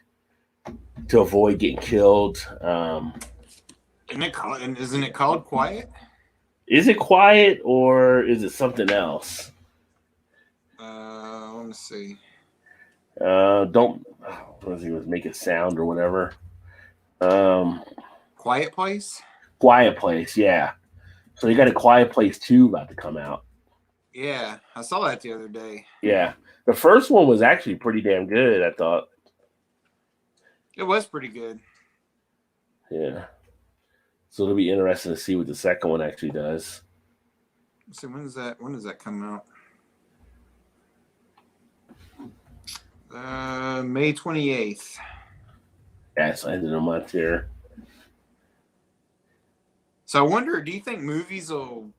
to avoid getting killed? Isn't it called Quiet? Is it Quiet or is it something else? Let me see. He was making sound or whatever. Quiet Place? Quiet Place, yeah. So you got a Quiet Place 2 about to come out. Yeah, I saw that the other day. Yeah. The first one was actually pretty damn good, I thought. It was pretty good. Yeah. So it'll be interesting to see what the second one actually does. Let's see, when does that come out? May 28th. Yeah, so end of the month here. So I wonder, do you think movies will?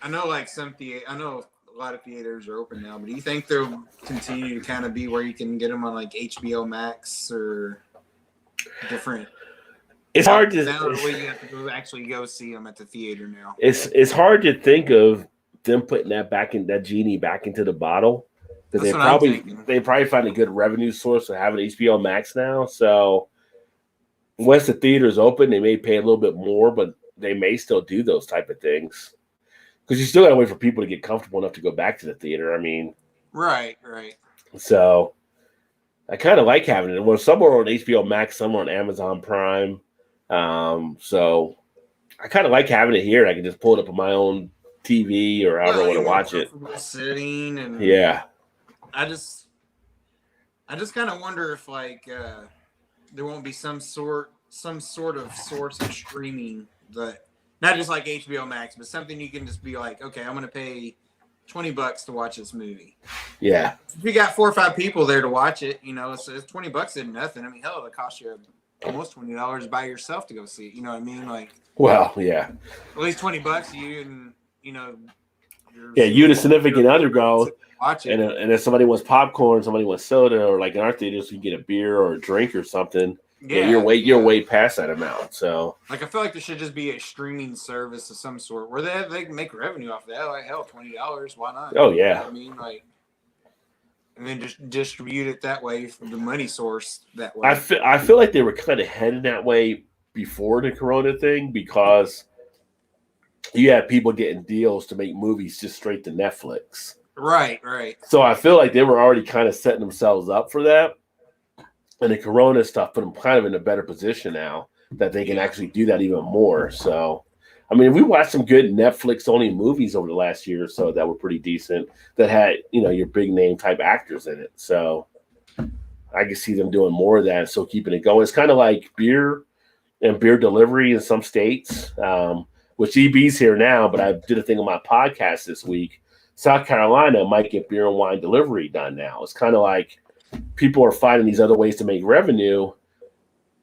I know, like I know a lot of theaters are open now, but do you think they'll continue to kind of be where you can get them on like HBO Max or different? It's hard to. Now you have to actually go see them at the theater now. It's hard to think of them putting that genie back into the bottle because they probably find a good revenue source of having HBO Max now. So once the theater's open, they may pay a little bit more, but they may still do those type of things because you still got to wait for people to get comfortable enough to go back to the theater. I mean, right. So I kind of like having it. Well, somewhere on HBO Max, somewhere on Amazon Prime. So I kind of like having it here. I can just pull it up on my own TV or however I want to watch it. Sitting and yeah. I just kind of wonder if like there won't be some sort of source of streaming that not just like HBO Max, but something you can just be like, okay, I'm going to pay $20 to watch this movie. Yeah. If you got 4 or 5 people there to watch it, so it's $20 isn't nothing. I mean, hell, it costs you almost $20 by yourself to go see it. You know what I mean? Like, well, yeah. At least $20 you and you and a significant other go watch it. And if somebody wants popcorn, somebody wants soda, or like in our theaters, you get a beer or a drink or something. Yeah, you're way past that amount. So, like, I feel like there should just be a streaming service of some sort where they can make revenue off that. Like, hell, $20, why not? Oh yeah. You know I mean, like, and then just distribute it that way from the money source that way. I feel like they were kind of heading that way before the Corona thing because you had people getting deals to make movies just straight to Netflix. Right. So I feel like they were already kind of setting themselves up for that. And the Corona stuff put them kind of in a better position now that they can actually do that even more. So, I mean, we watched some good Netflix-only movies over the last year or so that were pretty decent that had, your big name type actors in it. So I can see them doing more of that and still keeping it going. It's kind of like beer and beer delivery in some states, which EB's here now, but I did a thing on my podcast this week. South Carolina might get beer and wine delivery done now. It's kind of like people are finding these other ways to make revenue.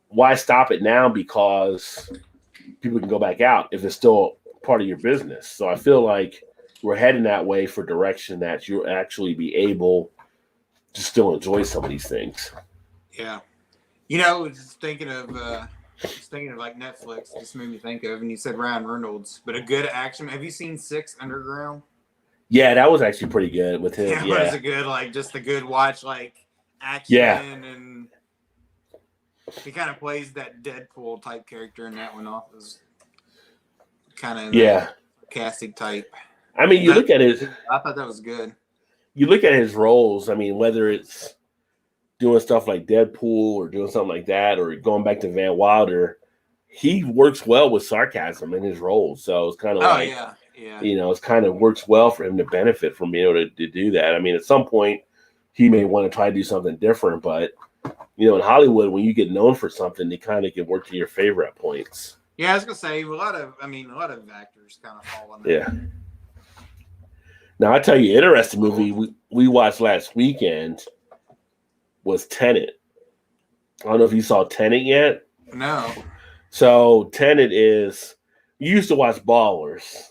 Why stop it now? Because people can go back out if it's still part of your business. So I feel like we're heading that way for direction that you'll actually be able to still enjoy some of these things. Yeah. Just thinking of like Netflix, just made me think of, and you said Ryan Reynolds, but a good action. Have you seen 6 Underground? Yeah, that was actually pretty good with him. Yeah, it was a good, just a good watch, action. Yeah. And he kind of plays that Deadpool type character in that one. Off was kind of sarcastic type. I mean, look at his. I thought that was good. You look at his roles. I mean, whether it's doing stuff like Deadpool or doing something like that, or going back to Van Wilder, he works well with sarcasm in his roles. So it's kind of yeah. It's kind of works well for him to benefit from being able to do that. I mean, at some point, he may want to try to do something different, but in Hollywood, when you get known for something, they kind of can work to your favor at points. Yeah, I was gonna say a lot of actors kind of fall on that. Yeah. Now I tell you, interesting movie we watched last weekend was Tenet. I don't know if you saw Tenet yet. No. So Tenet is you used to watch Ballers.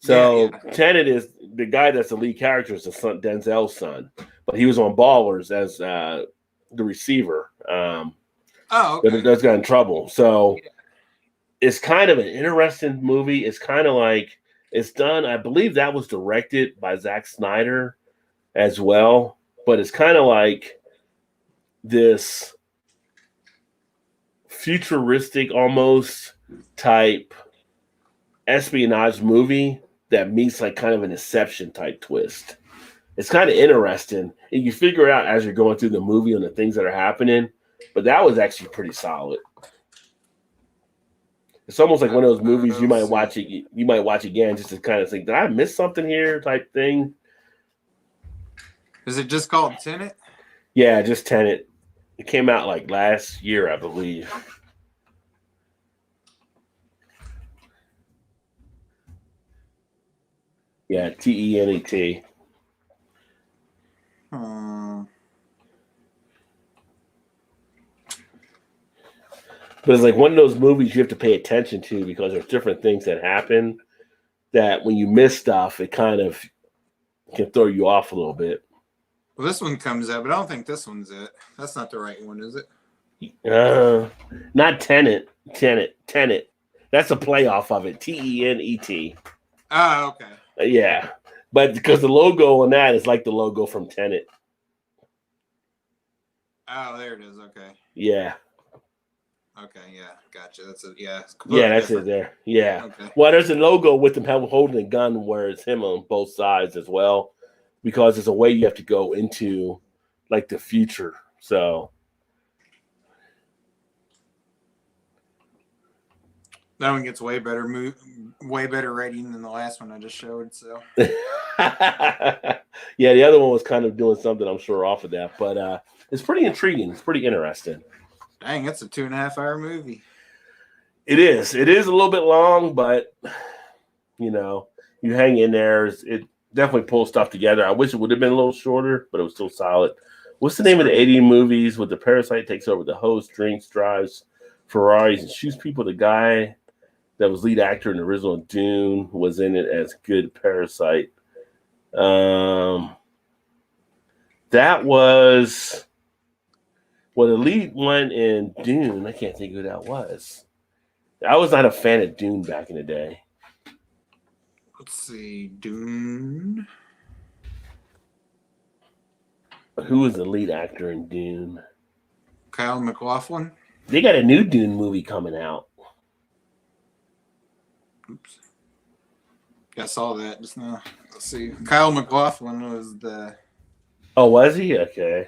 So Tenet is the guy that's the lead character is the son, Denzel's son, but he was on Ballers as the receiver. Okay. That got in trouble. So it's kind of an interesting movie. It's kind of like it's done. I believe that was directed by Zack Snyder as well, but it's kind of like this futuristic almost type espionage movie that meets like kind of an Inception type twist. It's kind of interesting, and you figure out as you're going through the movie and the things that are happening. But that was actually pretty solid. It's almost like one of those movies you might watch it. You might watch again just to kind of think, did I miss something here? Type thing. Is it just called Tenet? Yeah, just Tenet. It came out like last year, I believe. Yeah, Tenet. But it's like one of those movies you have to pay attention to because there's different things that happen that when you miss stuff, it kind of can throw you off a little bit. Well, this one comes up, but I don't think this one's it. That's not the right one, is it? Not Tenet. Tenet. That's a playoff of it. Tenet. Oh, okay. Yeah. But because the logo on that is like the logo from Tenet. Oh, there it is. Okay. Yeah. Okay, yeah, gotcha. That's it. Yeah, that's it there. Yeah. Okay. Well, there's a logo with him holding a gun where it's him on both sides as well, because there's a way you have to go into like the future. So that one gets way better rating than the last one I just showed. So yeah, the other one was kind of doing something, I'm sure, off of that, but it's pretty intriguing. It's pretty interesting. Dang, that's a 2.5-hour movie. It is. It is a little bit long, but you hang in there. definitely pull stuff together. I wish it would have been a little shorter, but it was still solid. What's the name of the 80 movies with the parasite takes over the host, drinks, drives Ferraris, and shoots people? The guy that was lead actor in the original Dune was in it as good parasite. That was the lead one in Dune. I can't think who that was. I was not a fan of Dune back in the day. Let's see, Dune. Who was the lead actor in Dune? Kyle MacLachlan. They got a new Dune movie coming out. Oops. Yeah, I saw that just now. Let's see. Kyle MacLachlan was the. Oh, was he? Okay.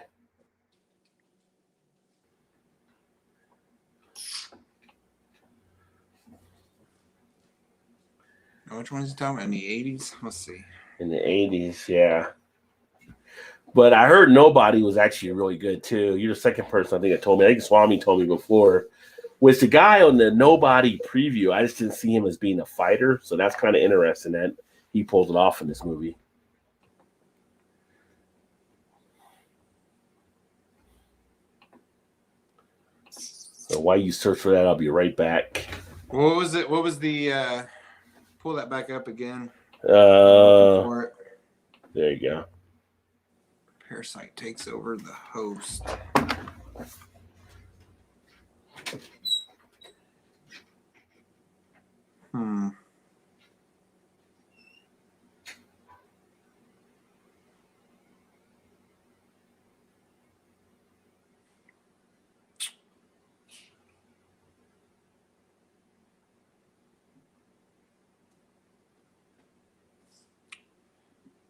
Which one is he talking about? In the 80s? Let's see. In the 80s, yeah. But I heard Nobody was actually really good too. You're the second person I think that told me. I think Swami told me before. Was the guy on the Nobody preview? I just didn't see him as being a fighter, so that's kind of interesting that he pulled it off in this movie. So while you search for that, I'll be right back. What was it? What was the? Pull that back up again. There you go. Parasite takes over the host.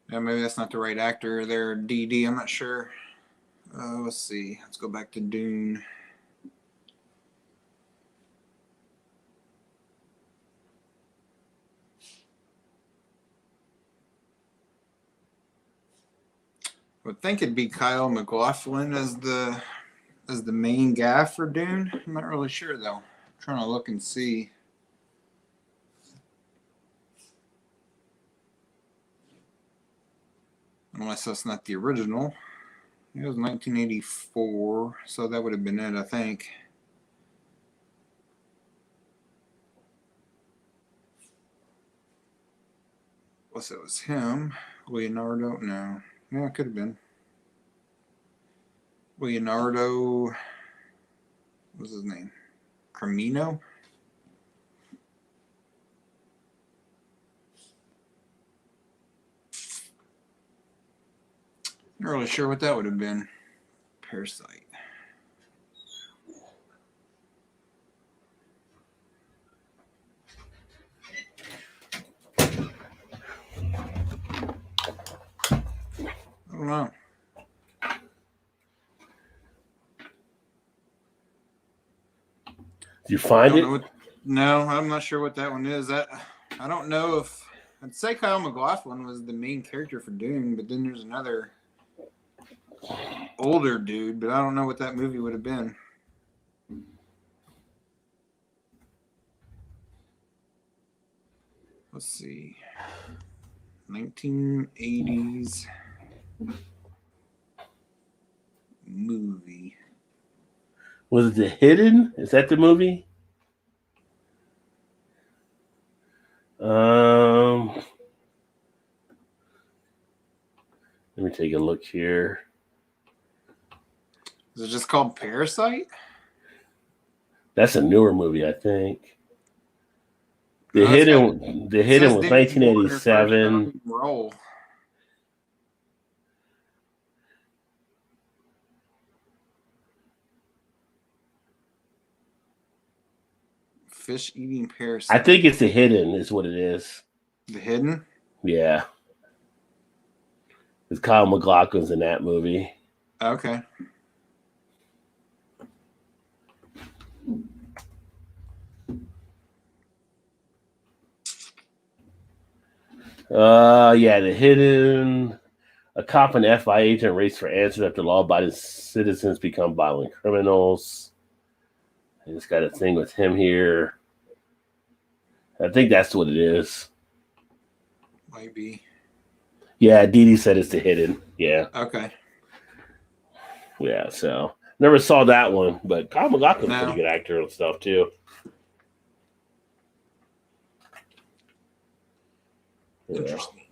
Yeah, maybe that's not the right actor there. DD, I'm not sure. Let's see. Let's go back to Dune. I would think it'd be Kyle MacLachlan as the main guy for Dune. I'm not really sure though. I'm trying to look and see. Unless that's not the original. It was 1984, so that would have been it, I think. Unless it was him. Leonardo? No. Yeah, it could have been. Leonardo. What's his name? Cremino? Not really sure what that would have been. Parasite. I don't know. Did you find it? No, I'm not sure what that one is. I don't know if I'd say Kyle MacLachlan was the main character for Dune, but then there's another older dude, but I don't know what that movie would have been. Let's see. 1980s movie. Was it The Hidden? Is that the movie? Let me take a look here. Is it just called Parasite? That's a newer movie, I think. The Hidden was 1987. Roll. Fish eating parasite. I think it's The Hidden is what it is. The Hidden? Yeah. Because Kyle MacLachlan's in that movie. Okay. Yeah, The Hidden. A cop and FBI agent race for answers after law-abiding citizens become violent criminals. I just got a thing with him here. I think that's what it is. Might be. Yeah, Dee Dee said it's the hidden. Yeah. Okay. Yeah, so never saw that one, but Kyle MacLachlan's a pretty No. good actor and stuff too. Yeah. Interesting.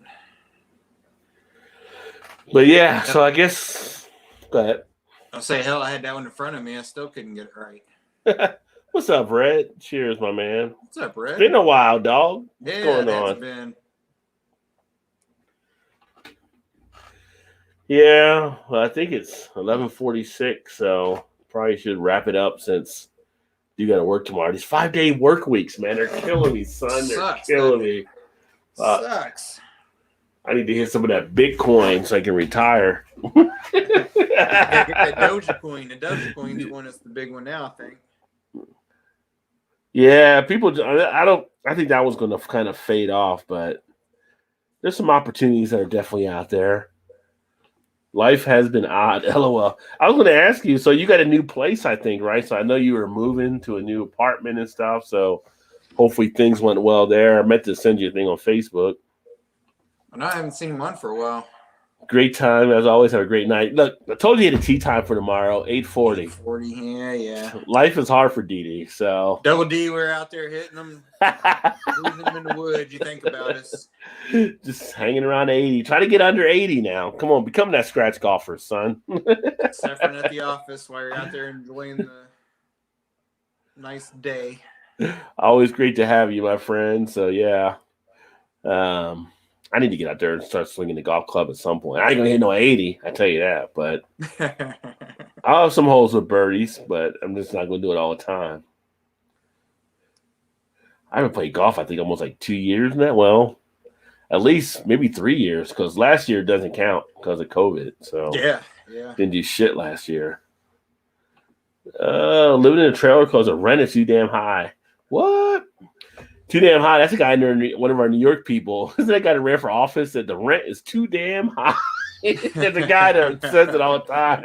But yeah, so I guess go ahead. I'll say, hell, I had that one in front of me. I still couldn't get it right. What's up, Red? Cheers, my man. What's up, Red? It's been a while, dog. What's going that's on? been. Yeah, well, I think it's 11:46, so probably should wrap it up since you got to work tomorrow. These 5-day work weeks, man, they're killing me, son. They're Sucks, killing me. Sucks. I need to hit some of that Bitcoin so I can retire. Get that Dogecoin. The Dogecoin's one that's the big one now, I think. Yeah, people. I think that was going to kind of fade off, but there's some opportunities that are definitely out there. Life has been odd. LOL. I was going to ask you. So you got a new place, I think, right? So I know you were moving to a new apartment and stuff. So hopefully things went well there. I meant to send you a thing on Facebook. I haven't seen one for a while. Great time as always. Have a great night. Look, I told you you had a tea time for tomorrow. 8:40. 8:40. Yeah. Life is hard for Dee Dee. So Double D, we're out there hitting them, losing them in the woods. You think about us. Just hanging around 80. Try to get under 80 now. Come on, become that scratch golfer, son. Suffering at the office while you're out there enjoying the nice day. Always great to have you, my friend. So yeah. I need to get out there and start swinging the golf club at some point. I ain't gonna hit no 80, I tell you that, but I'll have some holes with birdies, but I'm just not gonna do it all the time. I haven't played golf, I think, almost like 2 years now. Well, at least maybe 3 years, because last year doesn't count because of COVID. So yeah. Didn't do shit last year. Living in a trailer because the rent is too damn high. What? Too damn high. That's a guy, one of our New York people. Isn't that guy that ran for office that the rent is too damn high? There's a guy that says it all the time.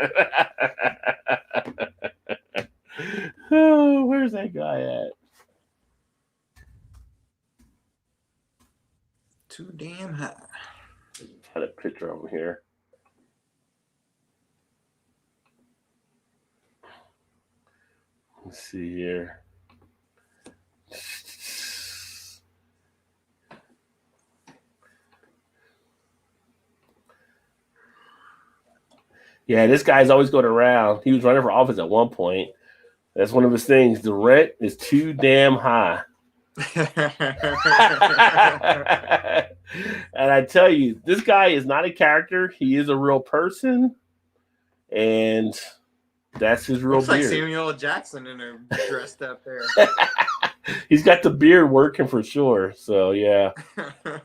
Oh, where's that guy at? Too damn high. Got a picture over here. Let's see here. Yeah, this guy's always going around. He was running for office at one point. That's one of his things. The rent is too damn high. And I tell you, this guy is not a character. He is a real person. And that's his real Looks beard. like Samuel L. Jackson in there dressed up there. He's got the beard working for sure. So, yeah. Got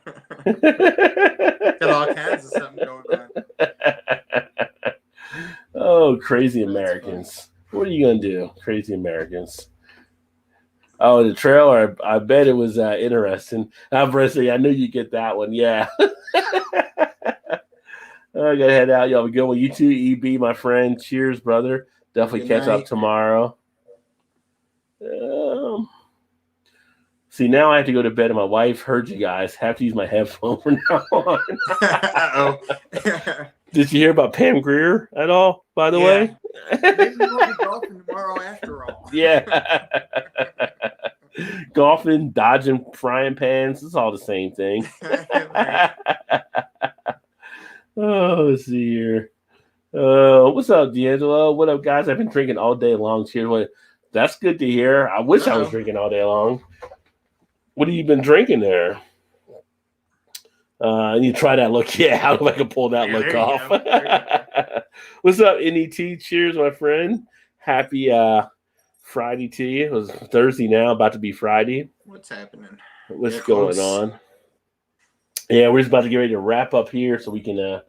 all kinds of something going on. Oh, crazy Americans. What are you going to do? Crazy Americans. Oh, the trailer. I bet it was interesting. Brissy, I knew you'd get that one. Yeah. I got to head out. Y'all have a good one. You too, EB, my friend. Cheers, brother. Definitely catch up tomorrow. See, now I have to go to bed, and my wife heard you guys. Have to use my headphone from now on. Uh-oh. Did you hear about Pam Grier at all, by the way? Maybe we'll be golfing tomorrow after all. Yeah. Golfing, dodging frying pans. It's all the same thing. Oh, let's see here. What's up, D'Angelo? What up, guys? I've been drinking all day long. Cheers. That's good to hear. I wish I was drinking all day long. What have you been drinking there? And you try that look. Yeah, how do I can pull that look off? What's up, NET? Cheers, my friend. Happy Friday to you. It was Thursday now, about to be Friday. What's happening? What's going on? Yeah, we're just about to get ready to wrap up here so we can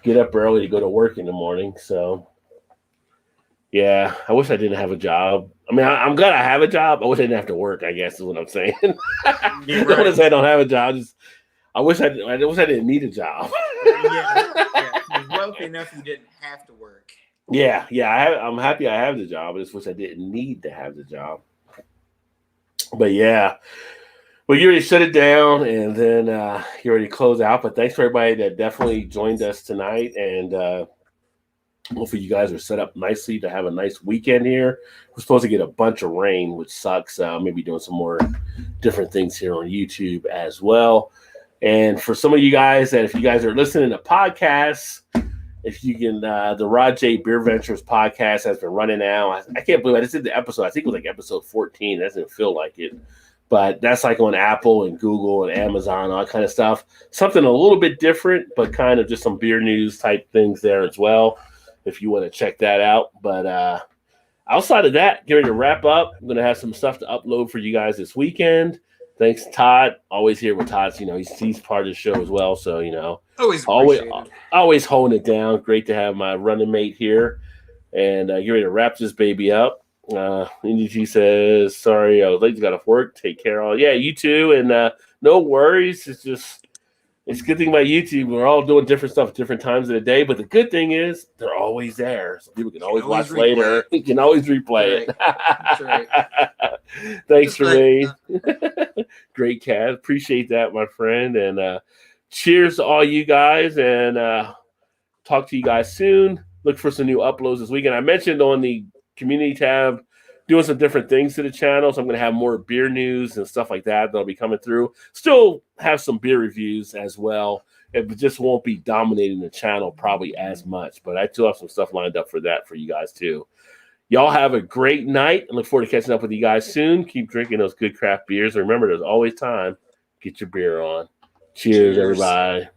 get up early to go to work in the morning. So, yeah, I wish I didn't have a job. I mean, I'm glad I have a job. I wish I didn't have to work, I guess is what I'm saying. Yeah, right. Notice I don't have a job. I wish I didn't need a job. Yeah. You're wealthy enough you didn't have to work. Yeah. I'm happy I have the job. I just wish I didn't need to have the job. But yeah, Well, you already shut it down, and then you already closed out. But thanks for everybody that definitely joined us tonight, and hopefully you guys are set up nicely to have a nice weekend here. We're supposed to get a bunch of rain, which sucks. Maybe doing some more different things here on YouTube as well. And for some of you guys that if you guys are listening to podcasts, if you can, the Rod J BeerVentures podcast has been running now. I can't believe I just did the episode. I think it was like episode 14. It doesn't feel like it. But that's like on Apple and Google and Amazon, all that kind of stuff. Something a little bit different, but kind of just some beer news type things there as well, if you want to check that out. But outside of that, get ready to wrap up. I'm going to have some stuff to upload for you guys this weekend. Thanks, Todd. Always here with Todd. You know, he's part of the show as well. So, you know, always holding it down. Great to have my running mate here. And get ready to wrap this baby up. NDG says, sorry, I was late. Got off work. Take care. All. Yeah, you too. And no worries. It's a good thing about YouTube. We're all doing different stuff at different times of the day. But the good thing is they're always there. So people can always watch later. You can always replay it. That's right. Thanks for me. Great, Cat. Appreciate that, my friend. And cheers to all you guys. And talk to you guys soon. Look for some new uploads this weekend. I mentioned on the community tab doing some different things to the channel. So I'm going to have more beer news and stuff like that that'll be coming through. Still have some beer reviews as well. It just won't be dominating the channel probably as much. But I still have some stuff lined up for that for you guys too. Y'all have a great night. I look forward to catching up with you guys soon. Keep drinking those good craft beers. And remember, there's always time. Get your beer on. Cheers. Everybody.